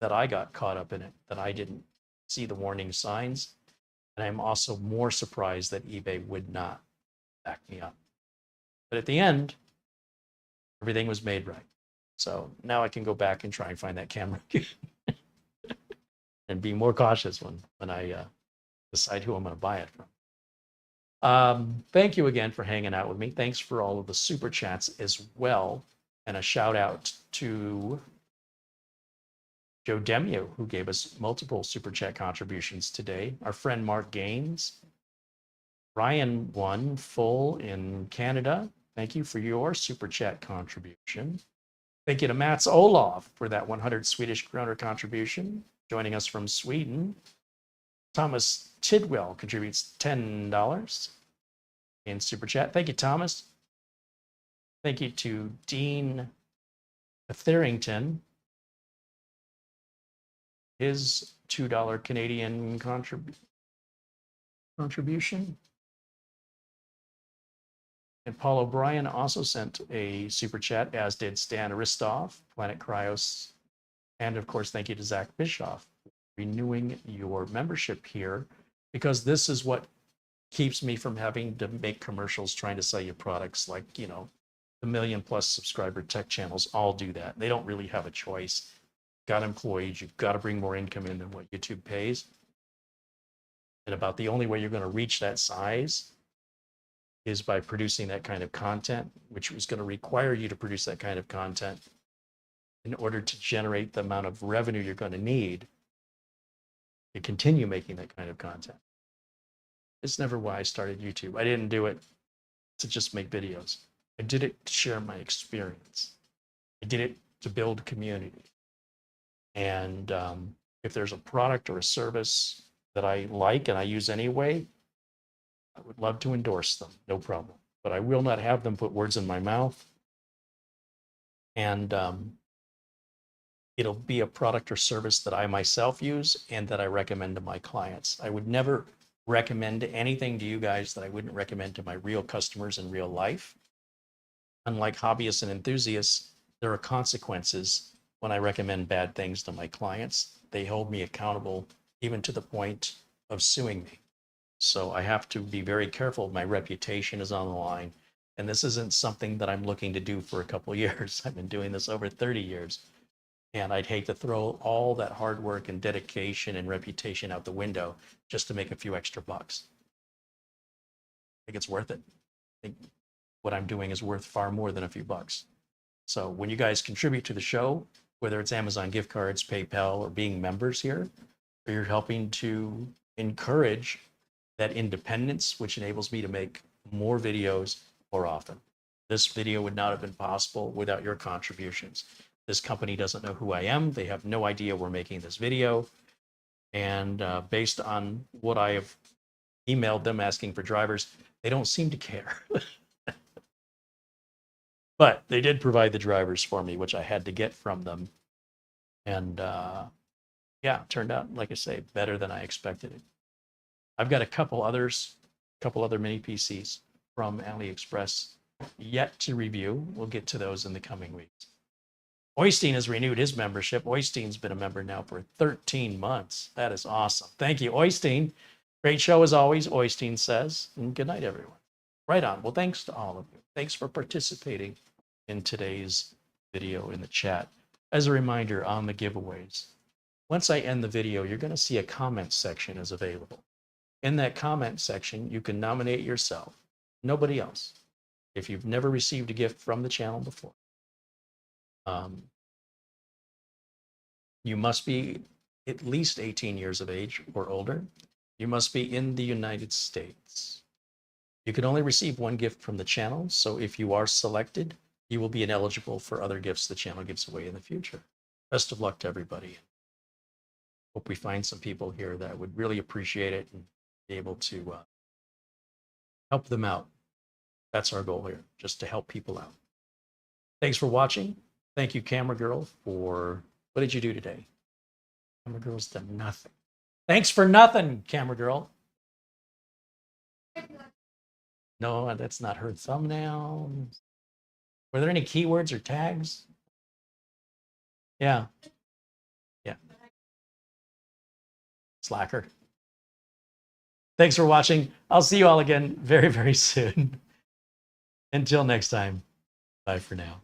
that I got caught up in it, that I didn't see the warning signs. And I'm also more surprised that eBay would not back me up. But at the end, everything was made right. So now I can go back and try and find that camera and be more cautious when I decide who I'm going to buy it from. Thank you again for hanging out with me. Thanks for all of the super chats as well. And a shout out to Joe Demio, who gave us multiple super chat contributions today. Our friend Mark Gaines. Ryan won full in Canada. Thank you for your super chat contribution. Thank you to Mats Olof for that 100 Swedish kroner contribution, joining us from Sweden. Thomas Tidwell contributes $10 in super chat. Thank you, Thomas. Thank you to Dean Etherington. His $2 Canadian contribution. And Paul O'Brien also sent a super chat, as did Stan Aristoff, Planet Cryos, and of course, thank you to Zach Bischoff for renewing your membership here, because this is what keeps me from having to make commercials trying to sell you products. Like, you know, the million plus subscriber tech channels all do that. They don't really have a choice. Got employees, you've got to bring more income in than what YouTube pays. And about the only way you're going to reach that size is by producing that kind of content, which is going to require you to produce that kind of content in order to generate the amount of revenue you're going to need to continue making that kind of content. It's never why I started YouTube. I didn't do it to just make videos. I did it to share my experience. I did it to build community. And if there's a product or a service that I like and I use anyway, I would love to endorse them, no problem. But I will not have them put words in my mouth. And it'll be a product or service that I myself use and that I recommend to my clients. I would never recommend anything to you guys that I wouldn't recommend to my real customers in real life. Unlike hobbyists and enthusiasts, there are consequences when I recommend bad things to my clients. They hold me accountable even to the point of suing me. So I have to be very careful. My reputation is on the line. And this isn't something that I'm looking to do for a couple of years. I've been doing this over 30 years. And I'd hate to throw all that hard work and dedication and reputation out the window just to make a few extra bucks. I think it's worth it. I think what I'm doing is worth far more than a few bucks. So when you guys contribute to the show, whether it's Amazon gift cards, PayPal, or being members here, you're helping to encourage that independence, which enables me to make more videos more often. This video would not have been possible without your contributions. This company doesn't know who I am. They have no idea we're making this video. And based on what I have emailed them asking for drivers, they don't seem to care. But they did provide the drivers for me, which I had to get from them. And yeah, it turned out, like I say, better than I expected it. I've got a couple other mini PCs from AliExpress yet to review. We'll get to those in the coming weeks. Oystein has renewed his membership. Oystein's been a member now for 13 months. That is awesome. Thank you, Oystein. Great show as always, Oystein says. And good night, everyone. Right on. Well, thanks to all of you. Thanks for participating in today's video in the chat. As a reminder on the giveaways, once I end the video, you're going to see a comment section is available. In that comment section, you can nominate yourself, nobody else. If you've never received a gift from the channel before, you must be at least 18 years of age or older. You must be in the United States. You can only receive one gift from the channel. So if you are selected, you will be ineligible for other gifts the channel gives away in the future. Best of luck to everybody. Hope we find some people here that would really appreciate it and be able to help them out. That's our goal here, just to help people out. Thanks for watching. Thank you, Camera Girl, for, what did you do today? Camera Girl's done nothing. Thanks for nothing, Camera Girl. No, that's not her thumbnail. Were there any keywords or tags? Yeah. Yeah. Slacker. Thanks for watching. I'll see you all again very, very soon. Until next time, bye for now.